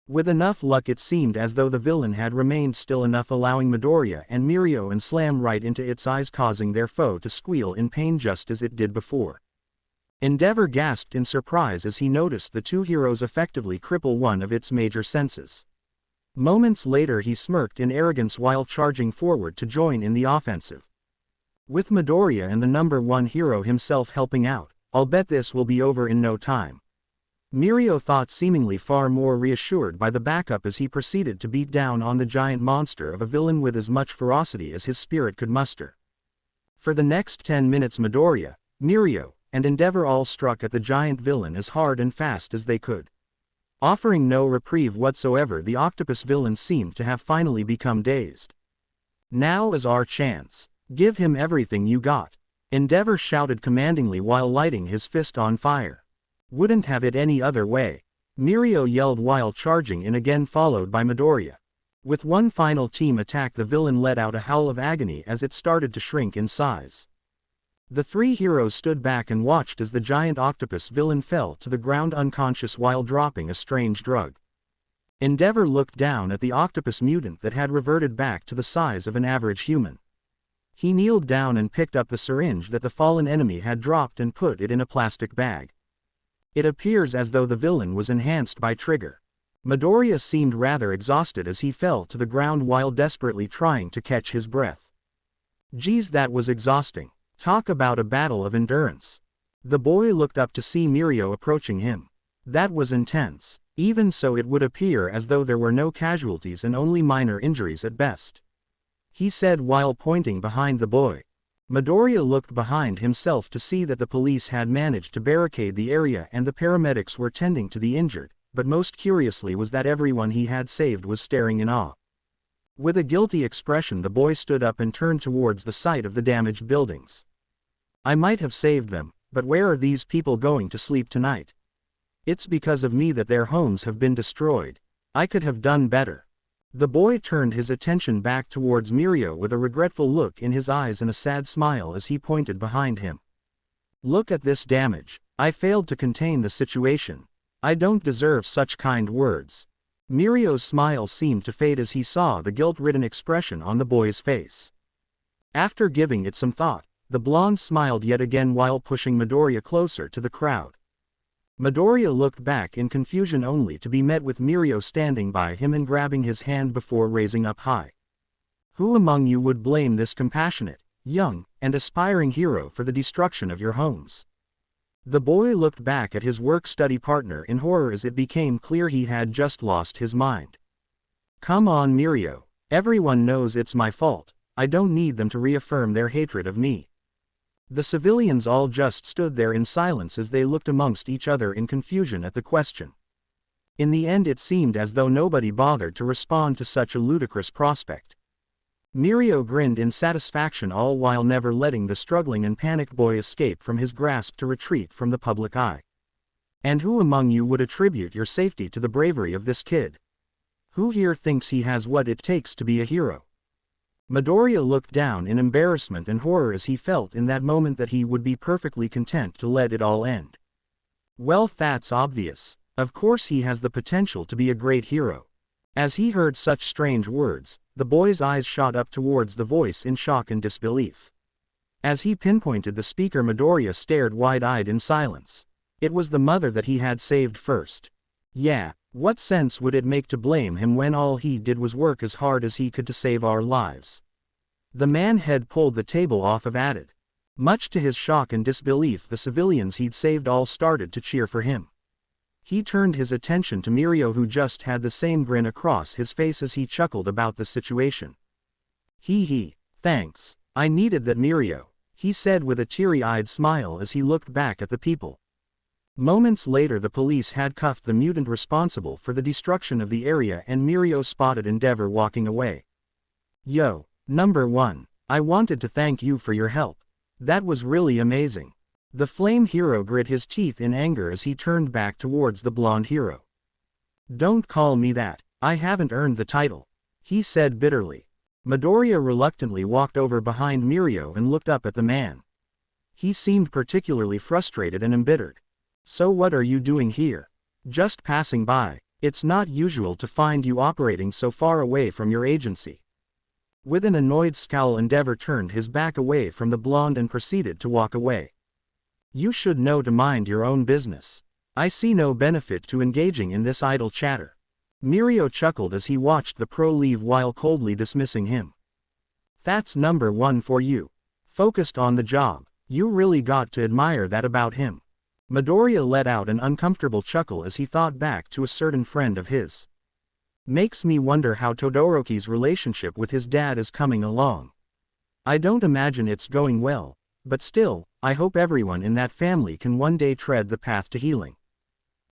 Speaker 1: With enough luck, it seemed as though the villain had remained still enough, allowing Midoriya and Mirio and slam right into its eyes, causing their foe to squeal in pain just as it did before. Endeavor gasped in surprise as he noticed the two heroes effectively cripple one of its major senses. Moments later he smirked in arrogance while charging forward to join in the offensive. With Midoriya and the number 1 hero himself helping out, I'll bet this will be over in no time. Mirio thought, seemingly far more reassured by the backup as he proceeded to beat down on the giant monster of a villain with as much ferocity as his spirit could muster. For the next 10 minutes Midoriya, Mirio, and Endeavor all struck at the giant villain as hard and fast as they could. Offering no reprieve whatsoever, the octopus villain seemed to have finally become dazed. "Now is our chance. Give him everything you got," Endeavor shouted commandingly while lighting his fist on fire. "Wouldn't have it any other way," Mirio yelled while charging in again, followed by Midoriya. With one final team attack, the villain let out a howl of agony as it started to shrink in size. The 3 heroes stood back and watched as the giant octopus villain fell to the ground unconscious while dropping a strange drug. Endeavor looked down at the octopus mutant that had reverted back to the size of an average human. He kneeled down and picked up the syringe that the fallen enemy had dropped and put it in a plastic bag. It appears as though the villain was enhanced by Trigger. Midoriya seemed rather exhausted as he fell to the ground while desperately trying to catch his breath. Geez, that was exhausting. Talk about a battle of endurance. The boy looked up to see Mirio approaching him. That was intense. Even so, it would appear as though there were no casualties and only minor injuries at best, he said while pointing behind the boy. Midoriya looked behind himself to see that the police had managed to barricade the area and the paramedics were tending to the injured, but most curiously was that everyone he had saved was staring in awe. With a guilty expression, the boy stood up and turned towards the site of the damaged buildings. "I might have saved them, but where are these people going to sleep tonight? It's because of me that their homes have been destroyed. I could have done better." The boy turned his attention back towards Mirio with a regretful look in his eyes and a sad smile as he pointed behind him. "Look at this damage. I failed to contain the situation. I don't deserve such kind words." Mirio's smile seemed to fade as he saw the guilt-ridden expression on the boy's face. After giving it some thought, the blonde smiled yet again while pushing Midoriya closer to the crowd. Midoriya looked back in confusion only to be met with Mirio standing by him and grabbing his hand before raising up high. "Who among you would blame this compassionate, young, and aspiring hero for the destruction of your homes?" The boy looked back at his work-study partner in horror as it became clear he had just lost his mind. "Come on, Mirio. Everyone knows it's my fault. I don't need them to reaffirm their hatred of me." The civilians all just stood there in silence as they looked amongst each other in confusion at the question. In the end, it seemed as though nobody bothered to respond to such a ludicrous prospect. Mirio grinned in satisfaction, all while never letting the struggling and panicked boy escape from his grasp to retreat from the public eye. "And who among you would attribute your safety to the bravery of this kid? Who here thinks he has what it takes to be a hero?" Midoriya looked down in embarrassment and horror as he felt in that moment that he would be perfectly content to let it all end. Well, that's obvious. Of course he has the potential to be a great hero. As he heard such strange words, the boy's eyes shot up towards the voice in shock and disbelief. As he pinpointed the speaker, Midoriya stared wide-eyed in silence. It was the mother that he had saved first. Yeah, what sense would it make to blame him when all he did was work as hard as he could to save our lives? The man had pulled the table off of added. Much to his shock and disbelief, the civilians he'd saved all started to cheer for him. He turned his attention to Mirio, who just had the same grin across his face as he chuckled about the situation. Hee, thanks. I needed that, Mirio," he said with a teary-eyed smile as he looked back at the people. Moments later, the police had cuffed the mutant responsible for the destruction of the area and Mirio spotted Endeavor walking away. "Yo, number 1, I wanted to thank you for your help. That was really amazing." The flame hero grit his teeth in anger as he turned back towards the blonde hero. "Don't call me that. I haven't earned the title," he said bitterly. Midoriya reluctantly walked over behind Mirio and looked up at the man. He seemed particularly frustrated and embittered. "So what are you doing here?" "Just passing by," It's not usual to find you operating so far away from your agency. With an annoyed scowl, Endeavor turned his back away from the blonde and proceeded to walk away. You should know to mind your own business. I see no benefit to engaging in this idle chatter. Mirio chuckled as he watched the pro leave while coldly dismissing him. That's number one for you. Focused on the job. You really got to admire that about him. Midoriya let out an uncomfortable chuckle as he thought back to a certain friend of his. Makes me wonder how Todoroki's relationship with his dad is coming along. I don't imagine it's going well, but still, I hope everyone in that family can one day tread the path to healing.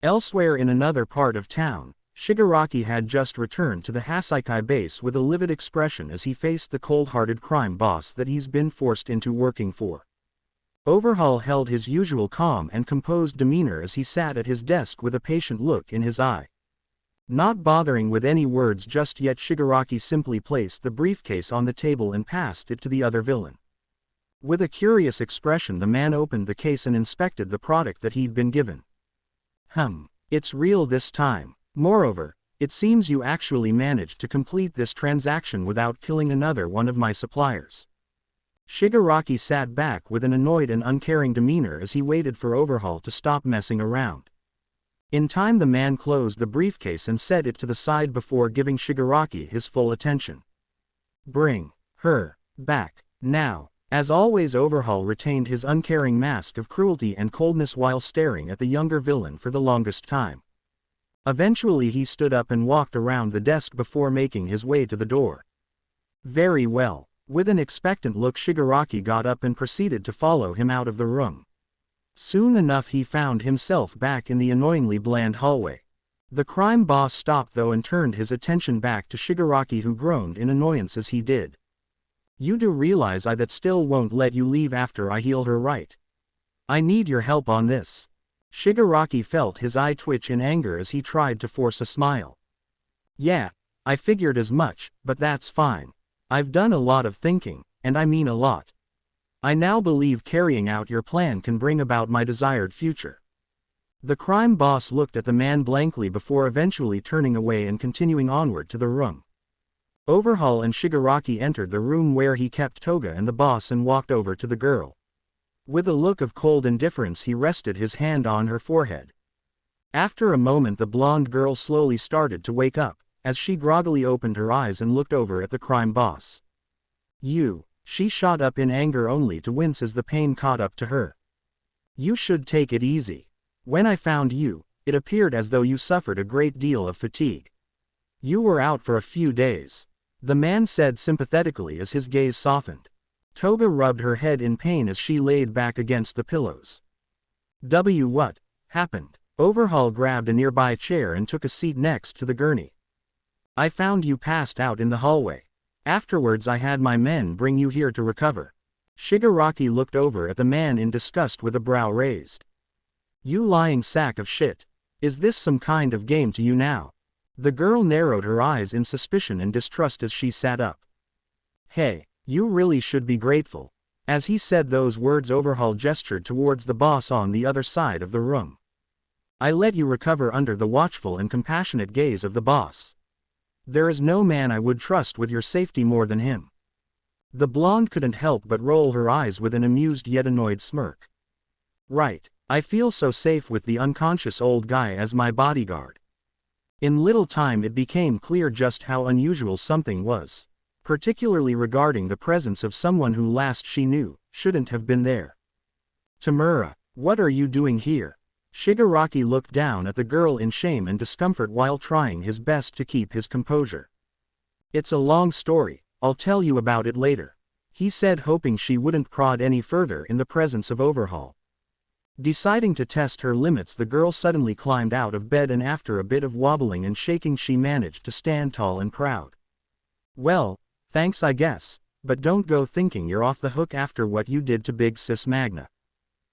Speaker 1: Elsewhere in another part of town, Shigaraki had just returned to the Hasaikai base with a livid expression as he faced the cold-hearted crime boss that he's been forced into working for. Overhaul held his usual calm and composed demeanor as he sat at his desk with a patient look in his eye. Not bothering with any words just yet, Shigaraki simply placed the briefcase on the table and passed it to the other villain. With a curious expression, the man opened the case and inspected the product that he'd been given. It's real this time. Moreover, it seems you actually managed to complete this transaction without killing another one of my suppliers. Shigaraki sat back with an annoyed and uncaring demeanor as he waited for Overhaul to stop messing around. In time, the man closed the briefcase and set it to the side before giving Shigaraki his full attention. Bring her back now. As always, Overhaul retained his uncaring mask of cruelty and coldness while staring at the younger villain for the longest time. Eventually he stood up and walked around the desk before making his way to the door. Very well. With an expectant look, Shigaraki got up and proceeded to follow him out of the room. Soon enough he found himself back in the annoyingly bland hallway. The crime boss stopped though and turned his attention back to Shigaraki, who groaned in annoyance as he did. You do realize I that still won't let you leave after I heal her, right? I need your help on this. Shigaraki felt his eye twitch in anger as he tried to force a smile. Yeah, I figured as much, but that's fine. I've done a lot of thinking, and I mean a lot. I now believe carrying out your plan can bring about my desired future. The crime boss looked at the man blankly before eventually turning away and continuing onward to the room. Overhaul and Shigaraki entered the room where he kept Toga and the boss and walked over to the girl. With a look of cold indifference he rested his hand on her forehead. After a moment the blonde girl slowly started to wake up, as she groggily opened her eyes and looked over at the crime boss. You, she shot up in anger only to wince as the pain caught up to her. You should take it easy. When I found you, it appeared as though you suffered a great deal of fatigue. You were out for a few days. The man said sympathetically as his gaze softened. Toga rubbed her head in pain as she laid back against the pillows. What happened? Overhaul grabbed a nearby chair and took a seat next to the gurney. I found you passed out in the hallway. Afterwards I had my men bring you here to recover. Shigaraki looked over at the man in disgust with a brow raised. You lying sack of shit. Is this some kind of game to you now? The girl narrowed her eyes in suspicion and distrust as she sat up. Hey, you really should be grateful. As he said those words, Overhaul gestured towards the boss on the other side of the room. I let you recover under the watchful and compassionate gaze of the boss. There is no man I would trust with your safety more than him. The blonde couldn't help but roll her eyes with an amused yet annoyed smirk. Right, I feel so safe with the unconscious old guy as my bodyguard. In little time it became clear just how unusual something was, particularly regarding the presence of someone who last she knew shouldn't have been there. Tamura, what are you doing here? Shigaraki looked down at the girl in shame and discomfort while trying his best to keep his composure. It's a long story, I'll tell you about it later, he said, hoping she wouldn't prod any further in the presence of Overhaul. Deciding to test her limits, the girl suddenly climbed out of bed and after a bit of wobbling and shaking she managed to stand tall and proud. Well, thanks I guess, but don't go thinking you're off the hook after what you did to Big Sis Magna,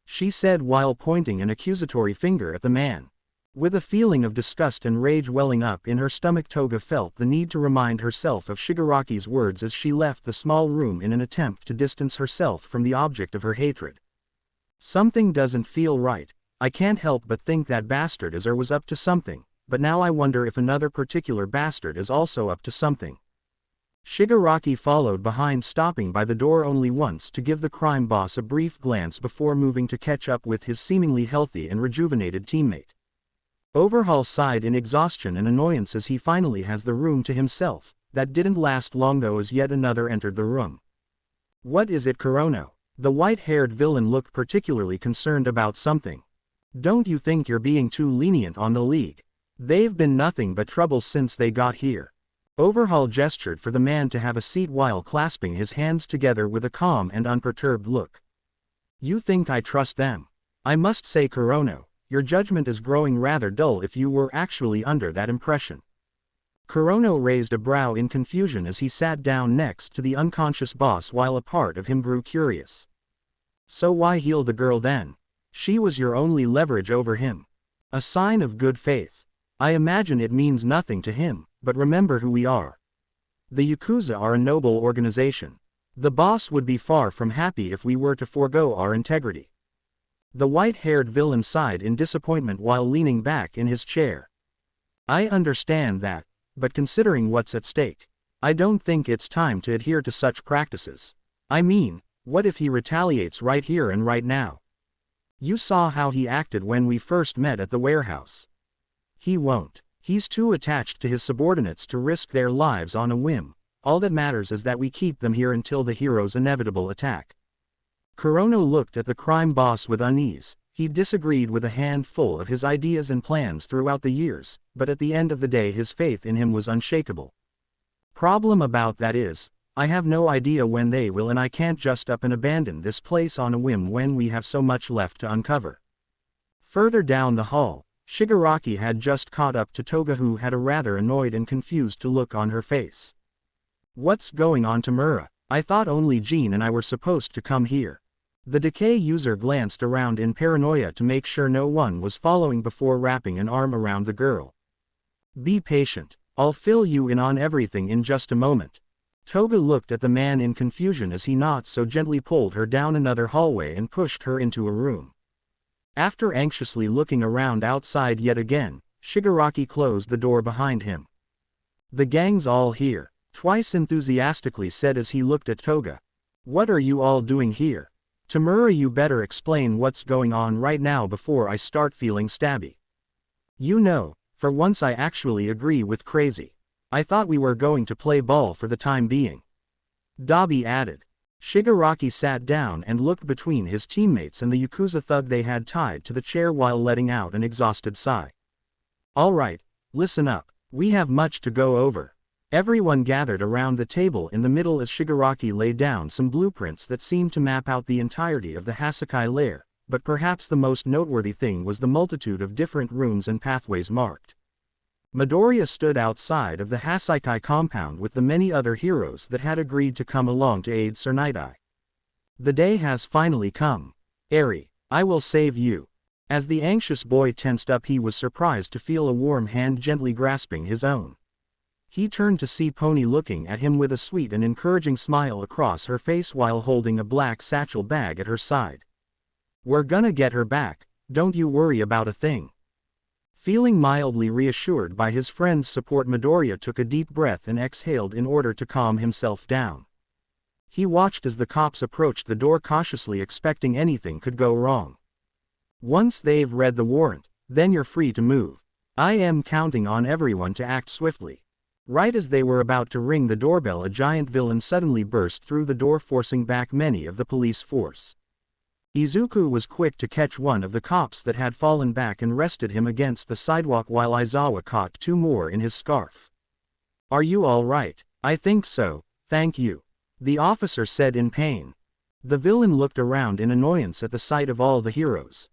Speaker 1: she said while pointing an accusatory finger at the man. With a feeling of disgust and rage welling up in her stomach, Toga felt the need to remind herself of Shigaraki's words as she left the small room in an attempt to distance herself from the object of her hatred. Something doesn't feel right. I can't help but think that bastard Azur was up to something, but now I wonder if another particular bastard is also up to something. Shigaraki followed behind, stopping by the door only once to give the crime boss a brief glance before moving to catch up with his seemingly healthy and rejuvenated teammate. Overhaul sighed in exhaustion and annoyance as he finally has the room to himself. That didn't last long though, as yet another entered the room. What is it, Kurono? The white-haired villain looked particularly concerned about something. Don't you think you're being too lenient on the League? They've been nothing but trouble since they got here. Overhaul gestured for the man to have a seat while clasping his hands together with a calm and unperturbed look. You think I trust them? I must say, Kurono, your judgment is growing rather dull if you were actually under that impression. Kurono raised a brow in confusion as he sat down next to the unconscious boss while a part of him grew curious. So why heal the girl then? She was your only leverage over him. A sign of good faith. I imagine it means nothing to him, but remember who we are. The Yakuza are a noble organization. The boss would be far from happy if we were to forego our integrity. The white-haired villain sighed in disappointment while leaning back in his chair. I understand that, but considering what's at stake, I don't think it's time to adhere to such practices. I mean, what if he retaliates right here and right now? You saw how he acted when we first met at the warehouse. He won't. He's too attached to his subordinates to risk their lives on a whim. All that matters is that we keep them here until the hero's inevitable attack. Kurono looked at the crime boss with unease. He disagreed with a handful of his ideas and plans throughout the years, but at the end of the day his faith in him was unshakable. Problem about that is, I have no idea when they will, and I can't just up and abandon this place on a whim when we have so much left to uncover. Further down the hall, Shigaraki had just caught up to Toga, who had a rather annoyed and confused look on her face. What's going on, Tamura? I thought only Jean and I were supposed to come here. The Decay user glanced around in paranoia to make sure no one was following before wrapping an arm around the girl. Be patient, I'll fill you in on everything in just a moment. Toga looked at the man in confusion as he not so gently pulled her down another hallway and pushed her into a room. After anxiously looking around outside yet again, Shigaraki closed the door behind him. The gang's all here, twice enthusiastically said as he looked at Toga. What are you all doing here? Tamura, you better explain what's going on right now before I start feeling stabby. You know, for once I actually agree with Crazy. I thought we were going to play ball for the time being. Dabi added. Shigaraki sat down and looked between his teammates and the Yakuza thug they had tied to the chair while letting out an exhausted sigh. All right, listen up, we have much to go over. Everyone gathered around the table in the middle as Shigaraki laid down some blueprints that seemed to map out the entirety of the Hasakai lair, but perhaps the most noteworthy thing was the multitude of different rooms and pathways marked. Midoriya stood outside of the Hasakai compound with the many other heroes that had agreed to come along to aid Sir Night-Eye. The day has finally come. Eri, I will save you. As the anxious boy tensed up, he was surprised to feel a warm hand gently grasping his own. He turned to see Pony looking at him with a sweet and encouraging smile across her face while holding a black satchel bag at her side. We're gonna get her back, don't you worry about a thing. Feeling mildly reassured by his friend's support, Midoriya took a deep breath and exhaled in order to calm himself down. He watched as the cops approached the door cautiously, expecting anything could go wrong. Once they've read the warrant, then you're free to move. I am counting on everyone to act swiftly. Right as they were about to ring the doorbell, a giant villain suddenly burst through the door, forcing back many of the police force. Izuku was quick to catch one of the cops that had fallen back and rested him against the sidewalk while Aizawa caught two more in his scarf. Are you all right? I think so, thank you. The officer said in pain. The villain looked around in annoyance at the sight of all the heroes.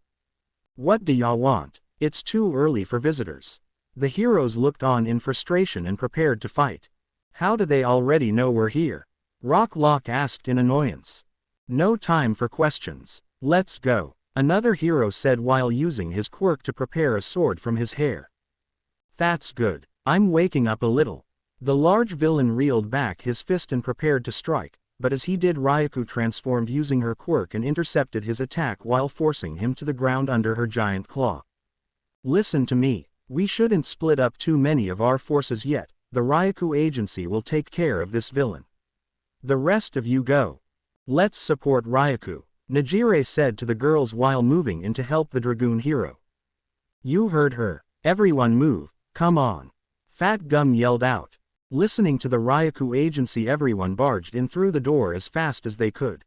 Speaker 1: What do y'all want? It's too early for visitors. The heroes looked on in frustration and prepared to fight. How do they already know we're here? Rock Lock asked in annoyance. No time for questions. Let's go, another hero said while using his quirk to prepare a sword from his hair. That's good, I'm waking up a little. The large villain reeled back his fist and prepared to strike, but as he did, Ryuko transformed using her quirk and intercepted his attack while forcing him to the ground under her giant claw. Listen to me, We shouldn't split up too many of our forces yet, the Ryaku agency will take care of this villain. The rest of you go. Let's support Ryaku, Najire said to the girls while moving in to help the Dragoon hero. You heard her. Everyone move, come on. Fat Gum yelled out. Listening to the Ryaku agency, everyone barged in through the door as fast as they could.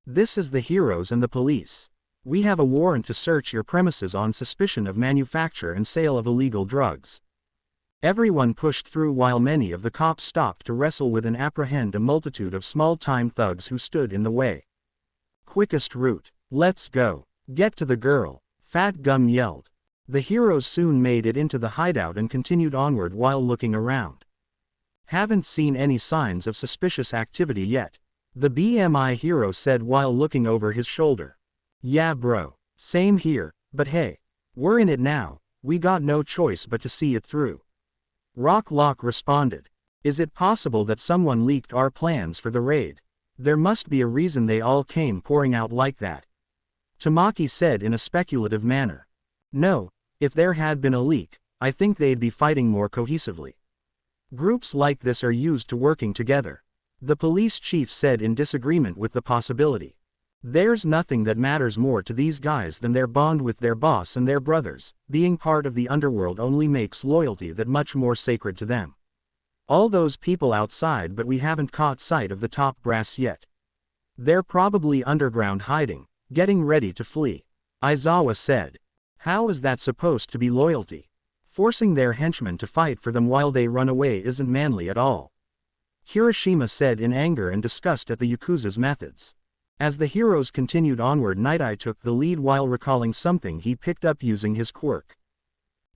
Speaker 1: This is the heroes and the police. We have a warrant to search your premises on suspicion of manufacture and sale of illegal drugs. Everyone pushed through while many of the cops stopped to wrestle with and apprehend a multitude of small-time thugs who stood in the way. Quickest route. Let's go. Get to the girl, Fat Gum yelled. The heroes soon made it into the hideout and continued onward while looking around. Haven't seen any signs of suspicious activity yet, the BMI hero said while looking over his shoulder. Yeah bro, same here, but hey, we're in it now, we got no choice but to see it through. Rock Lock responded. Is it possible that someone leaked our plans for the raid? There must be a reason they all came pouring out like that. Tamaki said in a speculative manner. No, if there had been a leak, I think they'd be fighting more cohesively. Groups like this are used to working together, the police chief said in disagreement with the possibility. There's nothing that matters more to these guys than their bond with their boss and their brothers. Being part of the underworld only makes loyalty that much more sacred to them. All those people outside, but we haven't caught sight of the top brass yet. They're probably underground hiding, getting ready to flee, Aizawa said. How is that supposed to be loyalty? Forcing their henchmen to fight for them while they run away isn't manly at all. Hiroshima said in anger and disgust at the Yakuza's methods. As the heroes continued onward, Night Eye took the lead while recalling something he picked up using his quirk.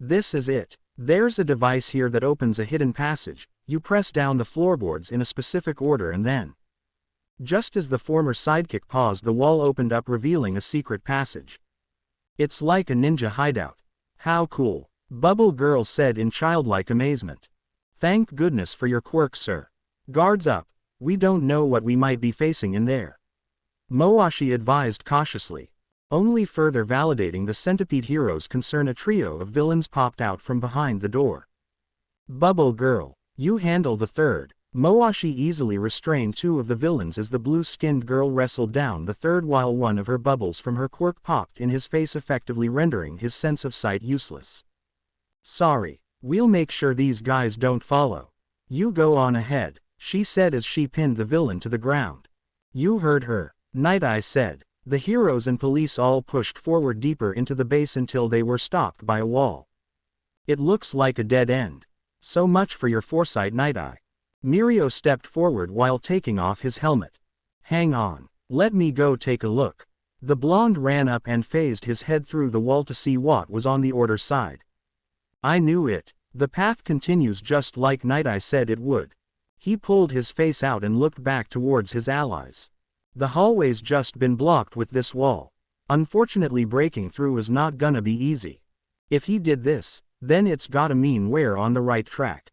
Speaker 1: This is it. There's a device here that opens a hidden passage. You press down the floorboards in a specific order and then. Just as the former sidekick paused, the wall opened up revealing a secret passage. It's like a ninja hideout. How cool, Bubble Girl said in childlike amazement. Thank goodness for your quirk, sir. Guards up, we don't know what we might be facing in there. Moashi advised cautiously. Only further validating the centipede heroes' concern, a trio of villains popped out from behind the door. Bubble Girl, you handle the third. Moashi easily restrained two of the villains as the blue-skinned girl wrestled down the third while one of her bubbles from her quirk popped in his face, effectively rendering his sense of sight useless. Sorry, we'll make sure these guys don't follow. You go on ahead, she said as she pinned the villain to the ground. You heard her, Night Eye said. The heroes and police all pushed forward deeper into the base until they were stopped by a wall. It looks like a dead end. So much for your foresight, Night Eye. Mirio stepped forward while taking off his helmet. Hang on, let me go take a look. The blonde ran up and phased his head through the wall to see what was on the order side. I knew it. The path continues just like Night Eye said it would. He pulled his face out and looked back towards his allies. The hallway's just been blocked with this wall. Unfortunately, breaking through is not gonna be easy. If he did this, then it's gotta mean we're on the right track.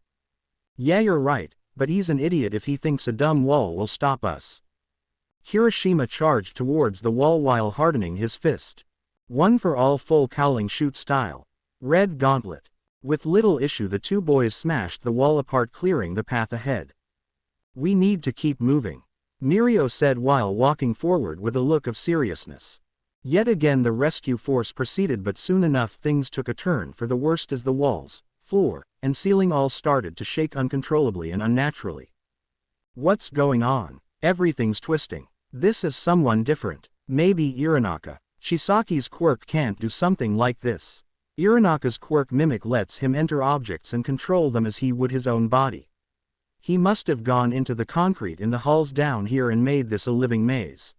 Speaker 1: Yeah, you're right, but he's an idiot if he thinks a dumb wall will stop us. Hiroshima charged towards the wall while hardening his fist. One for all, full cowling shoot style. Red gauntlet. With little issue the two boys smashed the wall apart, clearing the path ahead. We need to keep moving, Mirio said while walking forward with a look of seriousness. Yet again the rescue force proceeded, but soon enough things took a turn for the worst as the walls, floor, and ceiling all started to shake uncontrollably and unnaturally. What's going on? Everything's twisting. This is someone different. Maybe Iranaka. Chisaki's quirk can't do something like this. Iranaka's quirk mimic lets him enter objects and control them as he would his own body. He must have gone into the concrete in the halls down here and made this a living maze.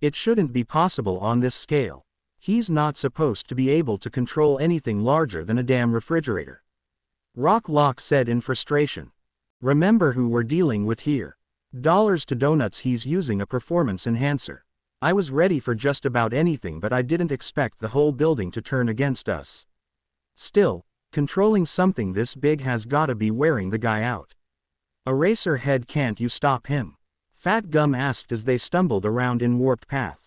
Speaker 1: It shouldn't be possible on this scale. He's not supposed to be able to control anything larger than a damn refrigerator. Rock Lock said in frustration. Remember who we're dealing with here. Dollars to donuts, he's using a performance enhancer. I was ready for just about anything, but I didn't expect the whole building to turn against us. Still, controlling something this big has gotta be wearing the guy out. Eraserhead, can't you stop him? Fat Gum asked as they stumbled around in warped path.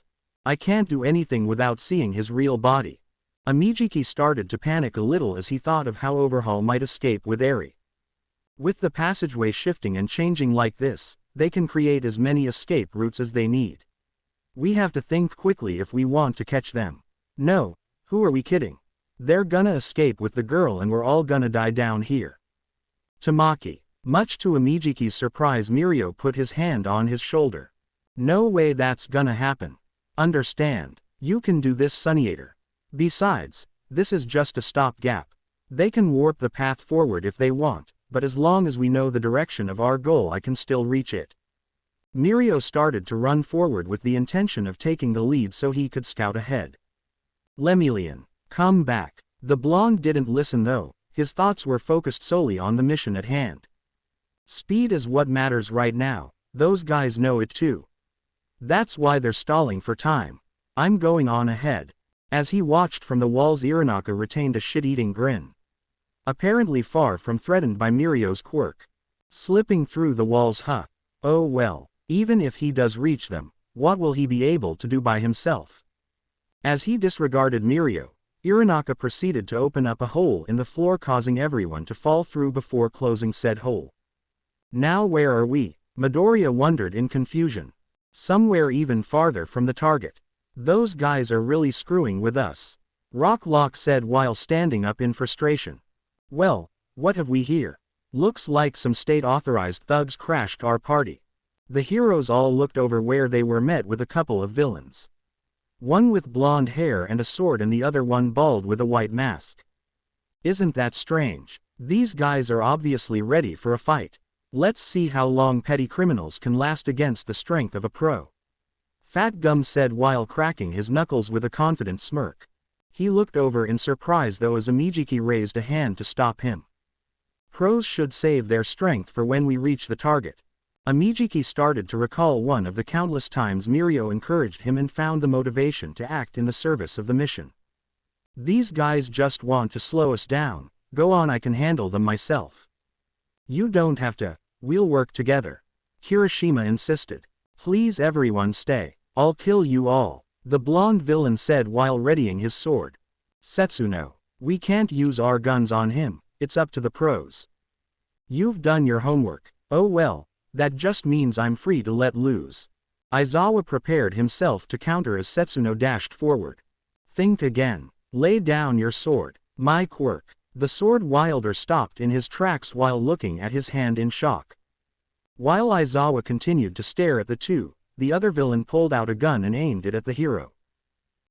Speaker 1: I can't do anything without seeing his real body. Amijiki started to panic a little as he thought of how Overhaul might escape with Eri. With the passageway shifting and changing like this, they can create as many escape routes as they need. We have to think quickly if we want to catch them. No, who are we kidding? They're gonna escape with the girl and we're all gonna die down here. Tamaki. Much to Amijiki's surprise, Mirio put his hand on his shoulder. No way that's gonna happen. Understand, you can do this, Sunniator. Besides, this is just a stopgap. They can warp the path forward if they want, but as long as we know the direction of our goal I can still reach it. Mirio started to run forward with the intention of taking the lead so he could scout ahead. Lemillion, come back. The blonde didn't listen though, his thoughts were focused solely on the mission at hand. Speed is what matters right now, those guys know it too. That's why they're stalling for time. I'm going on ahead. As he watched from the walls, Iranaka retained a shit-eating grin. Apparently far from threatened by Mirio's quirk. Slipping through the walls, huh? Oh well, even if he does reach them, what will he be able to do by himself? As he disregarded Mirio, Iranaka proceeded to open up a hole in the floor, causing everyone to fall through before closing said hole. Now where are we? Midoriya wondered in confusion. Somewhere even farther from the target. Those guys are really screwing with us. Rocklock said while standing up in frustration. Well, what have we here? Looks like some state-authorized thugs crashed our party. The heroes all looked over where they were met with a couple of villains. One with blonde hair and a sword and the other one bald with a white mask. Isn't that strange? These guys are obviously ready for a fight. Let's see how long petty criminals can last against the strength of a pro. Fat Gum said while cracking his knuckles with a confident smirk. He looked over in surprise though as Amijiki raised a hand to stop him. Pros should save their strength for when we reach the target. Amijiki started to recall one of the countless times Mirio encouraged him and found the motivation to act in the service of the mission. These guys just want to slow us down. Go on, I can handle them myself. You don't have to, we'll work together. Kirishima insisted. Please everyone stay, I'll kill you all, the blonde villain said while readying his sword. Setsuno, we can't use our guns on him, it's up to the pros. You've done your homework. Oh well, that just means I'm free to let loose. Aizawa prepared himself to counter as Setsuno dashed forward. Think again. Lay down your sword. My quirk. The sword wielder stopped in his tracks while looking at his hand in shock. While Aizawa continued to stare at the two, the other villain pulled out a gun and aimed it at the hero.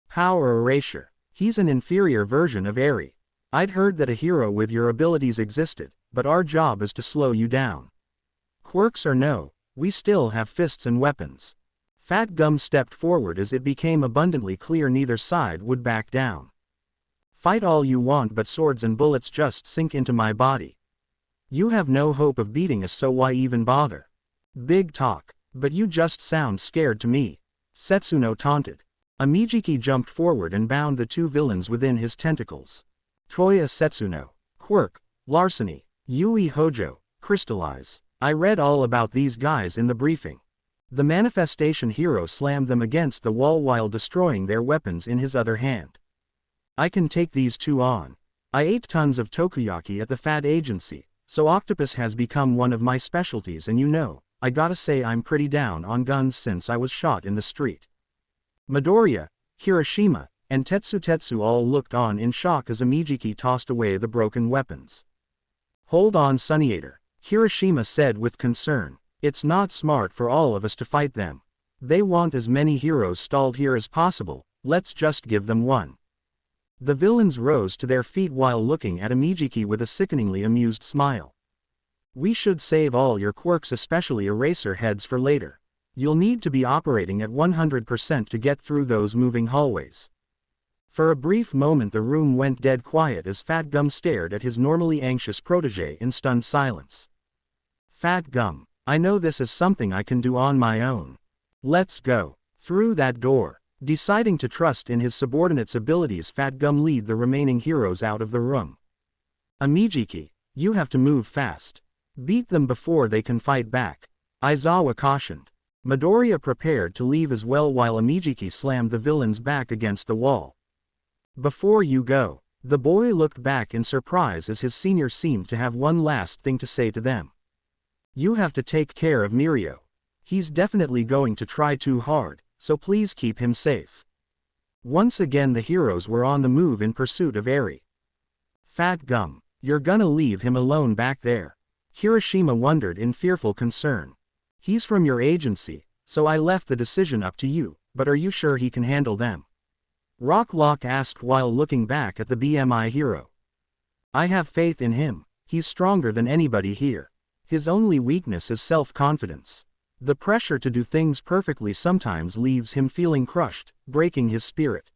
Speaker 1: Power Erasure. He's an inferior version of Eri. I'd heard that a hero with your abilities existed, but our job is to slow you down. Quirks or no, we still have fists and weapons. Fat Gum stepped forward as it became abundantly clear neither side would back down. Fight all you want, but swords and bullets just sink into my body. You have no hope of beating us, so why even bother? Big talk, but you just sound scared to me. Setsuno taunted. Amijiki jumped forward and bound the two villains within his tentacles. Toya Setsuno. Quirk, larceny, Yui Hojo, crystallize. I read all about these guys in the briefing. The manifestation hero slammed them against the wall while destroying their weapons in his other hand. I can take these two on. I ate tons of takoyaki at the Fad Agency, so octopus has become one of my specialties, and you know, I gotta say I'm pretty down on guns since I was shot in the street. Midoriya, Kirishima, and Tetsu all looked on in shock as Amijiki tossed away the broken weapons. Hold on, Sunniator, Kirishima said with concern. It's not smart for all of us to fight them. They want as many heroes stalled here as possible, let's just give them one. The villains rose to their feet while looking at Amijiki with a sickeningly amused smile. We should save all your quirks, especially eraser heads, for later. You'll need to be operating at 100% to get through those moving hallways. For a brief moment the room went dead quiet as Fat Gum stared at his normally anxious protege in stunned silence. Fat Gum, I know this is something I can do on my own. Let's go. Through that door. Deciding to trust in his subordinate's abilities, Fat Gum led the remaining heroes out of the room. Amijiki, you have to move fast. Beat them before they can fight back. Aizawa cautioned. Midoriya prepared to leave as well while Amijiki slammed the villains back against the wall. Before you go. The boy looked back in surprise as his senior seemed to have one last thing to say to them. You have to take care of Mirio. He's definitely going to try too hard, so please keep him safe. Once again the heroes were on the move in pursuit of Eri. Fat Gum, you're gonna leave him alone back there? Hiroshima wondered in fearful concern. He's from your agency, so I left the decision up to you, but are you sure he can handle them? Rocklock asked while looking back at the BMI hero. I have faith in him, he's stronger than anybody here. His only weakness is self-confidence. The pressure to do things perfectly sometimes leaves him feeling crushed, breaking his spirit.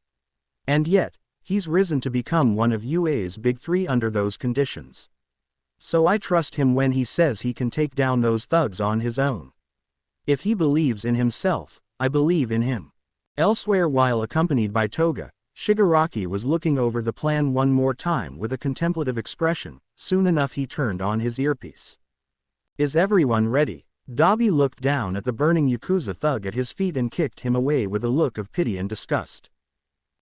Speaker 1: And yet, he's risen to become one of UA's big three under those conditions. So I trust him when he says he can take down those thugs on his own. If he believes in himself, I believe in him. Elsewhere, while accompanied by Toga, Shigaraki was looking over the plan one more time with a contemplative expression. Soon enough he turned on his earpiece. Is everyone ready? Dabi looked down at the burning Yakuza thug at his feet and kicked him away with a look of pity and disgust.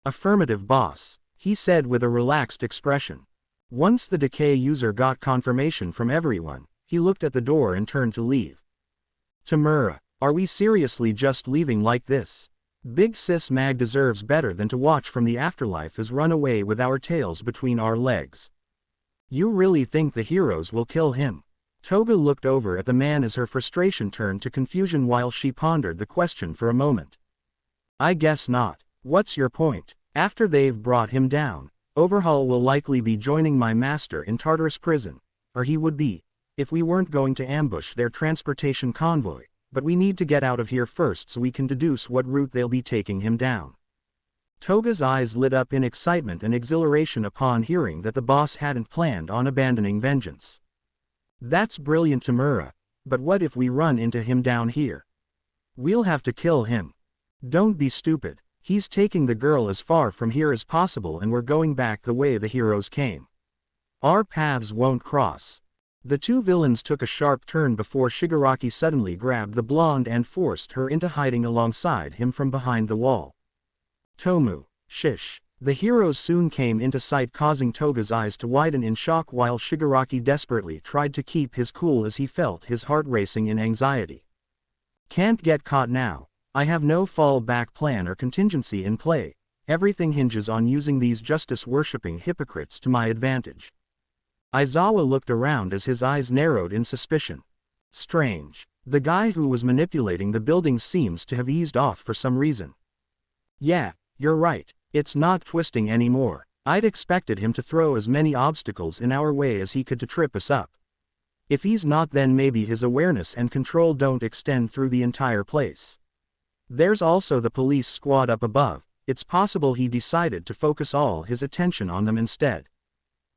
Speaker 1: Affirmative, boss, he said with a relaxed expression. Once the Decay user got confirmation from everyone, he looked at the door and turned to leave. Tamura, are we seriously just leaving like this? Big Sis Mag deserves better than to watch from the afterlife as run away with our tails between our legs. You really think the heroes will kill him? Toga looked over at the man as her frustration turned to confusion while she pondered the question for a moment. I guess not. What's your point? After they've brought him down, Overhaul will likely be joining my master in Tartarus prison, or he would be, if we weren't going to ambush their transportation convoy, but we need to get out of here first so we can deduce what route they'll be taking him down. Toga's eyes lit up in excitement and exhilaration upon hearing that the boss hadn't planned on abandoning vengeance. That's brilliant, Tamura, but what if we run into him down here? We'll have to kill him. Don't be stupid, he's taking the girl as far from here as possible and we're going back the way the heroes came. Our paths won't cross. The two villains took a sharp turn before Shigaraki suddenly grabbed the blonde and forced her into hiding alongside him from behind the wall. Tomu, shish. The heroes soon came into sight, causing Toga's eyes to widen in shock while Shigaraki desperately tried to keep his cool as he felt his heart racing in anxiety. Can't get caught now. I have no fallback plan or contingency in play. Everything hinges on using these justice-worshipping hypocrites to my advantage. Aizawa looked around as his eyes narrowed in suspicion. Strange. The guy who was manipulating the building seems to have eased off for some reason. Yeah, you're right. It's not twisting anymore. I'd expected him to throw as many obstacles in our way as he could to trip us up. If he's not, then maybe his awareness and control don't extend through the entire place. There's also the police squad up above. It's possible he decided to focus all his attention on them instead.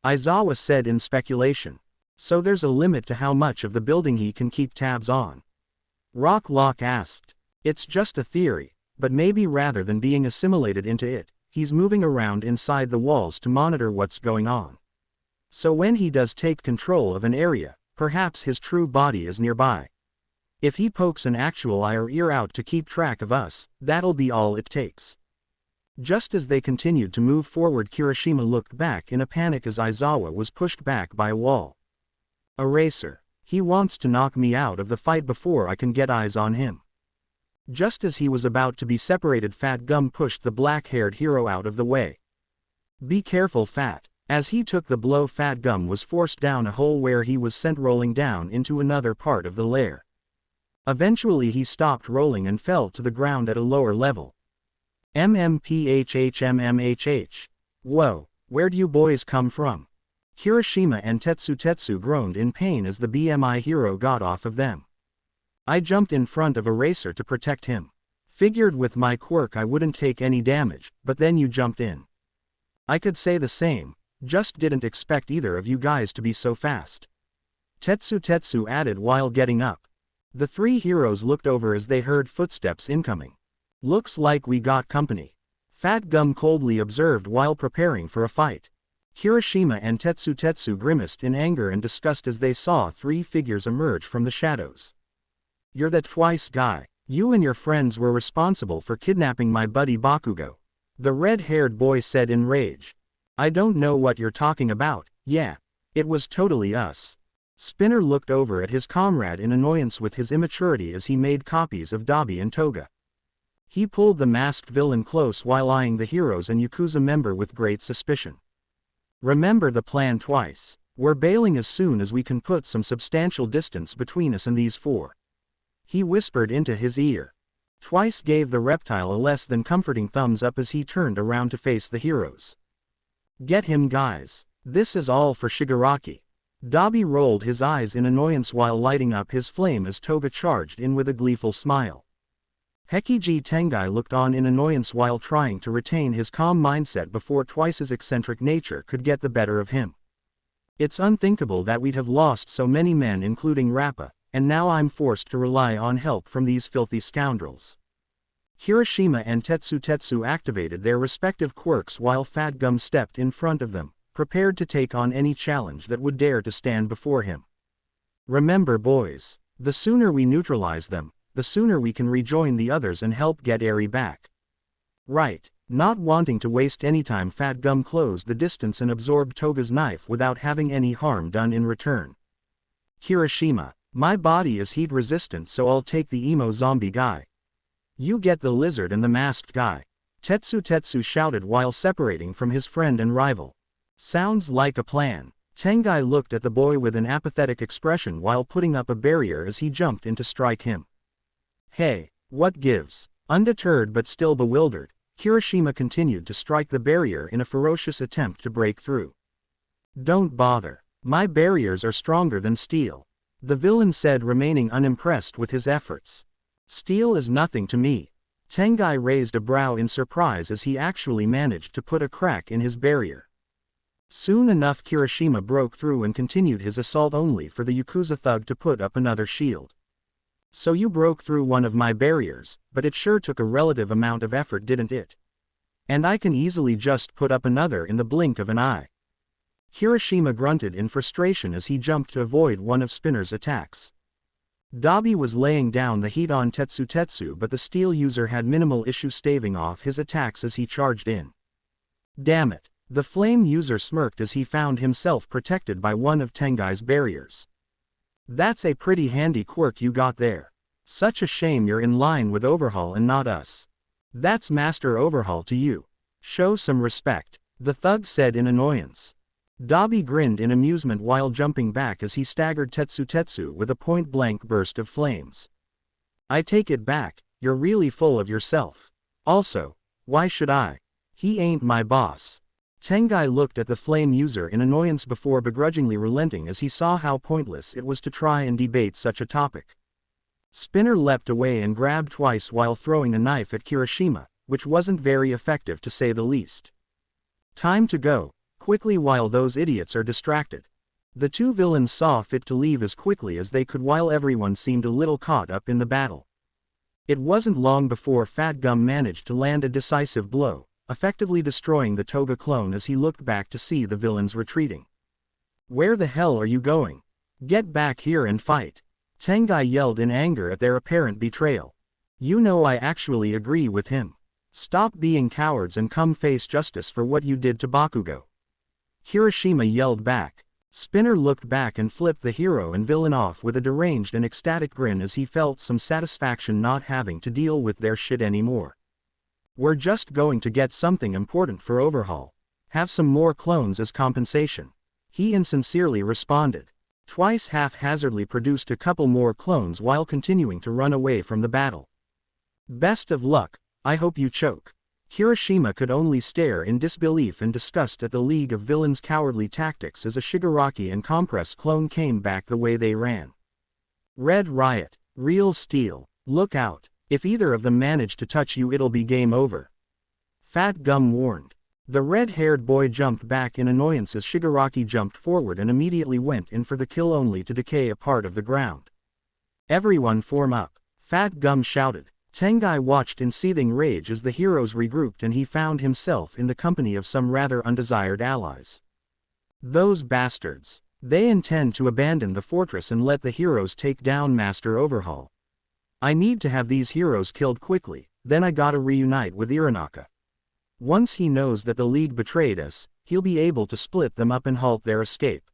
Speaker 1: Aizawa said in speculation. So there's a limit to how much of the building he can keep tabs on. Rocklock asked. It's just a theory, but maybe rather than being assimilated into it, he's moving around inside the walls to monitor what's going on. So when he does take control of an area, perhaps his true body is nearby. If he pokes an actual eye or ear out to keep track of us, that'll be all it takes. Just as they continued to move forward, Kirishima looked back in a panic as Aizawa was pushed back by a wall. Eraser. He wants to knock me out of the fight before I can get eyes on him. Just as he was about to be separated, Fat Gum pushed the black-haired hero out of the way. Be careful, Fat. As he took the blow, Fat Gum was forced down a hole where he was sent rolling down into another part of the lair. Eventually he stopped rolling and fell to the ground at a lower level. MMPHHMMHH. Whoa, where'd you boys come from? Hiroshima and Tetsu groaned in pain as the BMI hero got off of them. I jumped in front of Eraser to protect him. Figured with my quirk I wouldn't take any damage, but then you jumped in. I could say the same, just didn't expect either of you guys to be so fast. Tetsu added while getting up. The three heroes looked over as they heard footsteps incoming. Looks like we got company. Fat Gum coldly observed while preparing for a fight. Hiroshima and Tetsu grimaced in anger and disgust as they saw three figures emerge from the shadows. You're that twice guy. You and your friends were responsible for kidnapping my buddy Bakugo. the red-haired boy said in rage. I don't know what you're talking about. Yeah. It was totally us. Spinner looked over at his comrade in annoyance with his immaturity as he made copies of Dabi and Toga. He pulled the masked villain close while eyeing the heroes and Yakuza member with great suspicion. Remember the plan twice. We're bailing as soon as we can put some substantial distance between us and these four. He whispered into his ear. Twice gave the reptile a less than comforting thumbs up as he turned around to face the heroes. Get him, guys. This is all for Shigaraki. Dabi rolled his eyes in annoyance while lighting up his flame as Toga charged in with a gleeful smile. Hekiji Tengai looked on in annoyance while trying to retain his calm mindset before Twice's eccentric nature could get the better of him. It's unthinkable that we'd have lost so many men including Rappa, and now I'm forced to rely on help from these filthy scoundrels. Hiroshima and Tetsu activated their respective quirks while Fat Gum stepped in front of them, prepared to take on any challenge that would dare to stand before him. Remember boys, the sooner we neutralize them, the sooner we can rejoin the others and help get Eri back. Right. Not wanting to waste any time, Fat Gum closed the distance and absorbed Toga's knife without having any harm done in return. Hiroshima, my body is heat resistant, so I'll take the emo zombie guy. You get the lizard and the masked guy. Tetsu shouted while separating from his friend and rival. Sounds like a plan. Tengai looked at the boy with an apathetic expression while putting up a barrier as he jumped in to strike him. Hey, what gives? Undeterred but still bewildered, Hiroshima continued to strike the barrier in a ferocious attempt to break through. Don't bother. My barriers are stronger than steel, the villain said, remaining unimpressed with his efforts. Steel is nothing to me. Tengai raised a brow in surprise as he actually managed to put a crack in his barrier. Soon enough Hiroshima broke through and continued his assault, only for the Yakuza thug to put up another shield. So you broke through one of my barriers, but it sure took a relative amount of effort, didn't it? And I can easily just put up another in the blink of an eye. Hiroshima grunted in frustration as he jumped to avoid one of Spinner's attacks. Dabi was laying down the heat on Tetsu, but the steel user had minimal issue staving off his attacks as he charged in. Damn it, the flame user smirked as he found himself protected by one of Tengai's barriers. That's a pretty handy quirk you got there. Such a shame you're in line with Overhaul and not us. That's Master Overhaul to you. Show some respect, the thug said in annoyance. Dabi grinned in amusement while jumping back as he staggered Tetsu with a point-blank burst of flames. I take it back, you're really full of yourself. Also, why should I? He ain't my boss. Tengai looked at the flame user in annoyance before begrudgingly relenting as he saw how pointless it was to try and debate such a topic. Spinner leapt away and grabbed Twice while throwing a knife at Hiroshima, which wasn't very effective to say the least. Time to go, quickly while those idiots are distracted. The two villains saw fit to leave as quickly as they could while everyone seemed a little caught up in the battle. It wasn't long before Fat Gum managed to land a decisive blow, effectively destroying the Toga clone as he looked back to see the villains retreating. Where the hell are you going? Get back here and fight. Tengai yelled in anger at their apparent betrayal. You know I actually agree with him. Stop being cowards and come face justice for what you did to Bakugo. Hiroshima yelled back. Spinner looked back and flipped the hero and villain off with a deranged and ecstatic grin as he felt some satisfaction not having to deal with their shit anymore. We're just going to get something important for Overhaul. Have some more clones as compensation. He insincerely responded. Twice haphazardly produced a couple more clones while continuing to run away from the battle. Best of luck, I hope you choke. Hiroshima could only stare in disbelief and disgust at the League of Villains' cowardly tactics as a Shigaraki and compressed clone came back the way they ran. Red Riot, Real Steel, look out. If either of them manage to touch you, it'll be game over. Fat Gum warned. The red-haired boy jumped back in annoyance as Shigaraki jumped forward and immediately went in for the kill, only to decay a part of the ground. Everyone form up, Fat Gum shouted. Tengai watched in seething rage as the heroes regrouped and he found himself in the company of some rather undesired allies. Those bastards. They intend to abandon the fortress and let the heroes take down Master Overhaul. I need to have these heroes killed quickly, then I gotta reunite with Iranaka. Once he knows that the League betrayed us, he'll be able to split them up and halt their escape.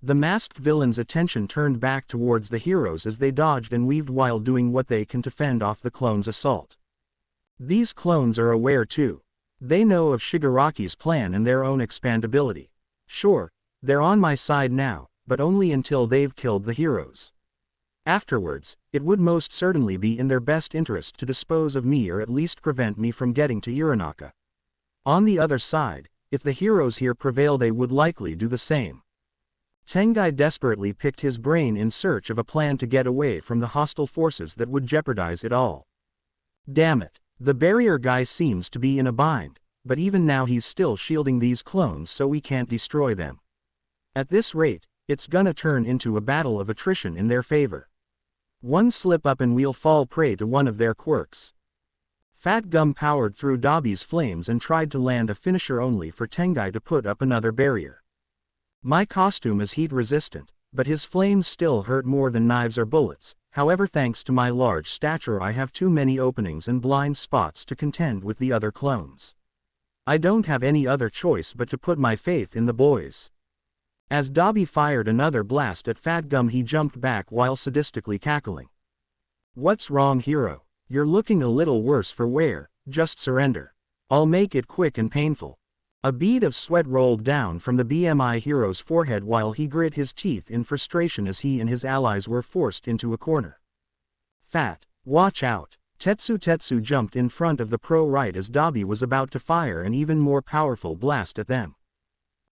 Speaker 1: The masked villain's attention turned back towards the heroes as they dodged and weaved while doing what they can to fend off the clones' assault. These clones are aware too. They know of Shigaraki's plan and their own expandability. Sure, they're on my side now, but only until they've killed the heroes. Afterwards, it would most certainly be in their best interest to dispose of me or at least prevent me from getting to Iranaka. On the other side, if the heroes here prevail they would likely do the same. Tengai desperately picked his brain in search of a plan to get away from the hostile forces that would jeopardize it all. Damn it, the barrier guy seems to be in a bind, but even now he's still shielding these clones so we can't destroy them. At this rate, it's gonna turn into a battle of attrition in their favor. One slip up and we'll fall prey to one of their quirks. Fat Gum powered through Dabi's flames and tried to land a finisher only for Tengai to put up another barrier. My costume is heat resistant, but his flames still hurt more than knives or bullets. However, thanks to my large stature I have too many openings and blind spots to contend with the other clones. I don't have any other choice but to put my faith in the boys. As Dabi fired another blast at Fat Gum he jumped back while sadistically cackling. What's wrong, hero? You're looking a little worse for wear, just surrender. I'll make it quick and painful. A bead of sweat rolled down from the BMI hero's forehead while he grit his teeth in frustration as he and his allies were forced into a corner. Fat, watch out! Tetsu jumped in front of the pro right as Dabi was about to fire an even more powerful blast at them.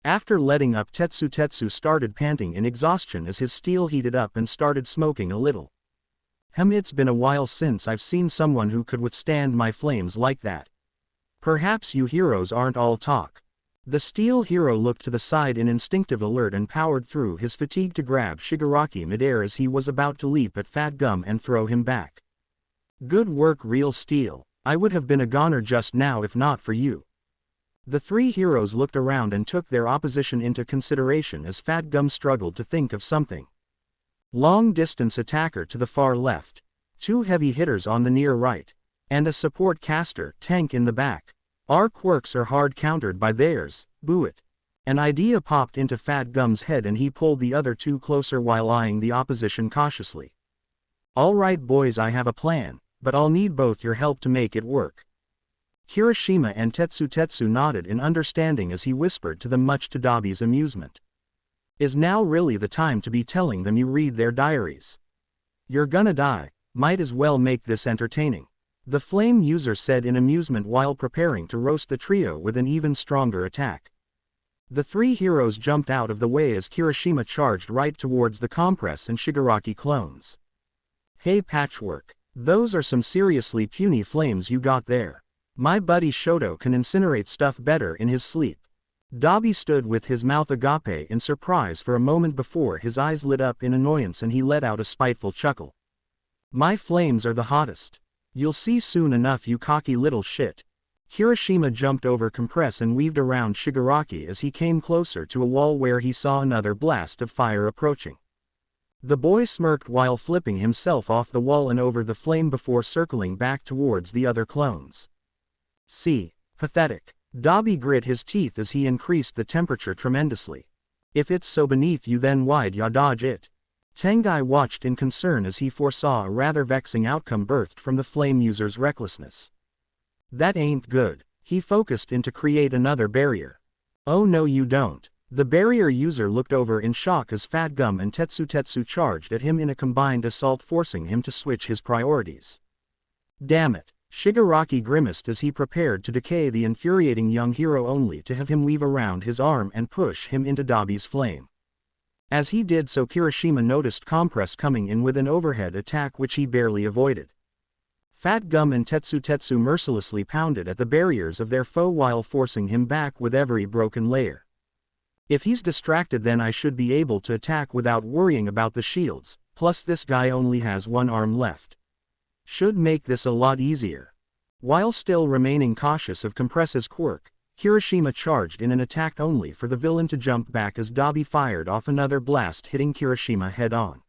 Speaker 1: After letting up, Tetsu started panting in exhaustion as his steel heated up and started smoking a little. It's been a while since I've seen someone who could withstand my flames like that. Perhaps you heroes aren't all talk. The steel hero looked to the side in instinctive alert and powered through his fatigue to grab Shigaraki midair as he was about to leap at Fat Gum and throw him back. Good work, real steel. I would have been a goner just now if not for you. The three heroes looked around and took their opposition into consideration as Fat Gum struggled to think of something. Long-distance attacker to the far left, 2 heavy hitters on the near right, and a support caster tank in the back. Our quirks are hard countered by theirs, boo it. An idea popped into Fat Gum's head and he pulled the other 2 closer while eyeing the opposition cautiously. Alright boys, I have a plan, but I'll need both your help to make it work. Kirishima and Tetsu nodded in understanding as he whispered to them, much to Dabi's amusement. Is now really the time to be telling them you read their diaries? You're gonna die, might as well make this entertaining. The flame user said in amusement while preparing to roast the trio with an even stronger attack. The 3 heroes jumped out of the way as Kirishima charged right towards the Compress and Shigaraki clones. Hey Patchwork, those are some seriously puny flames you got there. My buddy Shoto can incinerate stuff better in his sleep. Dabi stood with his mouth agape in surprise for a moment before his eyes lit up in annoyance and he let out a spiteful chuckle. My flames are the hottest. You'll see soon enough, you cocky little shit. Kirishima jumped over Compress and weaved around Shigaraki as he came closer to a wall where he saw another blast of fire approaching. The boy smirked while flipping himself off the wall and over the flame before circling back towards the other clones. See, pathetic. Dabi grit his teeth as he increased the temperature tremendously. If it's so beneath you, then why'd ya dodge it? Tengai watched in concern as he foresaw a rather vexing outcome birthed from the flame user's recklessness. That ain't good. He focused in to create another barrier. Oh no you don't. The barrier user looked over in shock as Fat Gum and Tetsu charged at him in a combined assault, forcing him to switch his priorities. Damn it. Shigaraki grimaced as he prepared to decay the infuriating young hero, only to have him weave around his arm and push him into Dabi's flame. As he did so, Kirishima noticed Compress coming in with an overhead attack which he barely avoided. Fat Gum and Tetsu mercilessly pounded at the barriers of their foe while forcing him back with every broken layer. If he's distracted, then I should be able to attack without worrying about the shields, plus this guy only has 1 arm left. Should make this a lot easier. While still remaining cautious of Compress's quirk, Kirishima charged in an attack only for the villain to jump back as Dabi fired off another blast, hitting Kirishima head-on.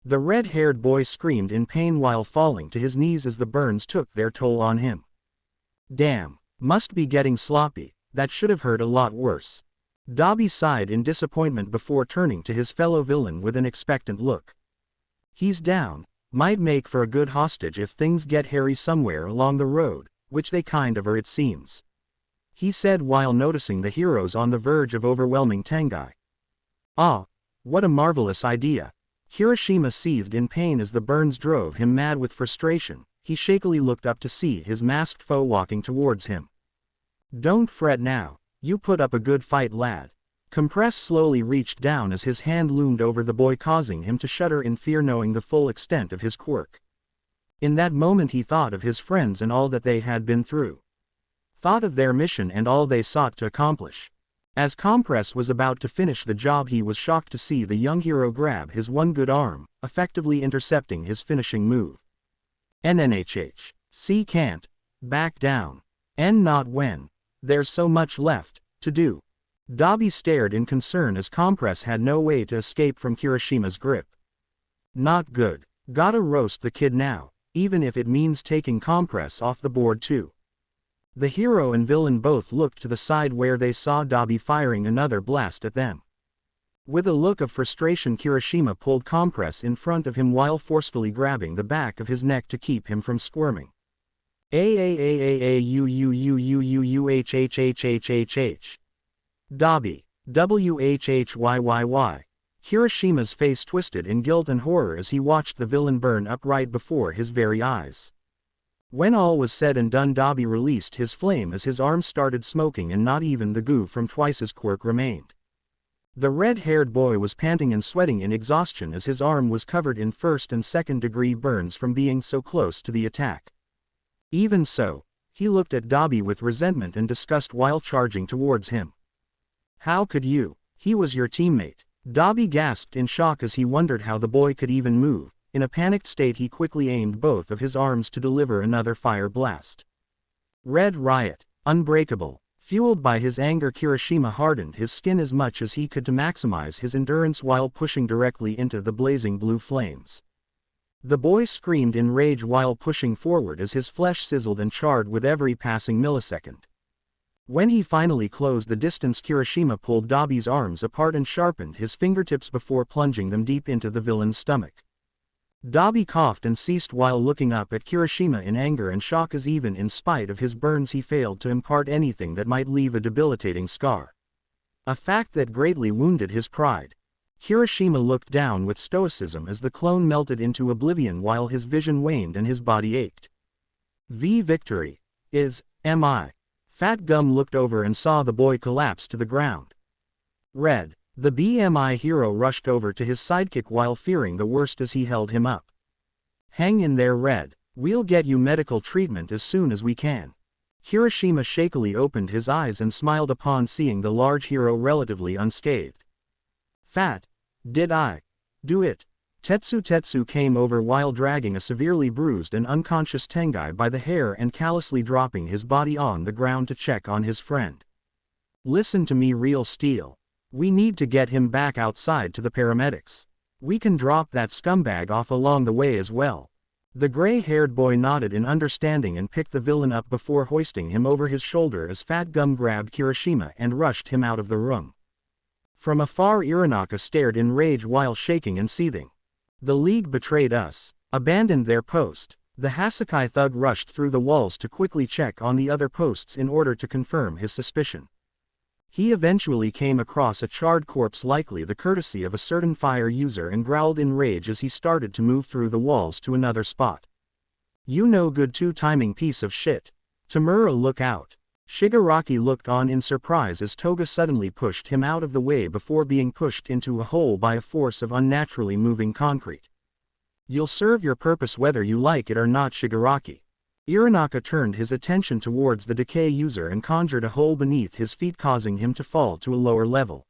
Speaker 1: The red-haired boy screamed in pain while falling to his knees as the burns took their toll on him. Damn, Must be getting sloppy, that should have hurt a lot worse. Dabi sighed in disappointment before turning to his fellow villain with an expectant look. He's down, might make for a good hostage if things get hairy somewhere along the road, which they kind of are it seems. He said while noticing the heroes on the verge of overwhelming Tengai. Ah, what a marvelous idea. Kirishima seethed in pain as the burns drove him mad with frustration. He shakily looked up to see his masked foe walking towards him. Don't fret now, you put up a good fight, lad. Compress slowly reached down as his hand loomed over the boy, causing him to shudder in fear knowing the full extent of his quirk. In that moment he thought of his friends and all that they had been through. Thought of their mission and all they sought to accomplish. As Compress was about to finish the job, he was shocked to see the young hero grab his one good arm, effectively intercepting his finishing move. NNHH. C can't back down. N not when. There's so much left to do. Dabi stared in concern as Compress had no way to escape from Kirishima's grip. Not good. Gotta roast the kid now, even if it means taking Compress off the board too. The hero and villain both looked to the side where they saw Dabi firing another blast at them. With a look of frustration, Kirishima pulled Compress in front of him while forcefully grabbing the back of his neck to keep him from squirming. A-A-A-A-A-U-U-U-U-U-H-H-H-H-H-H. Dabi. W-H-H-Y-Y-Y. Kirishima's face twisted in guilt and horror as he watched the villain burn up right before his very eyes. When all was said and done, Dabi released his flame as his arm started smoking and not even the goo from Twice's quirk remained. The red-haired boy was panting and sweating in exhaustion as his arm was covered in first and second-degree burns from being so close to the attack. Even so, he looked at Dabi with resentment and disgust while charging towards him. How could you? He was your teammate. Dabi gasped in shock as he wondered how the boy could even move. In a panicked state, he quickly aimed both of his arms to deliver another fire blast. Red Riot. Unbreakable. Fueled by his anger, Kirishima hardened his skin as much as he could to maximize his endurance while pushing directly into the blazing blue flames. The boy screamed in rage while pushing forward as his flesh sizzled and charred with every passing millisecond. When he finally closed the distance, Kirishima pulled Dabi's arms apart and sharpened his fingertips before plunging them deep into the villain's stomach. Dabi coughed and ceased while looking up at Kirishima in anger and shock as even in spite of his burns he failed to impart anything that might leave a debilitating scar. A fact that greatly wounded his pride. Kirishima looked down with stoicism as the clone melted into oblivion while his vision waned and his body ached. Victory. Am I? Fat Gum looked over and saw the boy collapse to the ground. Red. The BMI hero rushed over to his sidekick while fearing the worst as he held him up. Hang in there, Red. We'll get you medical treatment as soon as we can. Kirishima shakily opened his eyes and smiled upon seeing the large hero relatively unscathed. Fat. Did I do it? Tetsu came over while dragging a severely bruised and unconscious Tengai by the hair and callously dropping his body on the ground to check on his friend. Listen to me, Real Steel. We need to get him back outside to the paramedics. We can drop that scumbag off along the way as well. The gray-haired boy nodded in understanding and picked the villain up before hoisting him over his shoulder as Fat Gum grabbed Kirishima and rushed him out of the room. From afar, Iranaka stared in rage while shaking and seething. The League betrayed us, abandoned their post. The Hasakai thug rushed through the walls to quickly check on the other posts in order to confirm his suspicion. He eventually came across a charred corpse, likely the courtesy of a certain fire user, and growled in rage as he started to move through the walls to another spot. You no good two-timing piece of shit. Tamura, look out. Shigaraki looked on in surprise as Toga suddenly pushed him out of the way before being pushed into a hole by a force of unnaturally moving concrete. You'll serve your purpose whether you like it or not, Shigaraki. Iranaka turned his attention towards the decay user and conjured a hole beneath his feet, causing him to fall to a lower level.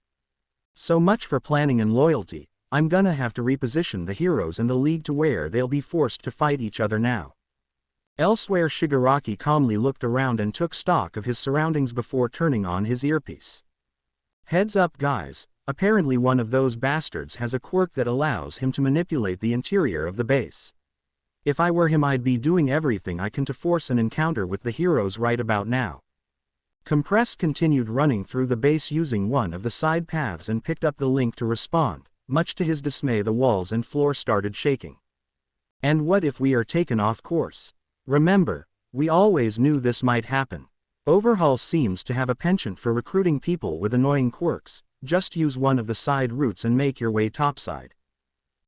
Speaker 1: So much for planning and loyalty. I'm gonna have to reposition the heroes in the League to where they'll be forced to fight each other now. Elsewhere, Shigaraki calmly looked around and took stock of his surroundings before turning on his earpiece. Heads up, guys, apparently one of those bastards has a quirk that allows him to manipulate the interior of the base. If I were him, I'd be doing everything I can to force an encounter with the heroes right about now. Compressed continued running through the base using one of the side paths and picked up the link to respond. Much to his dismay, the walls and floor started shaking. And what if we are taken off course? Remember, we always knew this might happen. Overhaul seems to have a penchant for recruiting people with annoying quirks. Just use one of the side routes and make your way topside.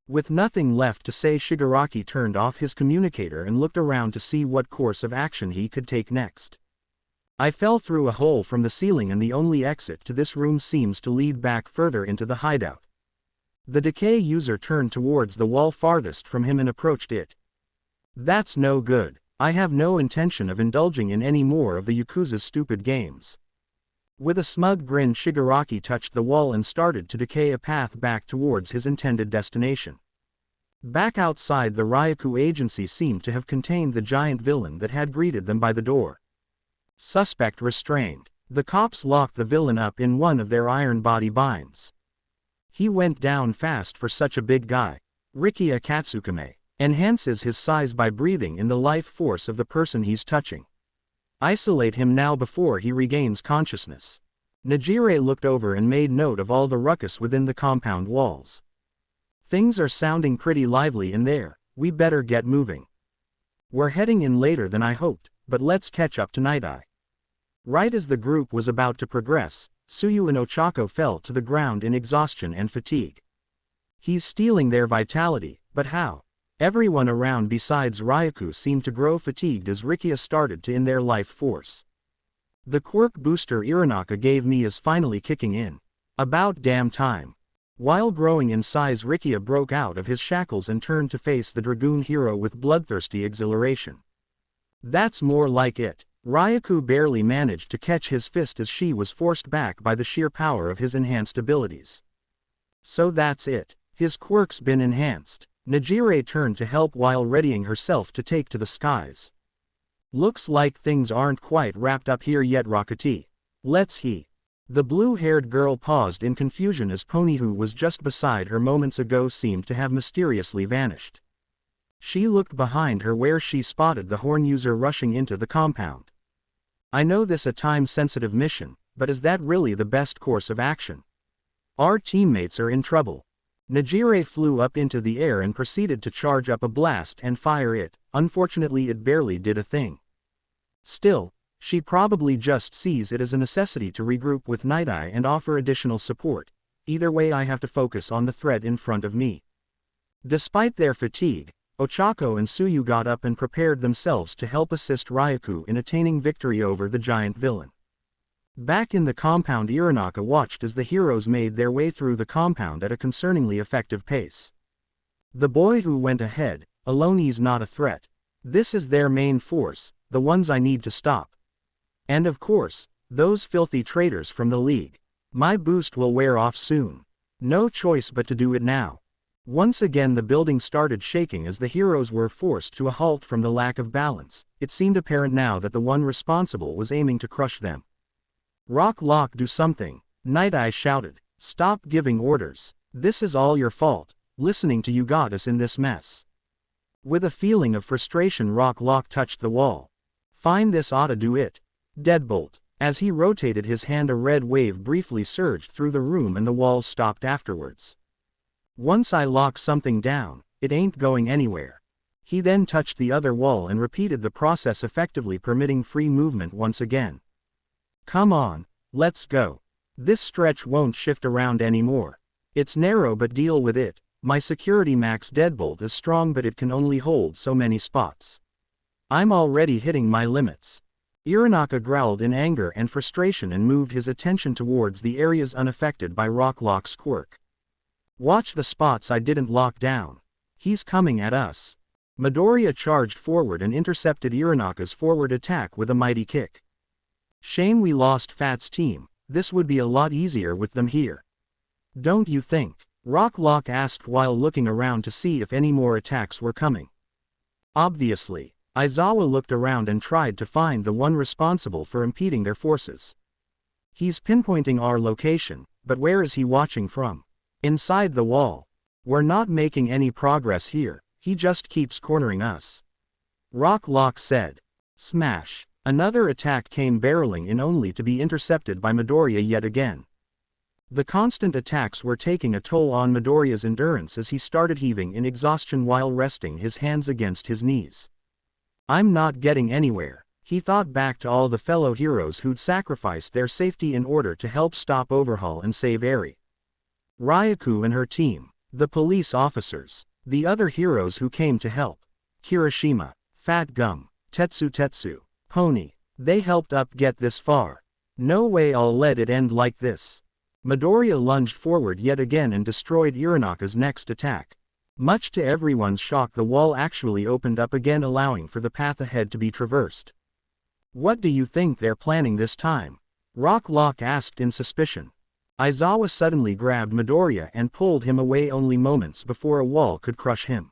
Speaker 1: With nothing left to say, Shigaraki turned off his communicator and looked around to see what course of action he could take next. I fell through a hole from the ceiling and the only exit to this room seems to lead back further into the hideout. The Decay user turned towards the wall farthest from him and approached it. That's no good. I have no intention of indulging in any more of the Yakuza's stupid games. With a smug grin, Shigaraki touched the wall and started to decay a path back towards his intended destination. Back outside, the Ryaku agency seemed to have contained the giant villain that had greeted them by the door. Suspect restrained. The cops locked the villain up in one of their iron body binds. He went down fast for such a big guy. Rikia Katsukame enhances his size by breathing in the life force of the person he's touching. Isolate him now before he regains consciousness. Najire looked over and made note of all the ruckus within the compound walls. Things are sounding pretty lively in there, we better get moving. We're heading in later than I hoped, but let's catch up tonight. Right as the group was about to progress, Tsuyu and Ochako fell to the ground in exhaustion and fatigue. He's stealing their vitality, but how? Everyone around besides Ryaku seemed to grow fatigued as Rikia started to in their life force. The quirk booster Iranaka gave me is finally kicking in. About damn time. While growing in size, Rikia broke out of his shackles and turned to face the Dragoon hero with bloodthirsty exhilaration. That's more like it. Ryaku barely managed to catch his fist as she was forced back by the sheer power of his enhanced abilities. So that's it. His quirk's been enhanced. Najire turned to help while readying herself to take to the skies. Looks like things aren't quite wrapped up here yet, Rockety. Let's he. The blue-haired girl paused in confusion as Pony, who was just beside her moments ago, seemed to have mysteriously vanished. She looked behind her where she spotted the horn user rushing into the compound. I know this a time-sensitive mission, but is that really the best course of action? Our teammates are in trouble. Najire flew up into the air and proceeded to charge up a blast and fire it. Unfortunately, it barely did a thing. Still, she probably just sees it as a necessity to regroup with Night Eye and offer additional support. Either way, I have to focus on the threat in front of me. Despite their fatigue, Ochako and Tsuyu got up and prepared themselves to help assist Ryaku in attaining victory over the giant villain. Back in the compound, Iranaka watched as the heroes made their way through the compound at a concerningly effective pace. The boy who went ahead, alone, is not a threat. This is their main force, the ones I need to stop. And of course, those filthy traitors from the League. My boost will wear off soon. No choice but to do it now. Once again the building started shaking as the heroes were forced to a halt from the lack of balance. It seemed apparent now that the one responsible was aiming to crush them. Rock Lock, do something, Night Eye shouted. Stop giving orders. This is all your fault. Listening to you got us in this mess. With a feeling of frustration, Rock Lock touched the wall. Fine, this ought to do it. Deadbolt. As he rotated his hand, a red wave briefly surged through the room and the walls stopped afterwards. Once I lock something down, it ain't going anywhere. He then touched the other wall and repeated the process, effectively permitting free movement once again. Come on, let's go. This stretch won't shift around anymore. It's narrow, but deal with it. My security max deadbolt is strong, but it can only hold so many spots. I'm already hitting my limits. Iranaka growled in anger and frustration and moved his attention towards the areas unaffected by Rocklock's quirk. Watch the spots I didn't lock down. He's coming at us. Midoriya charged forward and intercepted Iranaka's forward attack with a mighty kick. Shame we lost Fat's team. This would be a lot easier with them here. Don't you think? Rocklock asked while looking around to see if any more attacks were coming. Obviously. Aizawa looked around and tried to find the one responsible for impeding their forces. He's pinpointing our location, but where is he watching from? Inside the wall. We're not making any progress here, he just keeps cornering us. Rocklock said. Smash. Another attack came barreling in only to be intercepted by Midoriya yet again. The constant attacks were taking a toll on Midoriya's endurance as he started heaving in exhaustion while resting his hands against his knees. I'm not getting anywhere. He thought back to all the fellow heroes who'd sacrificed their safety in order to help stop Overhaul and save Eri. Ryuko and her team, the police officers, the other heroes who came to help. Kirishima, Fat Gum, Tetsu, Pony, they helped up get this far. No way I'll let it end like this. Midoriya lunged forward yet again and destroyed Iranaka's next attack. Much to everyone's shock, the wall actually opened up again, allowing for the path ahead to be traversed. What do you think they're planning this time? Rock Lock asked in suspicion. Aizawa suddenly grabbed Midoriya and pulled him away only moments before a wall could crush him.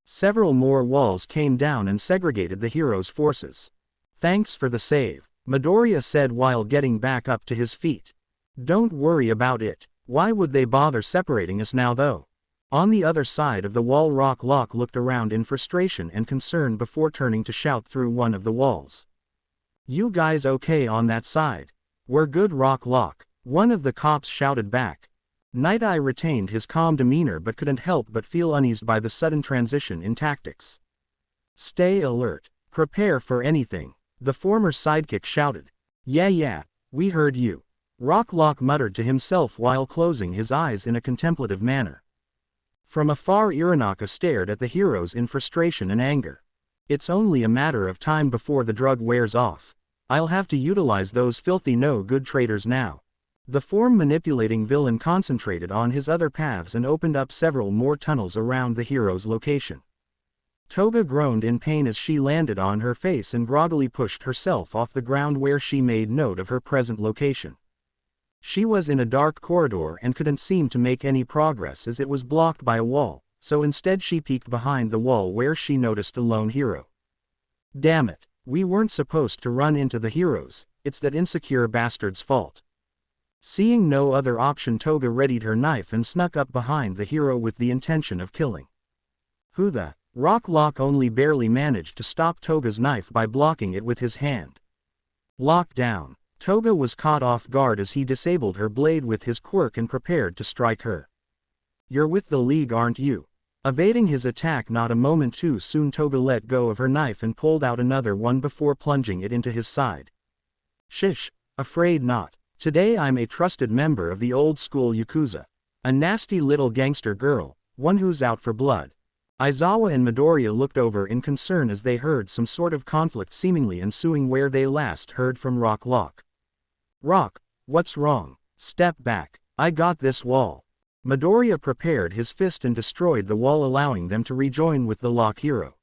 Speaker 1: Several more walls came down and segregated the heroes' forces. Thanks for the save, Midoriya said while getting back up to his feet. Don't worry about it. Why would they bother separating us now though? On the other side of the wall, Rock Lock looked around in frustration and concern before turning to shout through one of the walls. You guys okay on that side? We're good, Rock Lock, one of the cops shouted back. Night Eye retained his calm demeanor but couldn't help but feel uneased by the sudden transition in tactics. Stay alert. Prepare for anything, the former sidekick shouted. Yeah, we heard you. Rock Lock muttered to himself while closing his eyes in a contemplative manner. From afar, Iranaka stared at the heroes in frustration and anger. It's only a matter of time before the drug wears off. I'll have to utilize those filthy no-good traitors now. The form-manipulating villain concentrated on his other paths and opened up several more tunnels around the hero's location. Toga groaned in pain as she landed on her face and groggily pushed herself off the ground, where she made note of her present location. She was in a dark corridor and couldn't seem to make any progress as it was blocked by a wall, so instead she peeked behind the wall where she noticed a lone hero. Damn it, we weren't supposed to run into the heroes, it's that insecure bastard's fault. Seeing no other option, Toga readied her knife and snuck up behind the hero with the intention of killing. Who the? Rock Lock only barely managed to stop Toga's knife by blocking it with his hand. Lock down. Toga was caught off guard as he disabled her blade with his quirk and prepared to strike her. You're with the League, aren't you? Evading his attack not a moment too soon, Toga let go of her knife and pulled out another one before plunging it into his side. Shish, afraid not. Today I'm a trusted member of the old school Yakuza. A nasty little gangster girl, one who's out for blood. Aizawa and Midoriya looked over in concern as they heard some sort of conflict seemingly ensuing where they last heard from Rock Lock. Rock, what's wrong? Step back, I got this wall. Midoriya prepared his fist and destroyed the wall, allowing them to rejoin with the Lock hero.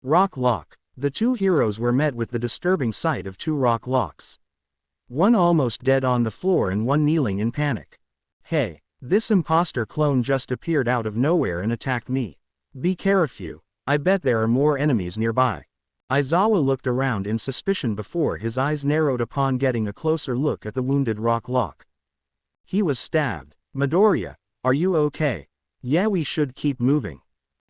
Speaker 1: Rock Lock. The two heroes were met with the disturbing sight of two Rock Locks. One almost dead on the floor and one kneeling in panic. Hey, this imposter clone just appeared out of nowhere and attacked me. Be careful, I bet there are more enemies nearby. Aizawa looked around in suspicion before his eyes narrowed upon getting a closer look at the wounded Rock Lock. He was stabbed. Midoriya, are you okay? Yeah, we should keep moving.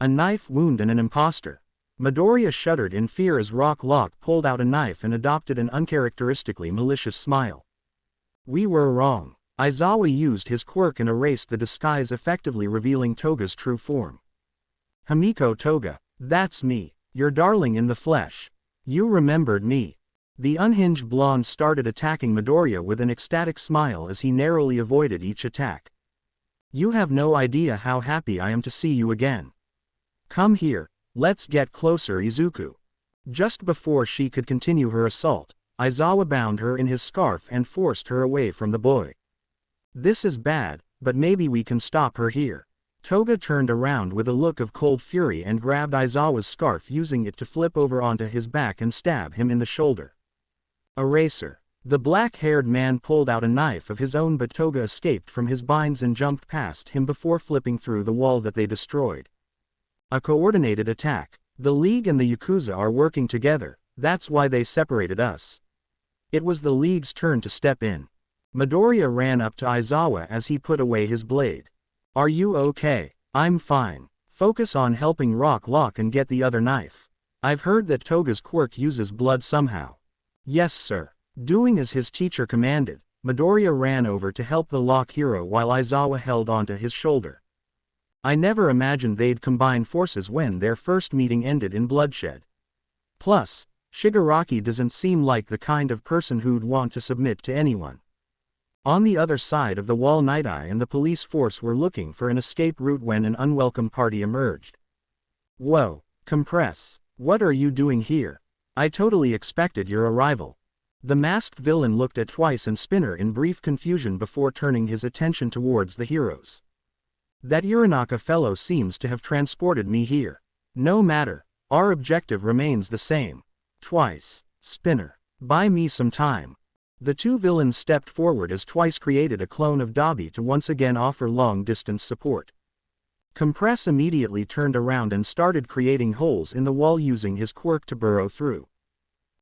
Speaker 1: A knife wound and an imposter. Midoriya shuddered in fear as Rock Lock pulled out a knife and adopted an uncharacteristically malicious smile. We were wrong. Aizawa used his quirk and erased the disguise, effectively revealing Toga's true form. Himiko Toga, that's me. Your darling in the flesh. You remembered me. The unhinged blonde started attacking Midoriya with an ecstatic smile as he narrowly avoided each attack. You have no idea how happy I am to see you again. Come here, let's get closer, Izuku. Just before she could continue her assault, Aizawa bound her in his scarf and forced her away from the boy. This is bad, but maybe we can stop her here. Toga turned around with a look of cold fury and grabbed Aizawa's scarf, using it to flip over onto his back and stab him in the shoulder. Eraser. The black-haired man pulled out a knife of his own, but Toga escaped from his binds and jumped past him before flipping through the wall that they destroyed. A coordinated attack. The League and the Yakuza are working together, that's why they separated us. It was the League's turn to step in. Midoriya ran up to Aizawa as he put away his blade. Are you okay? I'm fine. Focus on helping Rock Lock and get the other knife. I've heard that Toga's quirk uses blood somehow. Yes, sir. Doing as his teacher commanded, Midoriya ran over to help the lock hero while Aizawa held onto his shoulder. I never imagined they'd combine forces when their first meeting ended in bloodshed. Plus, Shigaraki doesn't seem like the kind of person who'd want to submit to anyone. On the other side of the wall, Night Eye and the police force were looking for an escape route when an unwelcome party emerged. Whoa, Compress, what are you doing here? I totally expected your arrival. The masked villain looked at Twice and Spinner in brief confusion before turning his attention towards the heroes. That Iranaka fellow seems to have transported me here. No matter, our objective remains the same. Twice, Spinner, buy me some time. The two villains stepped forward as Twice created a clone of Dabi to once again offer long-distance support. Compress immediately turned around and started creating holes in the wall using his quirk to burrow through.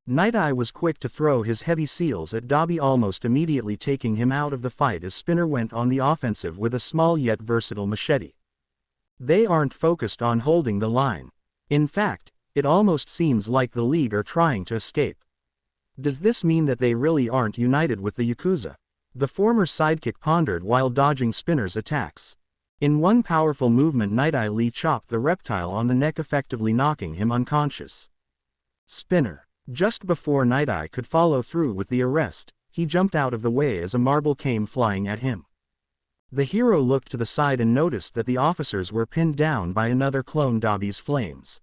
Speaker 1: Night Eye was quick to throw his heavy seals at Dabi, almost immediately taking him out of the fight as Spinner went on the offensive with a small yet versatile machete. They aren't focused on holding the line. In fact, it almost seems like the League are trying to escape. Does this mean that they really aren't united with the Yakuza? The former sidekick pondered while dodging Spinner's attacks. In one powerful movement, Night Eye Lee chopped the reptile on the neck, effectively knocking him unconscious. Spinner. Just before Night Eye could follow through with the arrest, he jumped out of the way as a marble came flying at him. The hero looked to the side and noticed that the officers were pinned down by another clone Dabi's flames.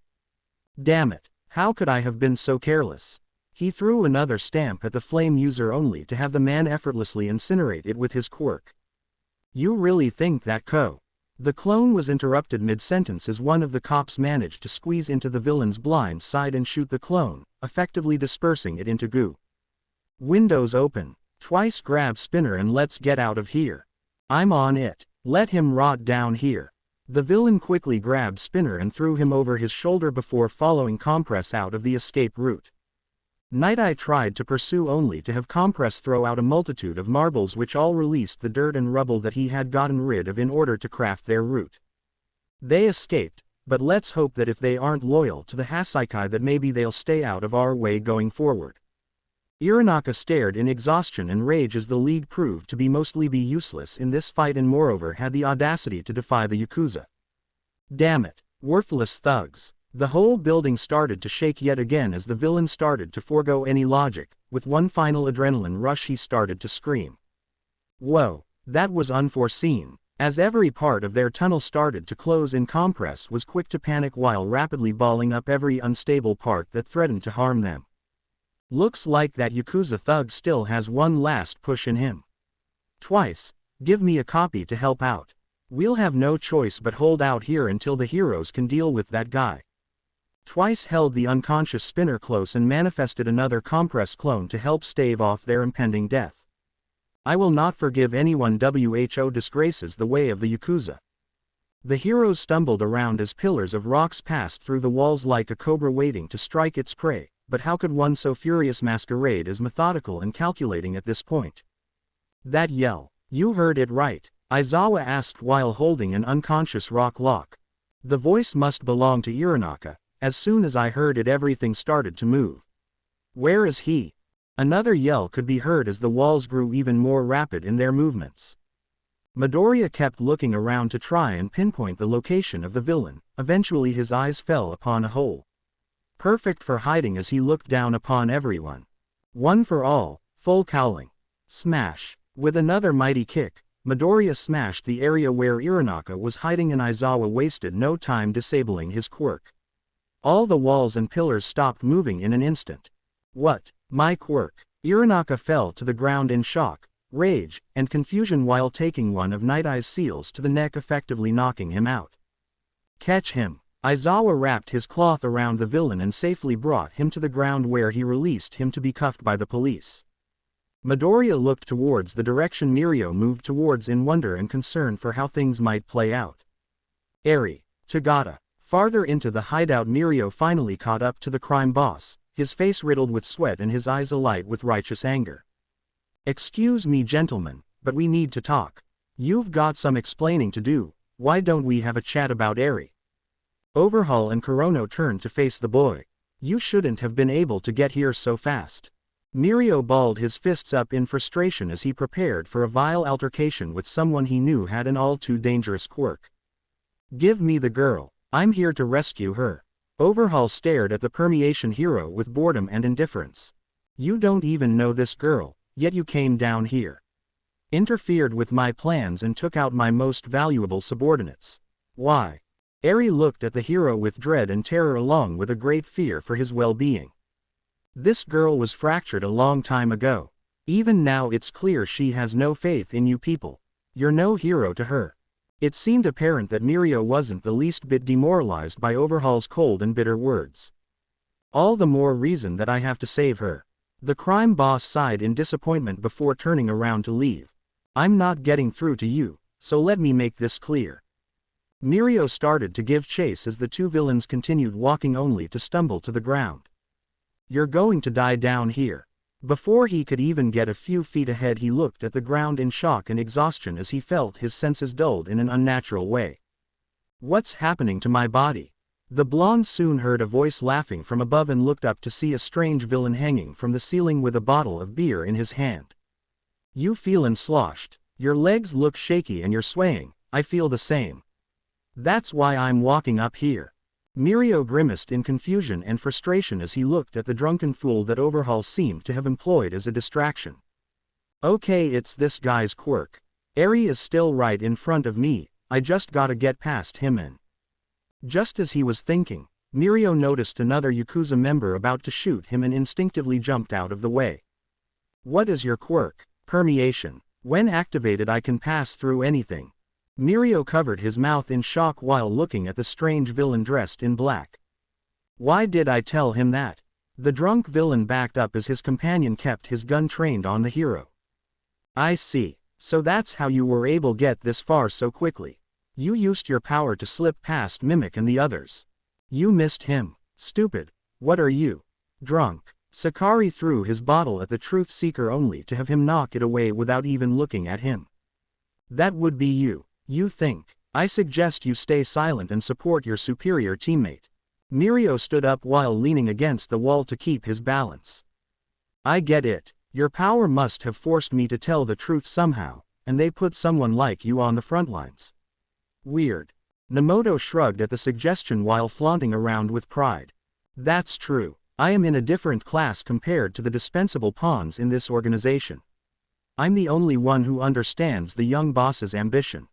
Speaker 1: Damn it, how could I have been so careless? He threw another stamp at the flame user only to have the man effortlessly incinerate it with his quirk. You really think that, Ko? The clone was interrupted mid-sentence as one of the cops managed to squeeze into the villain's blind side and shoot the clone, effectively dispersing it into goo. Windows open. Twice grab Spinner and let's get out of here. I'm on it. Let him rot down here. The villain quickly grabbed Spinner and threw him over his shoulder before following Compress out of the escape route. Night Eye tried to pursue only to have Compress throw out a multitude of marbles which all released the dirt and rubble that he had gotten rid of in order to craft their route. They escaped, but let's hope that if they aren't loyal to the Hasaikai that maybe they'll stay out of our way going forward. Iranaka stared in exhaustion and rage as the League proved to be mostly useless in this fight and moreover had the audacity to defy the Yakuza. Damn it, worthless thugs. The whole building started to shake yet again as the villain started to forego any logic. With one final adrenaline rush he started to scream. Whoa, that was unforeseen. As every part of their tunnel started to close in, Compress was quick to panic while rapidly balling up every unstable part that threatened to harm them. Looks like that Yakuza thug still has one last push in him. Twice, give me a copy to help out. We'll have no choice but hold out here until the heroes can deal with that guy. Twice held the unconscious Spinner close and manifested another Compress clone to help stave off their impending death. I will not forgive anyone who disgraces the way of the Yakuza. The heroes stumbled around as pillars of rocks passed through the walls like a cobra waiting to strike its prey, but how could one so furious masquerade as methodical and calculating at this point? That yell, you heard it right, Aizawa asked while holding an unconscious rock lock. The voice must belong to Iranaka. As soon as I heard it, everything started to move. Where is he? Another yell could be heard as the walls grew even more rapid in their movements. Midoriya kept looking around to try and pinpoint the location of the villain. Eventually his eyes fell upon a hole. Perfect for hiding as he looked down upon everyone. One for all, full cowling. Smash. With another mighty kick, Midoriya smashed the area where Iranaka was hiding and Aizawa wasted no time disabling his quirk. All the walls and pillars stopped moving in an instant. What? My quirk? Iranaka fell to the ground in shock, rage, and confusion while taking one of Night Eye's seals to the neck, effectively knocking him out. Catch him. Aizawa wrapped his cloth around the villain and safely brought him to the ground where he released him to be cuffed by the police. Midoriya looked towards the direction Mirio moved towards in wonder and concern for how things might play out. Eri, Tagata. Farther into the hideout, Mirio finally caught up to the crime boss, his face riddled with sweat and his eyes alight with righteous anger. Excuse me, gentlemen, but we need to talk. You've got some explaining to do. Why don't we have a chat about Eri? Overhaul and Kurono turned to face the boy. You shouldn't have been able to get here so fast. Mirio balled his fists up in frustration as he prepared for a vile altercation with someone he knew had an all-too-dangerous quirk. Give me the girl. I'm here to rescue her. Overhaul stared at the permeation hero with boredom and indifference. You don't even know this girl, yet you came down here. Interfered with my plans and took out my most valuable subordinates. Why? Eri looked at the hero with dread and terror along with a great fear for his well-being. This girl was fractured a long time ago. Even now it's clear she has no faith in you people. You're no hero to her. It seemed apparent that Mirio wasn't the least bit demoralized by Overhaul's cold and bitter words. All the more reason that I have to save her. The crime boss sighed in disappointment before turning around to leave. I'm not getting through to you, so let me make this clear. Mirio started to give chase as the two villains continued walking only to stumble to the ground. You're going to die down here. Before he could even get a few feet ahead, he looked at the ground in shock and exhaustion as he felt his senses dulled in an unnatural way. What's happening to my body? The blonde soon heard a voice laughing from above and looked up to see a strange villain hanging from the ceiling with a bottle of beer in his hand. You feelin' sloshed. Your legs look shaky and you're swaying. I feel the same. That's why I'm walking up here. Mirio grimaced in confusion and frustration as he looked at the drunken fool that Overhaul seemed to have employed as a distraction. Okay, it's this guy's quirk. Eri is still right in front of me, I just gotta get past him and... Just as he was thinking, Mirio noticed another Yakuza member about to shoot him and instinctively jumped out of the way. What is your quirk? Permeation. When activated I can pass through anything. Mirio covered his mouth in shock while looking at the strange villain dressed in black. Why did I tell him that? The drunk villain backed up as his companion kept his gun trained on the hero. I see. So that's how you were able to get this far so quickly. You used your power to slip past Mimic and the others. You missed him. Stupid. What are you? Drunk. Sakari threw his bottle at the truth seeker only to have him knock it away without even looking at him. That would be you. You think. I suggest you stay silent and support your superior teammate. Mirio stood up while leaning against the wall to keep his balance. I get it. Your power must have forced me to tell the truth somehow, and they put someone like you on the front lines. Weird. Nemoto shrugged at the suggestion while flaunting around with pride. That's true. I am in a different class compared to the dispensable pawns in this organization. I'm the only one who understands the young boss's ambition.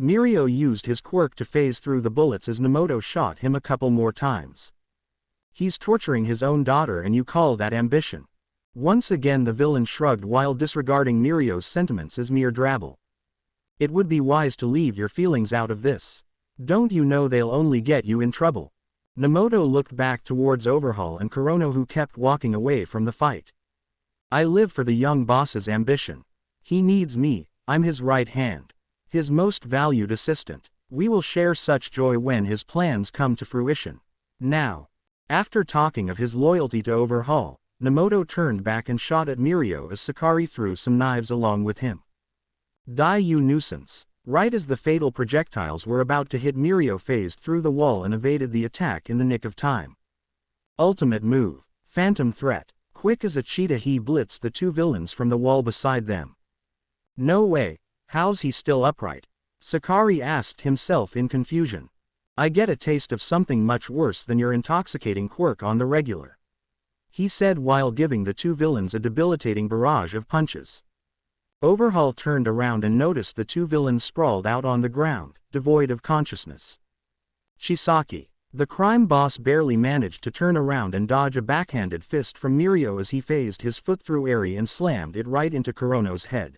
Speaker 1: Mirio used his quirk to phase through the bullets as Nemoto shot him a couple more times. He's torturing his own daughter and you call that ambition? Once again the villain shrugged while disregarding Mirio's sentiments as mere drabble. It would be wise to leave your feelings out of this. Don't you know they'll only get you in trouble? Nemoto looked back towards Overhaul and Kurono, who kept walking away from the fight. I live for the young boss's ambition. He needs me, I'm his right hand. His most valued assistant. We will share such joy when his plans come to fruition. Now. After talking of his loyalty to Overhaul, Nemoto turned back and shot at Mirio as Sakari threw some knives along with him. Die, you nuisance. Right as the fatal projectiles were about to hit, Mirio phased through the wall and evaded the attack in the nick of time. Ultimate move. Phantom threat. Quick as a cheetah he blitzed the two villains from the wall beside them. No way. How's he still upright? Sakari asked himself in confusion. I get a taste of something much worse than your intoxicating quirk on the regular, he said while giving the two villains a debilitating barrage of punches. Overhaul turned around and noticed the two villains sprawled out on the ground, devoid of consciousness. Chisaki. The crime boss barely managed to turn around and dodge a backhanded fist from Mirio as he phased his foot through Eri and slammed it right into Kurono's head.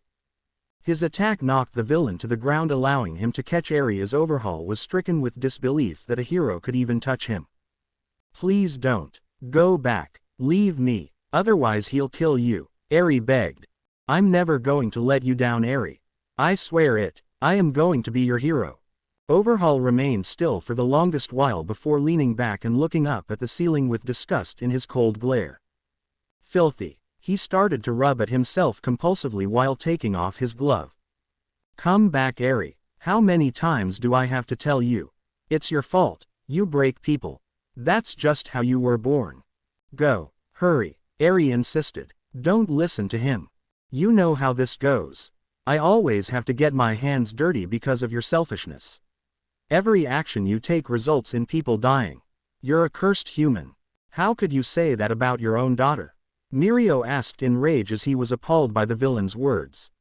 Speaker 1: His attack knocked the villain to the ground, allowing him to catch Eri as Overhaul was stricken with disbelief that a hero could even touch him. Please don't. Go back. Leave me. Otherwise he'll kill you, Eri begged. I'm never going to let you down, Eri. I swear it. I am going to be your hero. Overhaul remained still for the longest while before leaning back and looking up at the ceiling with disgust in his cold glare. Filthy. He started to rub at himself compulsively while taking off his glove. Come back, Eri. How many times do I have to tell you? It's your fault. You break people. That's just how you were born. Go. Hurry. Eri insisted. Don't listen to him. You know how this goes. I always have to get my hands dirty because of your selfishness. Every action you take results in people dying. You're a cursed human. How could you say that about your own daughter? Mirio asked in rage as he was appalled by the villain's words.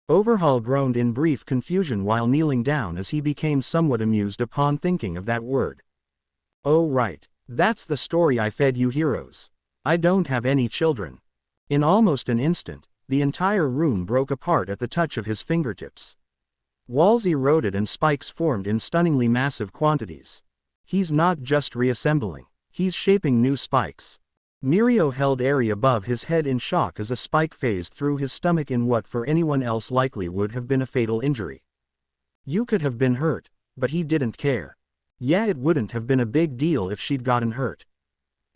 Speaker 1: Overhaul groaned in brief confusion while kneeling down as he became somewhat amused upon thinking of that word. Oh right, that's the story I fed you heroes. I don't have any children. In almost an instant, the entire room broke apart at the touch of his fingertips. Walls eroded and spikes formed in stunningly massive quantities. He's not just reassembling, he's shaping new spikes. Mirio held Eri above his head in shock as a spike phased through his stomach in what for anyone else likely would have been a fatal injury. You could have been hurt, but he didn't care. Yeah, it wouldn't have been a big deal if she'd gotten hurt.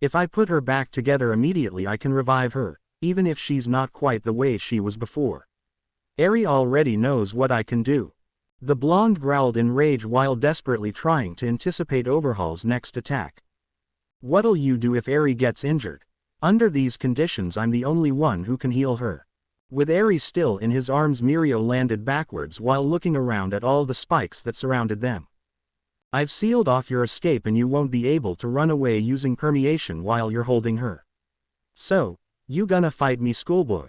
Speaker 1: If I put her back together immediately I can revive her, even if she's not quite the way she was before. Eri already knows what I can do. The blonde growled in rage while desperately trying to anticipate Overhaul's next attack. What'll you do if Eri gets injured? Under these conditions I'm the only one who can heal her. With Eri still in his arms, Mirio landed backwards while looking around at all the spikes that surrounded them. I've sealed off your escape and you won't be able to run away using permeation while you're holding her. So, you gonna fight me, schoolboy?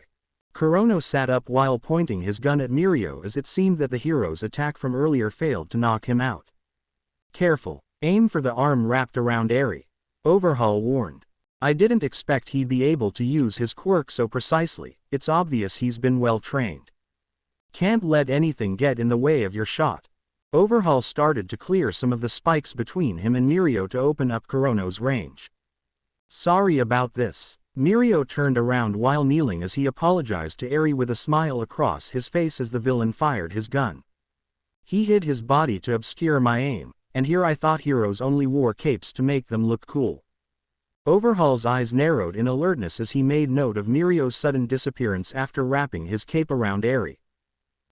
Speaker 1: Kurono sat up while pointing his gun at Mirio as it seemed that the hero's attack from earlier failed to knock him out. Careful, aim for the arm wrapped around Eri. Overhaul warned. I didn't expect he'd be able to use his quirk so precisely. It's obvious he's been well trained. Can't let anything get in the way of your shot. Overhaul started to clear some of the spikes between him and Mirio to open up Kurono's range. Sorry about this. Mirio turned around while kneeling as he apologized to Eri with a smile across his face as the villain fired his gun. He hid his body to obscure my aim. And here I thought heroes only wore capes to make them look cool. Overhaul's eyes narrowed in alertness as he made note of Mirio's sudden disappearance after wrapping his cape around Eri.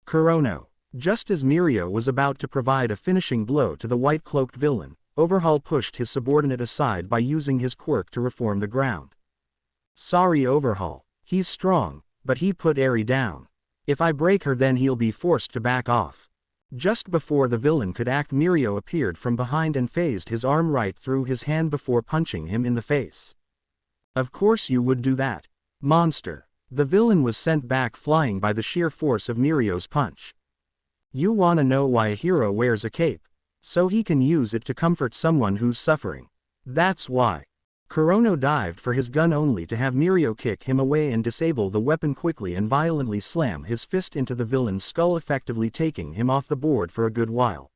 Speaker 1: Kurono. Just as Mirio was about to provide a finishing blow to the white-cloaked villain, Overhaul pushed his subordinate aside by using his quirk to reform the ground. Sorry, Overhaul. He's strong, but he put Eri down. If I break her then he'll be forced to back off. Just before the villain could act, Mirio appeared from behind and phased his arm right through his hand before punching him in the face. Of course you would do that, monster. The villain was sent back flying by the sheer force of Mirio's punch. You wanna know why a hero wears a cape? So he can use it to comfort someone who's suffering. That's why. Kurono dived for his gun only to have Mirio kick him away and disable the weapon quickly and violently slam his fist into the villain's skull, effectively taking him off the board for a good while.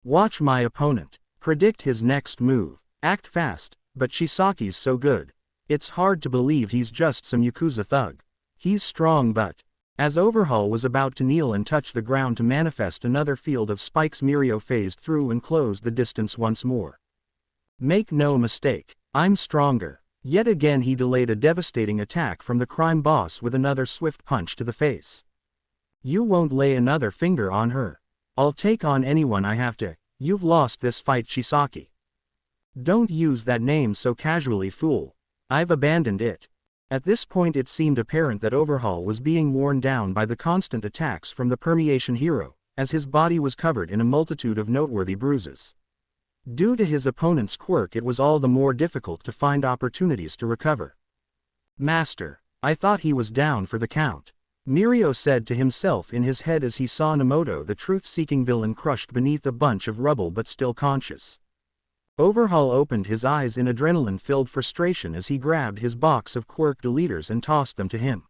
Speaker 1: Watch my opponent. Predict his next move. Act fast, but Shisaki's so good. It's hard to believe he's just some Yakuza thug. He's strong but... As Overhaul was about to kneel and touch the ground to manifest another field of spikes, Mirio phased through and closed the distance once more. Make no mistake. I'm stronger. Yet again he delayed a devastating attack from the crime boss with another swift punch to the face. You won't lay another finger on her. I'll take on anyone I have to. You've lost this fight, Shisaki. Don't use that name so casually, fool. I've abandoned it. At this point it seemed apparent that Overhaul was being worn down by the constant attacks from the permeation hero, as his body was covered in a multitude of noteworthy bruises. Due to his opponent's quirk, it was all the more difficult to find opportunities to recover. Master, I thought he was down for the count. Mirio said to himself in his head as he saw Nemoto, the truth-seeking villain, crushed beneath a bunch of rubble but still conscious. Overhaul opened his eyes in adrenaline-filled frustration as he grabbed his box of quirk deleters and tossed them to him.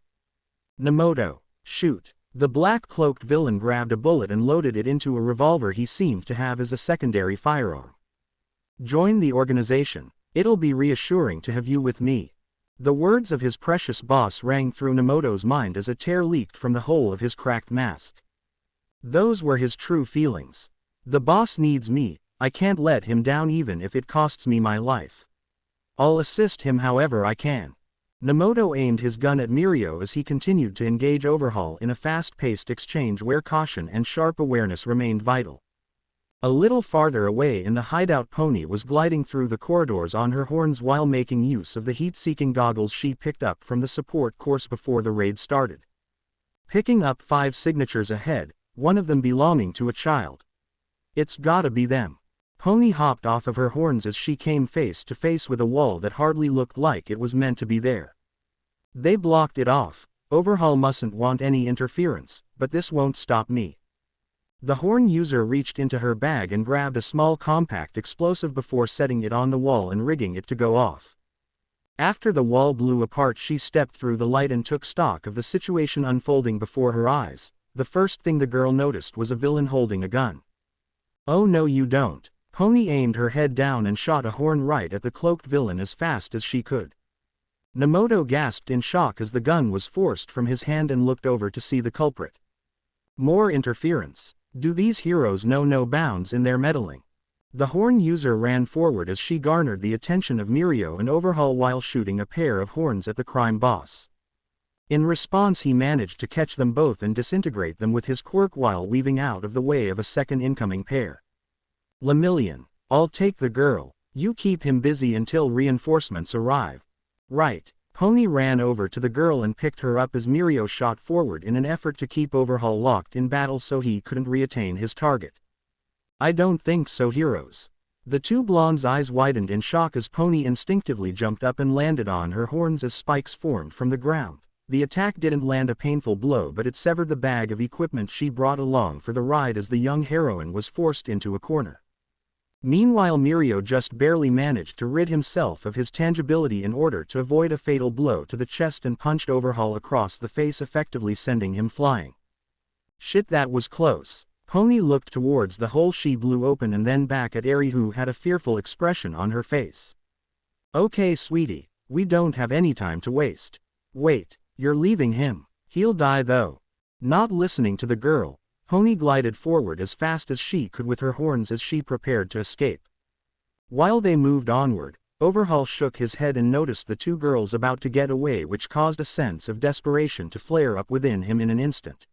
Speaker 1: Nemoto, shoot. The black-cloaked villain grabbed a bullet and loaded it into a revolver he seemed to have as a secondary firearm. Join the organization. It'll be reassuring to have you with me. The words of his precious boss rang through Nemoto's mind as a tear leaked from the hole of his cracked mask. Those were his true feelings. The boss needs me. I can't let him down even if it costs me my life. I'll assist him however I can. Nemoto aimed his gun at Mirio as he continued to engage Overhaul in a fast-paced exchange where caution and sharp awareness remained vital. A little farther away in the hideout, Pony was gliding through the corridors on her horns while making use of the heat-seeking goggles she picked up from the support course before the raid started. Picking up 5 signatures ahead, one of them belonging to a child. It's gotta be them. Pony hopped off of her horns as she came face to face with a wall that hardly looked like it was meant to be there. They blocked it off. Overhaul mustn't want any interference, but this won't stop me. The horn user reached into her bag and grabbed a small compact explosive before setting it on the wall and rigging it to go off. After the wall blew apart, she stepped through the light and took stock of the situation unfolding before her eyes. The first thing the girl noticed was a villain holding a gun. Oh no, you don't. Pony aimed her head down and shot a horn right at the cloaked villain as fast as she could. Nemoto gasped in shock as the gun was forced from his hand and looked over to see the culprit. More interference. Do these heroes know no bounds in their meddling? The horn user ran forward as she garnered the attention of Mirio and Overhaul while shooting a pair of horns at the crime boss. In response, he managed to catch them both and disintegrate them with his quirk while weaving out of the way of a second incoming pair. Lemillion, I'll take the girl. You keep him busy until reinforcements arrive. Right. Pony ran over to the girl and picked her up as Mirio shot forward in an effort to keep Overhaul locked in battle so he couldn't reattain his target. I don't think so, heroes. The two blondes' eyes widened in shock as Pony instinctively jumped up and landed on her horns as spikes formed from the ground. The attack didn't land a painful blow, but it severed the bag of equipment she brought along for the ride as the young heroine was forced into a corner. Meanwhile, Mirio just barely managed to rid himself of his tangibility in order to avoid a fatal blow to the chest and punched Overhaul across the face, effectively sending him flying. Shit, that was close. Pony looked towards the hole she blew open and then back at Eri, who had a fearful expression on her face. Okay, sweetie, we don't have any time to waste. Wait, you're leaving him. He'll die though. Not listening to the girl, Pony glided forward as fast as she could with her horns as she prepared to escape. While they moved onward, Overhaul shook his head and noticed the two girls about to get away, which caused a sense of desperation to flare up within him in an instant.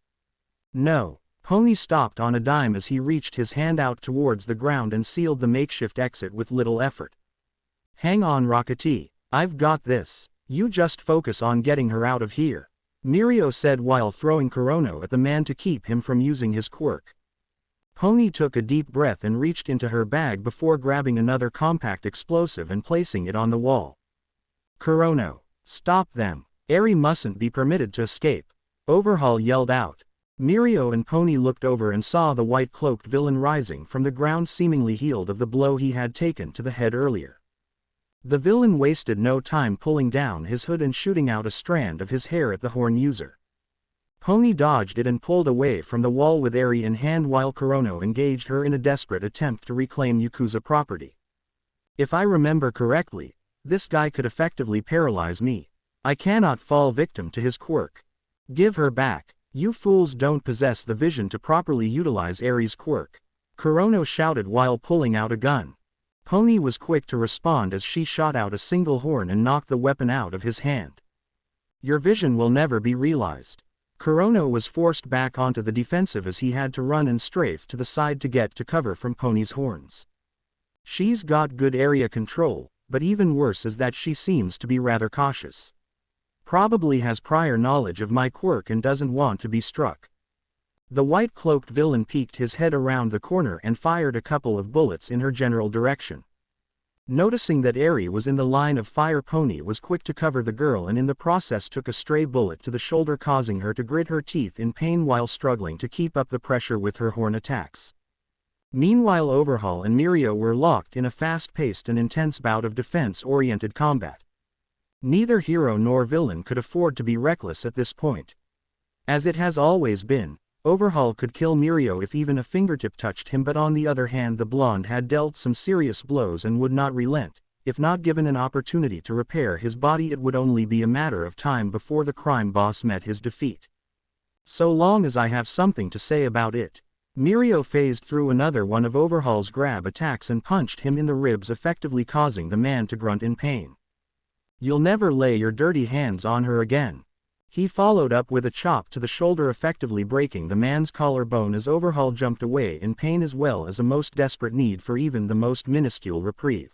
Speaker 1: No. Pony stopped on a dime as he reached his hand out towards the ground and sealed the makeshift exit with little effort. Hang on, Rocketee, I've got this. You just focus on getting her out of here, Mirio said while throwing Kurono at the man to keep him from using his quirk. Pony took a deep breath and reached into her bag before grabbing another compact explosive and placing it on the wall. Kurono, stop them. Eri mustn't be permitted to escape, Overhaul yelled out. Mirio and Pony looked over and saw the white-cloaked villain rising from the ground, seemingly healed of the blow he had taken to the head earlier. The villain wasted no time pulling down his hood and shooting out a strand of his hair at the horn user. Pony dodged it and pulled away from the wall with Eri in hand while Kurono engaged her in a desperate attempt to reclaim Yakuza property. If I remember correctly, this guy could effectively paralyze me. I cannot fall victim to his quirk. Give her back. You fools don't possess the vision to properly utilize Eri's quirk, Kurono shouted while pulling out a gun. Pony was quick to respond as she shot out a single horn and knocked the weapon out of his hand. Your vision will never be realized. Kurono was forced back onto the defensive as he had to run and strafe to the side to get to cover from Pony's horns. She's got good area control, but even worse is that she seems to be rather cautious. Probably has prior knowledge of my quirk and doesn't want to be struck. The white-cloaked villain peeked his head around the corner and fired a couple of bullets in her general direction. Noticing that Eri was in the line of fire, Pony was quick to cover the girl and in the process took a stray bullet to the shoulder, causing her to grit her teeth in pain while struggling to keep up the pressure with her horn attacks. Meanwhile, Overhaul and Mirio were locked in a fast-paced and intense bout of defense-oriented combat. Neither hero nor villain could afford to be reckless at this point. As it has always been, Overhaul could kill Mirio if even a fingertip touched him, but on the other hand the blonde had dealt some serious blows and would not relent. If not given an opportunity to repair his body, it would only be a matter of time before the crime boss met his defeat. So long as I have something to say about it. Mirio phased through another one of Overhaul's grab attacks and punched him in the ribs, effectively causing the man to grunt in pain. You'll never lay your dirty hands on her again. He followed up with a chop to the shoulder, effectively breaking the man's collarbone as Overhaul jumped away in pain as well as a most desperate need for even the most minuscule reprieve.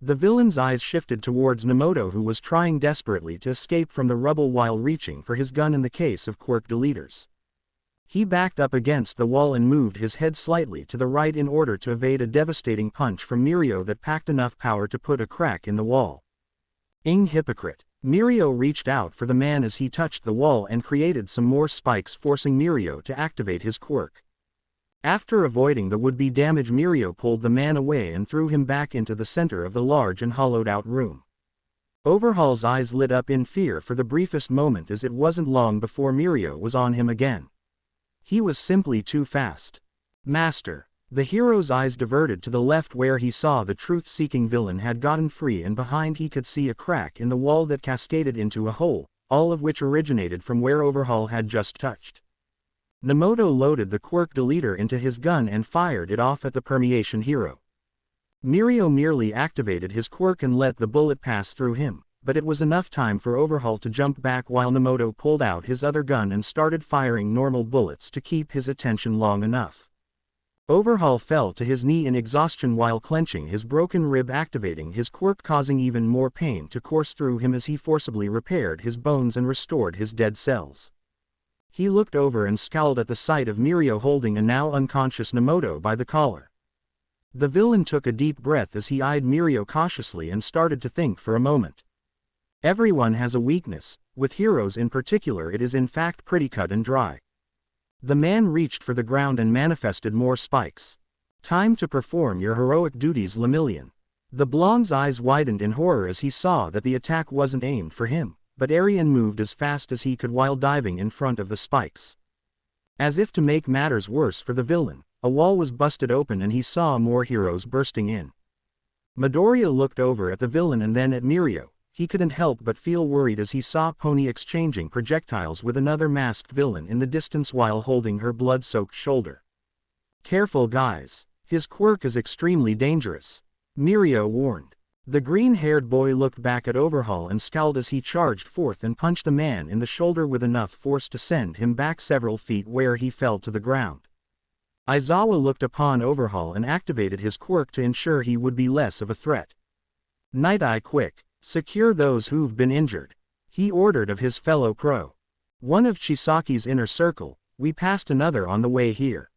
Speaker 1: The villain's eyes shifted towards Nemoto, who was trying desperately to escape from the rubble while reaching for his gun in the case of quirk deleters. He backed up against the wall and moved his head slightly to the right in order to evade a devastating punch from Mirio that packed enough power to put a crack in the wall. Hypocrite. Mirio reached out for the man as he touched the wall and created some more spikes, forcing Mirio to activate his quirk. After avoiding the would-be damage, Mirio pulled the man away and threw him back into the center of the large and hollowed-out room. Overhaul's eyes lit up in fear for the briefest moment, as it wasn't long before Mirio was on him again. He was simply too fast. Master. The hero's eyes diverted to the left where he saw the truth-seeking villain had gotten free, and behind he could see a crack in the wall that cascaded into a hole, all of which originated from where Overhaul had just touched. Nemoto loaded the quirk deleter into his gun and fired it off at the permeation hero. Mirio merely activated his quirk and let the bullet pass through him, but it was enough time for Overhaul to jump back while Nemoto pulled out his other gun and started firing normal bullets to keep his attention long enough. Overhaul fell to his knee in exhaustion while clenching his broken rib, activating his quirk, causing even more pain to course through him as he forcibly repaired his bones and restored his dead cells. He looked over and scowled at the sight of Mirio holding a now unconscious Nemoto by the collar. The villain took a deep breath as he eyed Mirio cautiously and started to think for a moment. Everyone has a weakness, with heroes in particular it is in fact pretty cut and dry. The man reached for the ground and manifested more spikes. Time to perform your heroic duties, Lemillion. The blonde's eyes widened in horror as he saw that the attack wasn't aimed for him, but Arian moved as fast as he could while diving in front of the spikes. As if to make matters worse for the villain, a wall was busted open and he saw more heroes bursting in. Midoriya looked over at the villain and then at Mirio. He couldn't help but feel worried as he saw Pony exchanging projectiles with another masked villain in the distance while holding her blood-soaked shoulder. Careful guys, his quirk is extremely dangerous, Mirio warned. The green-haired boy looked back at Overhaul and scowled as he charged forth and punched the man in the shoulder with enough force to send him back several feet where he fell to the ground. Aizawa looked upon Overhaul and activated his quirk to ensure he would be less of a threat. Night Eye, quick. Secure those who've been injured, he ordered of his fellow crow. One of Chisaki's inner circle, we passed another on the way here.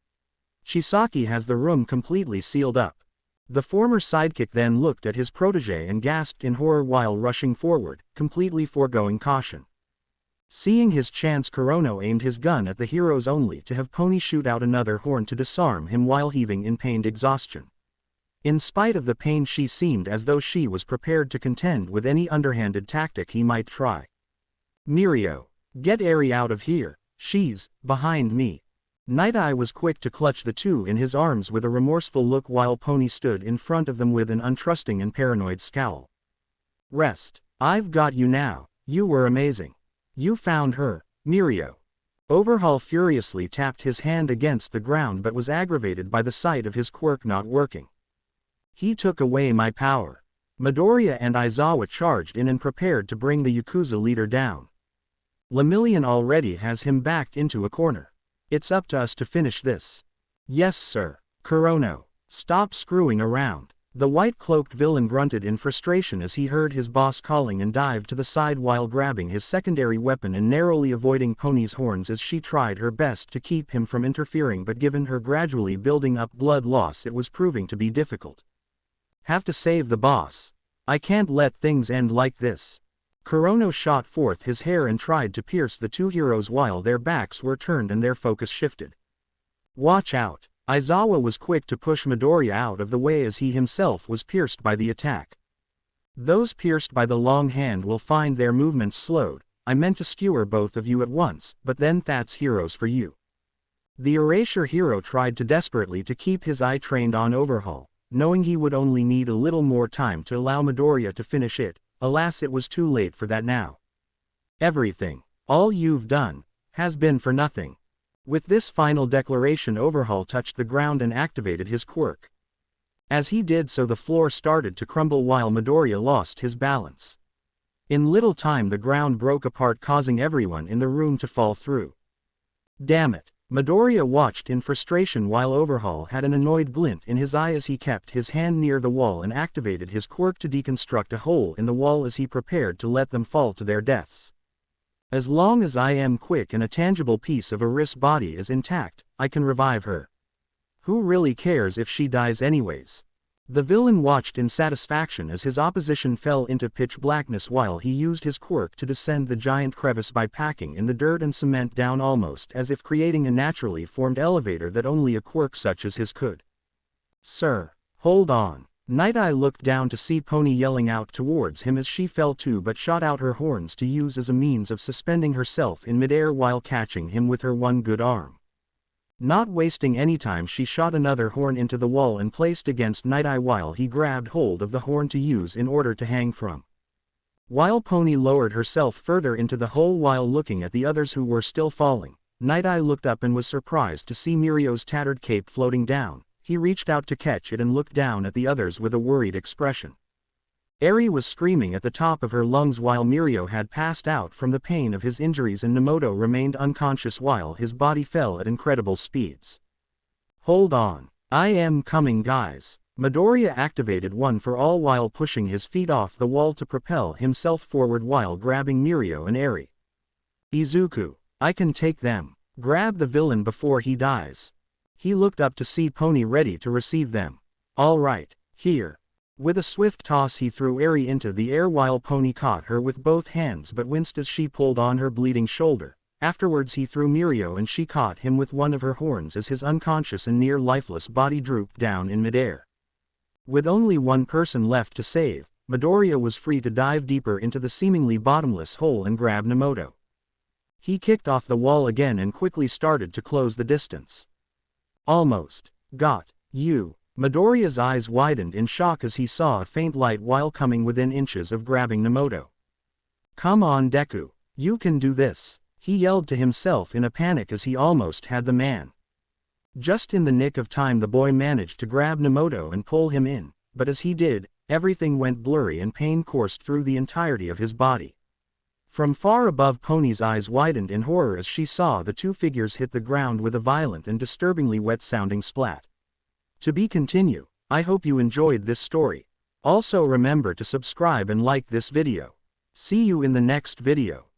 Speaker 1: Chisaki has the room completely sealed up. The former sidekick then looked at his protege and gasped in horror while rushing forward, completely foregoing caution. Seeing his chance, Kurono aimed his gun at the heroes only to have Pony shoot out another horn to disarm him while heaving in pained exhaustion. In spite of the pain, she seemed as though she was prepared to contend with any underhanded tactic he might try. Mirio, get Eri out of here, she's behind me. Night Eye was quick to clutch the two in his arms with a remorseful look while Pony stood in front of them with an untrusting and paranoid scowl. Rest, I've got you now, you were amazing. You found her, Mirio. Overhaul furiously tapped his hand against the ground but was aggravated by the sight of his quirk not working. He took away my power. Midoriya and Aizawa charged in and prepared to bring the Yakuza leader down. Lemillion already has him backed into a corner. It's up to us to finish this. Yes sir. Kurono, stop screwing around. The white-cloaked villain grunted in frustration as he heard his boss calling and dived to the side while grabbing his secondary weapon and narrowly avoiding Pony's horns as she tried her best to keep him from interfering, but given her gradually building up blood loss it was proving to be difficult. Have to save the boss. I can't let things end like this. Kurono shot forth his hair and tried to pierce the two heroes while their backs were turned and their focus shifted. Watch out. Aizawa was quick to push Midoriya out of the way as he himself was pierced by the attack. Those pierced by the long hand will find their movements slowed. I meant to skewer both of you at once, but then that's heroes for you. The erasure hero tried to desperately to keep his eye trained on Overhaul, knowing he would only need a little more time to allow Midoriya to finish it. Alas, it was too late for that now. Everything, all you've done, has been for nothing. With this final declaration, Overhaul touched the ground and activated his quirk. As he did so, the floor started to crumble while Midoriya lost his balance. In little time the ground broke apart, causing everyone in the room to fall through. Damn it! Midoriya watched in frustration while Overhaul had an annoyed glint in his eye as he kept his hand near the wall and activated his quirk to deconstruct a hole in the wall as he prepared to let them fall to their deaths. As long as I am quick and a tangible piece of Aris' body is intact, I can revive her. Who really cares if she dies anyways? The villain watched in satisfaction as his opposition fell into pitch blackness while he used his quirk to descend the giant crevice by packing in the dirt and cement down almost as if creating a naturally formed elevator that only a quirk such as his could. Sir, hold on. Night Eye looked down to see Pony yelling out towards him as she fell too but shot out her horns to use as a means of suspending herself in midair while catching him with her one good arm. Not wasting any time, she shot another horn into the wall and placed against Night Eye while he grabbed hold of the horn to use in order to hang from. While Pony lowered herself further into the hole while looking at the others who were still falling, Night Eye looked up and was surprised to see Mirio's tattered cape floating down. He reached out to catch it and looked down at the others with a worried expression. Eri was screaming at the top of her lungs while Mirio had passed out from the pain of his injuries and Nemoto remained unconscious while his body fell at incredible speeds. Hold on. I am coming, guys. Midoriya activated One for All while pushing his feet off the wall to propel himself forward while grabbing Mirio and Eri. Izuku, I can take them. Grab the villain before he dies. He looked up to see Pony ready to receive them. All right, here. With a swift toss he threw Eri into the air while Pony caught her with both hands but winced as she pulled on her bleeding shoulder. Afterwards he threw Mirio and she caught him with one of her horns as his unconscious and near lifeless body drooped down in midair. With only one person left to save, Midoriya was free to dive deeper into the seemingly bottomless hole and grab Nemoto. He kicked off the wall again and quickly started to close the distance. Almost. Got you. Midoriya's eyes widened in shock as he saw a faint light while coming within inches of grabbing Nemoto. Come on, Deku. You can do this. He yelled to himself in a panic as he almost had the man. Just in the nick of time the boy managed to grab Nemoto and pull him in, but as he did, everything went blurry and pain coursed through the entirety of his body. From far above, Pony's eyes widened in horror as she saw the two figures hit the ground with a violent and disturbingly wet-sounding splat. To be continued. I hope you enjoyed this story. Also remember to subscribe and like this video. See you in the next video.